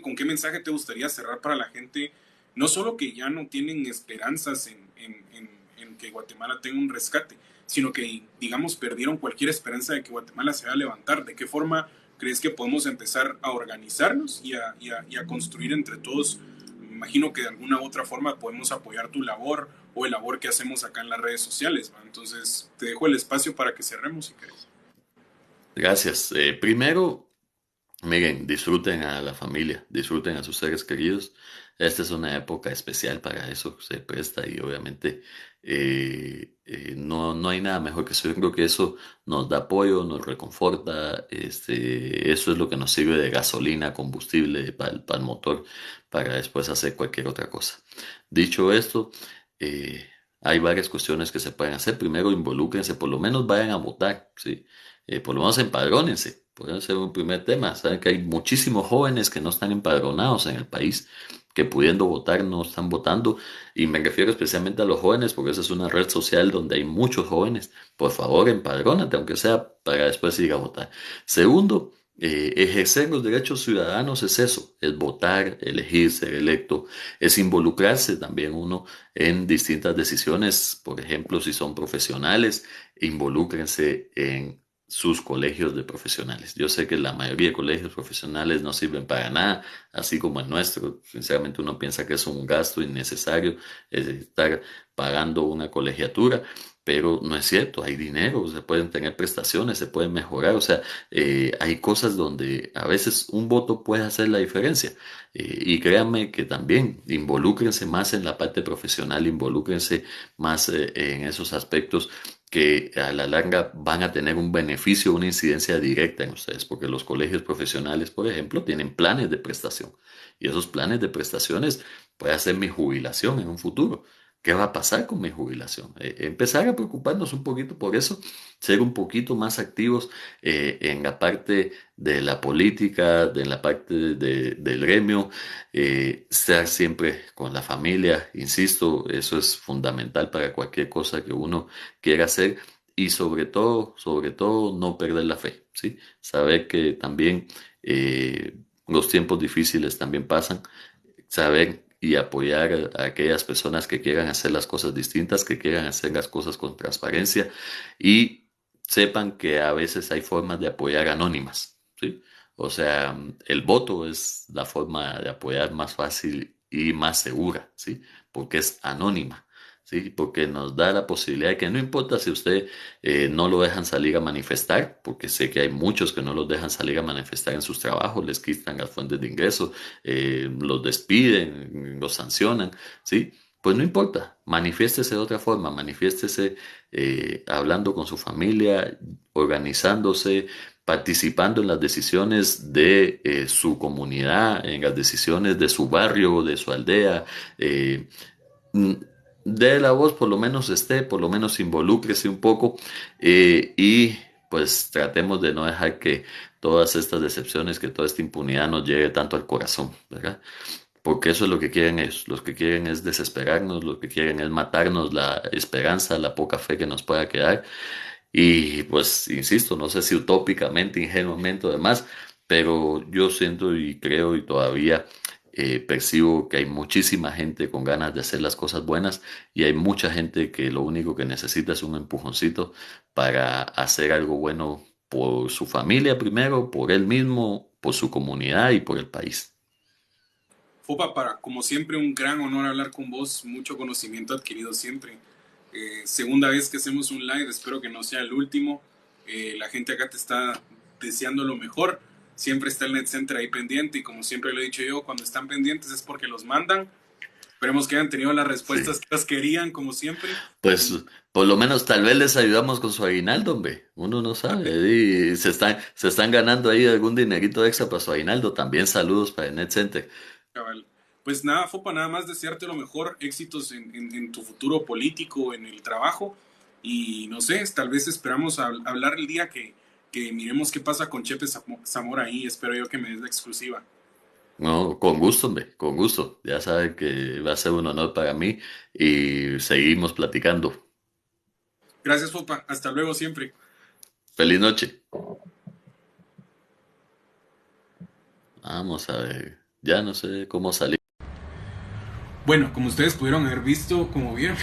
¿Con qué mensaje te gustaría cerrar para la gente? No solo que ya no tienen esperanzas en que Guatemala tenga un rescate, sino que, digamos, perdieron cualquier esperanza de que Guatemala se va a levantar. ¿De qué forma crees que podemos empezar a organizarnos y a construir entre todos? Me imagino que de alguna u otra forma podemos apoyar tu labor o el labor que hacemos acá en las redes sociales, ¿va? Entonces, te dejo el espacio para que cerremos si querés. Gracias. Primero, miren, disfruten a la familia, disfruten a sus seres queridos. Esta es una época especial para eso, se presta y obviamente no, no hay nada mejor que eso. Yo creo que eso nos da apoyo, nos reconforta, eso es lo que nos sirve de gasolina, combustible para el motor, para después hacer cualquier otra cosa. Dicho esto, eh, hay varias cuestiones que se pueden hacer. Primero, involúcrense, por lo menos vayan a votar, ¿sí? Por lo menos empadrónense. Puede ser un primer tema. Saben que hay muchísimos jóvenes que no están empadronados en el país, que pudiendo votar no están votando. Y me refiero especialmente a los jóvenes, porque esa es una red social donde hay muchos jóvenes. Por favor, empadrónate, aunque sea para después ir a votar. Segundo, ejercer los derechos ciudadanos es eso, es votar, elegir, ser electo, es involucrarse también uno en distintas decisiones. Por ejemplo, si son profesionales, involúcrense en sus colegios de profesionales. Yo sé que la mayoría de colegios profesionales no sirven para nada, así como el nuestro. Sinceramente uno piensa que es un gasto innecesario estar pagando una colegiatura, pero no es cierto, hay dinero, se pueden tener prestaciones, se pueden mejorar, o sea, hay cosas donde a veces un voto puede hacer la diferencia. Y créanme que también involúcrense más en la parte profesional, involúcrense más en esos aspectos que a la larga van a tener un beneficio, una incidencia directa en ustedes, porque los colegios profesionales, por ejemplo, tienen planes de prestación y esos planes de prestaciones puede ser mi jubilación en un futuro. ¿Qué va a pasar con mi jubilación? Empezar a preocuparnos un poquito por eso, ser un poquito más activos en la parte de la política, en la parte del gremio, estar siempre con la familia, insisto, eso es fundamental para cualquier cosa que uno quiera hacer y sobre todo, no perder la fe, ¿sí? Saber que también los tiempos difíciles también pasan, saber y apoyar a aquellas personas que quieran hacer las cosas distintas, que quieran hacer las cosas con transparencia y sepan que a veces hay formas de apoyar anónimas, ¿sí? O sea, el voto es la forma de apoyar más fácil y más segura, ¿sí? Porque es anónima. Sí, porque nos da la posibilidad de que no importa si usted no lo dejan salir a manifestar, porque sé que hay muchos que no los dejan salir a manifestar en sus trabajos, les quitan las fuentes de ingreso, los despiden, los sancionan, ¿sí? Pues no importa, manifiéstese de otra forma, manifiéstese hablando con su familia, organizándose, participando en las decisiones de su comunidad, en las decisiones de su barrio, de su aldea. Mm, De la voz, por lo menos esté, por lo menos involúcrese un poco y pues tratemos de no dejar que todas estas decepciones, que toda esta impunidad nos llegue tanto al corazón, ¿verdad? Porque eso es lo que quieren ellos, lo que quieren es desesperarnos, lo que quieren es matarnos la esperanza, la poca fe que nos pueda quedar. Y pues, insisto, no sé si utópicamente, ingenuamente o demás, pero yo siento y creo y todavía percibo que hay muchísima gente con ganas de hacer las cosas buenas y hay mucha gente que lo único que necesita es un empujoncito para hacer algo bueno por su familia primero, por él mismo, por su comunidad y por el país. Fopa, como siempre, un gran honor hablar con vos, mucho conocimiento adquirido siempre. Segunda vez que hacemos un live, espero que no sea el último. La gente acá te está deseando lo mejor. Siempre está el Net Center ahí pendiente y como siempre lo he dicho yo, cuando están pendientes es porque los mandan. Esperemos que hayan tenido las respuestas Sí. que las querían, como siempre. Pues por lo menos tal vez les ayudamos con su aguinaldo, hombre. Uno no sabe. Y se están ganando ahí algún dinerito extra para su aguinaldo. También saludos para el Net Center. Cabal. Pues nada, Fopa, nada más desearte lo mejor, éxitos en tu futuro político, en el trabajo. Y no sé, tal vez esperamos hablar el día que miremos qué pasa con Chepe Zamora ahí. Espero yo que me des la exclusiva. No, con gusto, hombre, con gusto. Ya saben que va a ser un honor para mí y seguimos platicando. Gracias, Fopa. Hasta luego siempre. Feliz noche. Vamos a ver. Ya no sé cómo salir. Bueno, como ustedes pudieron haber visto, como vieron,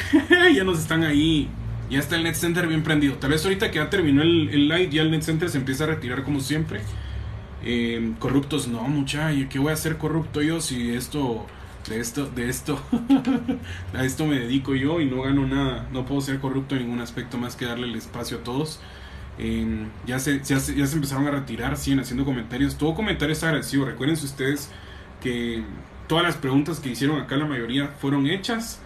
ya nos están ahí. Ya está el Net Center bien prendido. Tal vez ahorita que ya terminó el live, ya el Net Center se empieza a retirar como siempre. Corruptos, no, muchacho, ¿qué voy a hacer corrupto yo si a esto me dedico yo y no gano nada? No puedo ser corrupto en ningún aspecto más que darle el espacio a todos. Ya se empezaron a retirar, siguen haciendo comentarios. Todo comentario es agresivo. Recuerden ustedes que todas las preguntas que hicieron acá, la mayoría fueron hechas.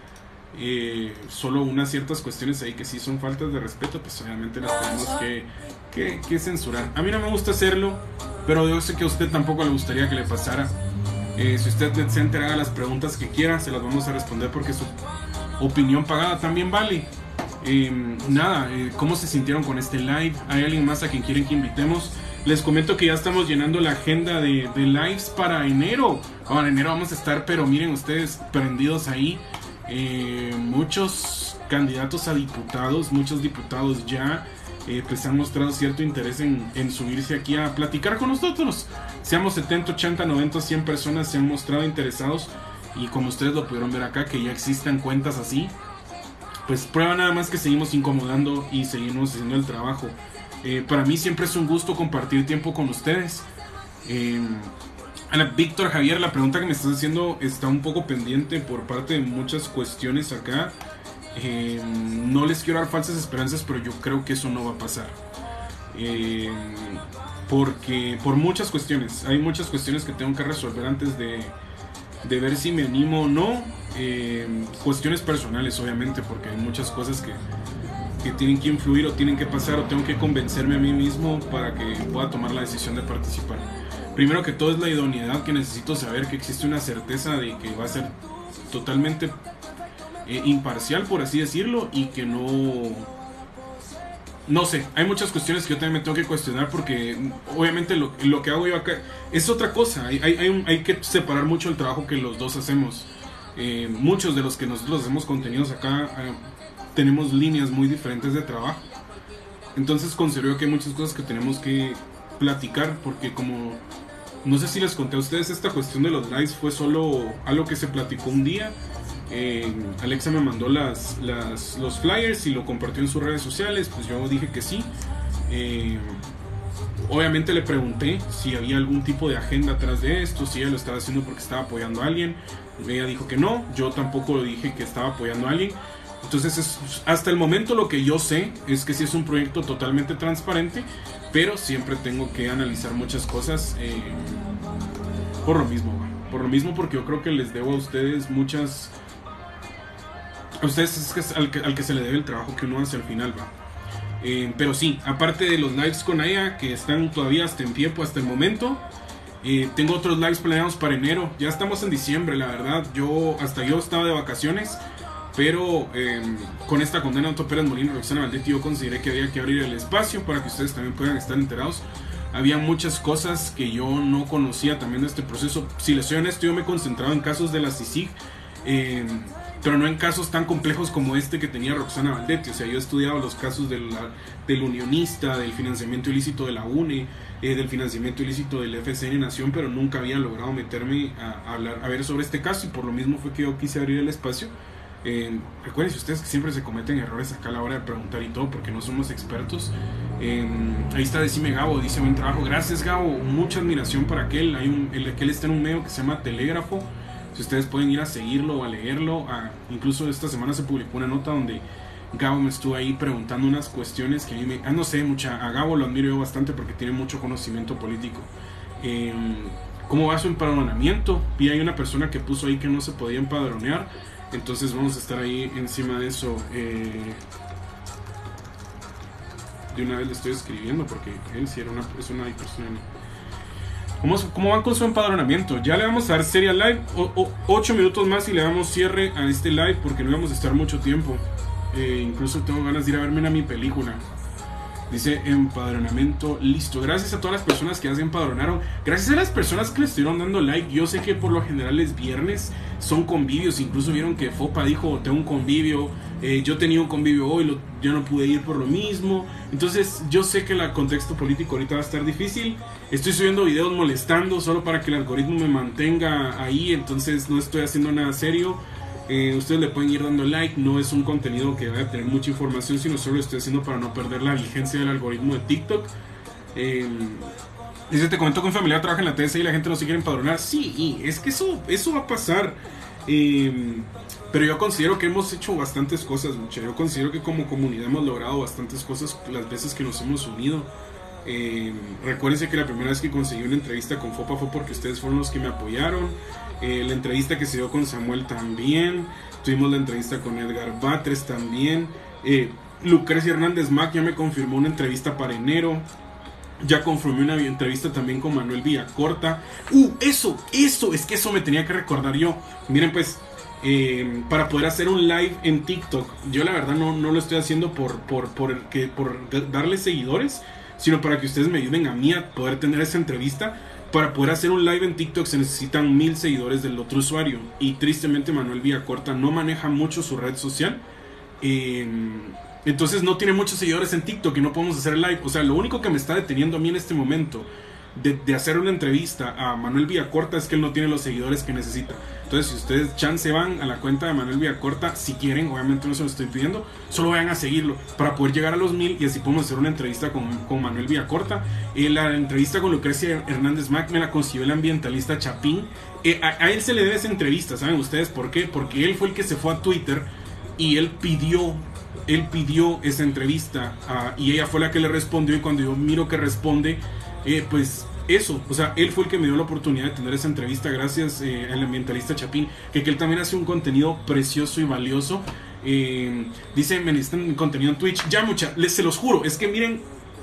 Solo unas ciertas cuestiones ahí que sí son faltas de respeto, pues obviamente las tenemos que censurar. A mí no me gusta hacerlo, pero yo sé que a usted tampoco le gustaría que le pasara. Si usted se entera, haga las preguntas que quiera, se las vamos a responder porque su opinión pagada también vale. ¿Cómo se sintieron con este live? ¿Hay alguien más a quien quieren que invitemos? Les comento que ya estamos llenando la agenda de lives para enero. En enero vamos a estar, pero miren ustedes, prendidos ahí. Muchos candidatos a diputados, muchos diputados ya pues han mostrado cierto interés en subirse aquí a platicar con nosotros. Seamos 70, 80, 90, 100 personas se han mostrado interesados y como ustedes lo pudieron ver acá, que ya existen cuentas así, pues prueba nada más que seguimos incomodando y seguimos haciendo el trabajo. Para mí siempre es un gusto compartir tiempo con ustedes. Víctor Javier, la pregunta que me estás haciendo está un poco pendiente por parte de muchas cuestiones acá. No les quiero dar falsas esperanzas, pero yo creo que eso no va a pasar. Porque por muchas cuestiones, hay muchas cuestiones que tengo que resolver antes de ver si me animo o no. Cuestiones personales, obviamente, porque hay muchas cosas que tienen que influir o tienen que pasar o tengo que convencerme a mí mismo para que pueda tomar la decisión de participar. Primero que todo es la idoneidad, que necesito saber que existe una certeza de que va a ser totalmente imparcial, por así decirlo, y que no sé, hay muchas cuestiones que yo también me tengo que cuestionar porque obviamente lo que hago yo acá es otra cosa. Hay que separar mucho el trabajo que los dos hacemos. Muchos de los que nosotros hacemos contenidos acá tenemos líneas muy diferentes de trabajo. Entonces considero que hay muchas cosas que tenemos que platicar porque como no sé si les conté a ustedes, esta cuestión de los lives fue solo algo que se platicó un día. Alexa me mandó los flyers y lo compartió en sus redes sociales, pues yo dije que sí. Obviamente le pregunté si había algún tipo de agenda atrás de esto, si ella lo estaba haciendo porque estaba apoyando a alguien. Ella dijo que no, yo tampoco dije que estaba apoyando a alguien. Entonces hasta el momento lo que yo sé es que sí es un proyecto totalmente transparente, pero siempre tengo que analizar muchas cosas por lo mismo, porque yo creo que les debo a ustedes muchas. A ustedes es al que se le debe el trabajo que uno hace al final, va. Pero sí, aparte de los lives con ella, que están todavía hasta en pie hasta el momento, tengo otros lives planeados para enero. Ya estamos en diciembre, la verdad. Yo estaba de vacaciones, pero con esta condena de Otto Pérez Molina y Roxana Valdetti, yo consideré que había que abrir el espacio para que ustedes también puedan estar enterados. Había muchas cosas que yo no conocía también de este proceso. Si les soy honesto, yo me he concentrado en casos de la CICIG, pero no en casos tan complejos como este que tenía Roxana Valdetti. O sea, yo he estudiado los casos del unionista, del financiamiento ilícito de la UNE, del financiamiento ilícito del FCN Nación, pero nunca había logrado meterme a ver sobre este caso, y por lo mismo fue que yo quise abrir el espacio. Recuerden ustedes que siempre se cometen errores acá a la hora de preguntar y todo, porque no somos expertos. Ahí está Decime Gabo, dice buen trabajo. Gracias, Gabo, mucha admiración para aquel. Aquel está en un medio que se llama Telégrafo. Si ustedes pueden ir a seguirlo o a leerlo, incluso esta semana se publicó una nota donde Gabo me estuvo ahí preguntando unas cuestiones que a mí me... no sé, a Gabo lo admiro yo bastante porque tiene mucho conocimiento político. ¿Cómo va su empadronamiento? Vi hay una persona que puso ahí que no se podía empadronear, entonces vamos a estar ahí encima de eso. De una vez le estoy escribiendo porque él sí es una persona. ¿Cómo van con su empadronamiento? Ya le vamos a dar serial live, 8 minutos más y le damos cierre a este live porque no vamos a estar mucho tiempo. Incluso tengo ganas de ir a verme a mi película. Dice empadronamiento listo. Gracias a todas las personas que ya se empadronaron. Gracias a las personas que le estuvieron dando like. Yo sé que por lo general es viernes, son convivios. Incluso vieron que Fopa dijo, tengo un convivio. Yo tenía un convivio hoy, yo no pude ir por lo mismo. Entonces yo sé que el contexto político ahorita va a estar difícil. Estoy subiendo videos molestando solo para que el algoritmo me mantenga ahí. Entonces no estoy haciendo nada serio. Ustedes le pueden ir dando like. No es un contenido que vaya a tener mucha información, sino solo lo estoy haciendo para no perder la vigencia del algoritmo de TikTok. Dice, te comento que un familiar trabaja en la TSA y la gente no se quiere empadronar. Sí, y es que eso va a pasar. Pero yo considero que hemos hecho bastantes cosas, mucha. Yo considero que como comunidad hemos logrado bastantes cosas las veces que nos hemos unido. Recuérdense que la primera vez que conseguí una entrevista con Fopa fue porque ustedes fueron los que me apoyaron. La entrevista que se dio con Samuel también. Tuvimos la entrevista con Edgar Batres también. Lucrecia Hernández Mac ya me confirmó una entrevista para enero. Ya confirmé una entrevista también con Manuel Villacorta. Eso, es que eso me tenía que recordar yo. Miren pues, para poder hacer un live en TikTok, yo la verdad no lo estoy haciendo por darle seguidores, sino para que ustedes me ayuden a mí a poder tener esa entrevista. Para poder hacer un live en TikTok se necesitan 1000 seguidores del otro usuario. Y tristemente Manuel Villacorta no maneja mucho su red social. Entonces no tiene muchos seguidores en TikTok y no podemos hacer live. O sea, lo único que me está deteniendo a mí en este momento de hacer una entrevista a Manuel Villacorta es que él no tiene los seguidores que necesita. Entonces si ustedes chance van a la cuenta de Manuel Villacorta, si quieren, obviamente no se lo estoy pidiendo, solo vayan a seguirlo para poder llegar a los 1000 y así podemos hacer una entrevista con Manuel Villacorta. La entrevista con Lucrecia Hernández Mac me la consiguió el ambientalista Chapín. A él se le debe esa entrevista, ¿saben ustedes por qué? Porque él fue el que se fue a Twitter y él pidió esa entrevista, y ella fue la que le respondió, y cuando yo miro que responde, pues eso, o sea, él fue el que me dio la oportunidad de tener esa entrevista gracias al ambientalista Chapín, que él también hace un contenido precioso y valioso. Dice, me necesitan contenido en Twitch. Ya se los juro, es que miren,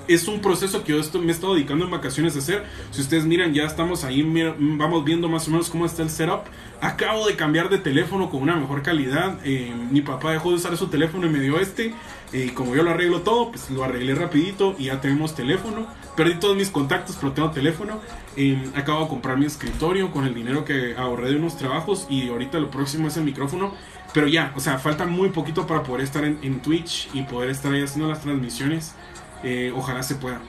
es un proceso que yo me he estado dedicando en vacaciones a hacer. Si ustedes miran, ya estamos ahí, vamos viendo más o menos cómo está el setup. Acabo de cambiar de teléfono con una mejor calidad. Mi papá dejó de usar su teléfono y me dio y como yo lo arreglo todo, pues lo arreglé rapidito y ya tenemos teléfono. Perdí todos mis contactos, pero tengo teléfono. Acabo de comprar mi escritorio con el dinero que ahorré de unos trabajos, y ahorita lo próximo es el micrófono. Pero ya, o sea, falta muy poquito para poder estar en Twitch y poder estar ahí haciendo las transmisiones. Ojalá se pueda.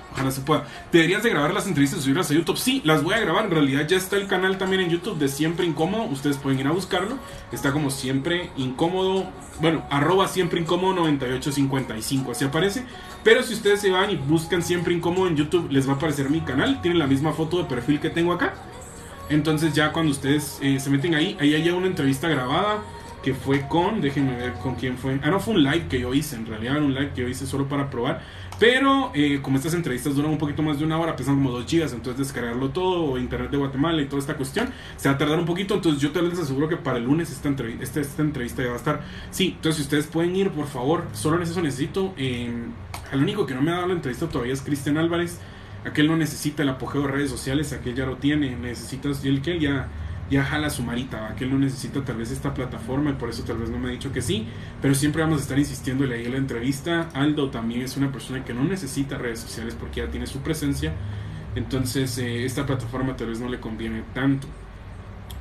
Deberías de grabar las entrevistas y subirlas a YouTube. Sí, las voy a grabar. En realidad ya está el canal también en YouTube de Siempre Incómodo. Ustedes pueden ir a buscarlo. Está como Siempre Incómodo. Bueno, @Siempre Incómodo 9855. Así aparece. Pero si ustedes se van y buscan Siempre Incómodo en YouTube, les va a aparecer mi canal. Tiene la misma foto de perfil que tengo acá. Entonces ya cuando ustedes se meten ahí hay una entrevista grabada que fue déjenme ver con quién fue. No, fue un live que yo hice. En realidad era un live que yo hice solo para probar. Pero como estas entrevistas duran un poquito más de una hora, pesan como 2 gigas, entonces descargarlo todo, o internet de Guatemala y toda esta cuestión, se va a tardar un poquito. Entonces yo les aseguro que para el lunes esta entrevista ya va a estar. Sí, entonces si ustedes pueden ir, por favor, solo en eso necesito. El único que no me ha dado la entrevista todavía es Cristian Álvarez. Aquel no necesita el apogeo de redes sociales, aquel ya lo tiene. Necesitas, y el que ya jala su marita, aquel no necesita tal vez esta plataforma, y por eso tal vez no me ha dicho que sí, pero siempre vamos a estar insistiéndole ahí en la entrevista. Aldo también es una persona que no necesita redes sociales porque ya tiene su presencia, entonces esta plataforma tal vez no le conviene tanto.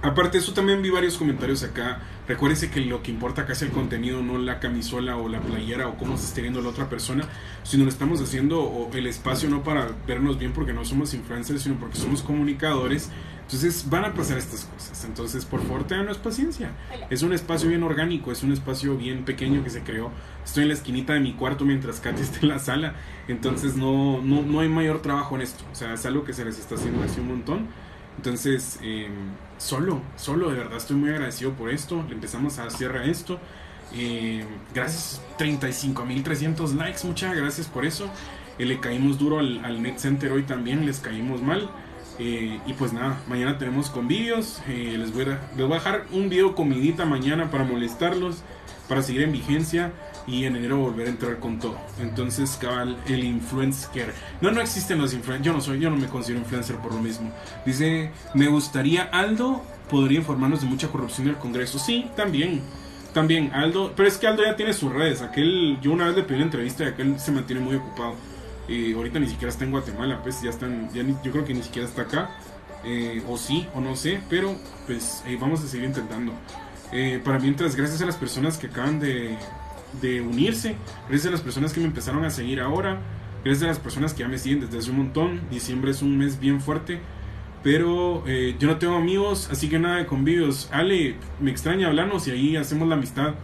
Aparte de eso, también vi varios comentarios acá. Recuérdense que lo que importa acá es el contenido, no la camisola o la playera o cómo se esté viendo la otra persona, sino lo estamos haciendo el espacio no para vernos bien porque no somos influencers, sino porque somos comunicadores. Entonces van a pasar estas cosas. Entonces, por favor, tenganos paciencia. Es un espacio bien orgánico, es un espacio bien pequeño que se creó. Estoy en la esquinita de mi cuarto mientras Katy está en la sala. Entonces no hay mayor trabajo en esto. O sea, es algo que se les está haciendo hace un montón. Entonces, solo, de verdad estoy muy agradecido por esto. Le empezamos a cierre a esto. Gracias, 35.300 likes, muchas gracias por eso. Le caímos duro al Net Center hoy también, les caímos mal. Y pues nada, mañana tenemos convivios. Les voy a dejar un video comidita mañana para molestarlos, para seguir en vigencia y en enero volver a entrar con todo. Entonces, cabal, el influencer. No existen los influencers. Yo no me considero influencer por lo mismo. Dice, me gustaría, Aldo podría informarnos de mucha corrupción en el Congreso. Sí, también Aldo, pero es que Aldo ya tiene sus redes. Yo una vez le pedí una entrevista y aquel se mantiene muy ocupado. Ahorita ni siquiera está en Guatemala, pues yo creo que ni siquiera está acá. O sí, o no sé, pero pues vamos a seguir intentando. Para mientras, gracias a las personas que acaban de unirse, gracias a las personas que me empezaron a seguir ahora, gracias a las personas que ya me siguen desde hace un montón. Diciembre es un mes bien fuerte, pero yo no tengo amigos, así que nada de convivios. Ale, me extraña hablarnos y ahí hacemos la amistad.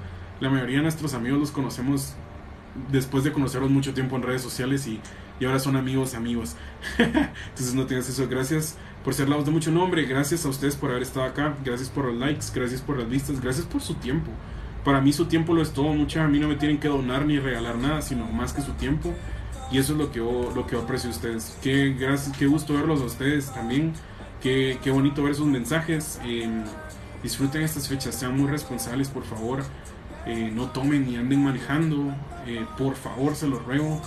La mayoría de nuestros amigos los conocemos después de conocerlos mucho tiempo en redes sociales y ahora son amigos. Entonces no tengas eso. Gracias por ser la voz de mucho nombre, gracias a ustedes por haber estado acá, gracias por los likes, gracias por las vistas, gracias por su tiempo. Para mí su tiempo lo es todo, mucha. A mí no me tienen que donar ni regalar nada, sino más que su tiempo. Y eso es lo que yo aprecio de ustedes. Qué gusto verlos a ustedes también. Qué bonito ver sus mensajes. Disfruten estas fechas, sean muy responsables, por favor. No tomen ni anden manejando. Por favor, se los ruego.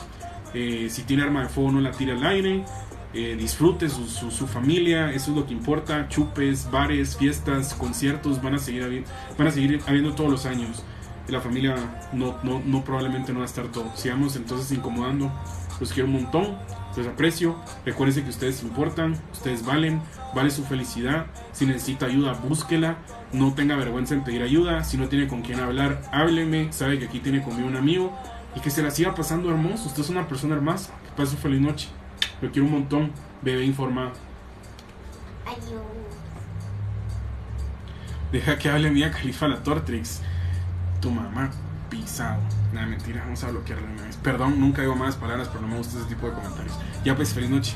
Si tiene arma de fuego, no la tire al aire. Disfrute su familia, eso es lo que importa. Chupes, bares, fiestas, conciertos van a seguir habiendo todos los años. La familia no probablemente no va a estar todo. Sigamos entonces incomodando. Los quiero un montón, los aprecio. Recuérdense que ustedes importan, ustedes vale su felicidad. Si necesita ayuda, búsquela. No tenga vergüenza en pedir ayuda. Si no tiene con quién hablar, hábleme. Sabe que aquí tiene conmigo un amigo. Y que se la siga pasando hermoso. Usted es una persona hermosa. Que pase su feliz noche. Lo quiero un montón. Bebé informado. Adiós. Deja que hable Mía Khalifa la Tortrix. Tu mamá pisado. Nada, mentira. Vamos a bloquearla una vez. Perdón, nunca digo malas palabras, pero no me gusta ese tipo de comentarios. Ya pues, feliz noche.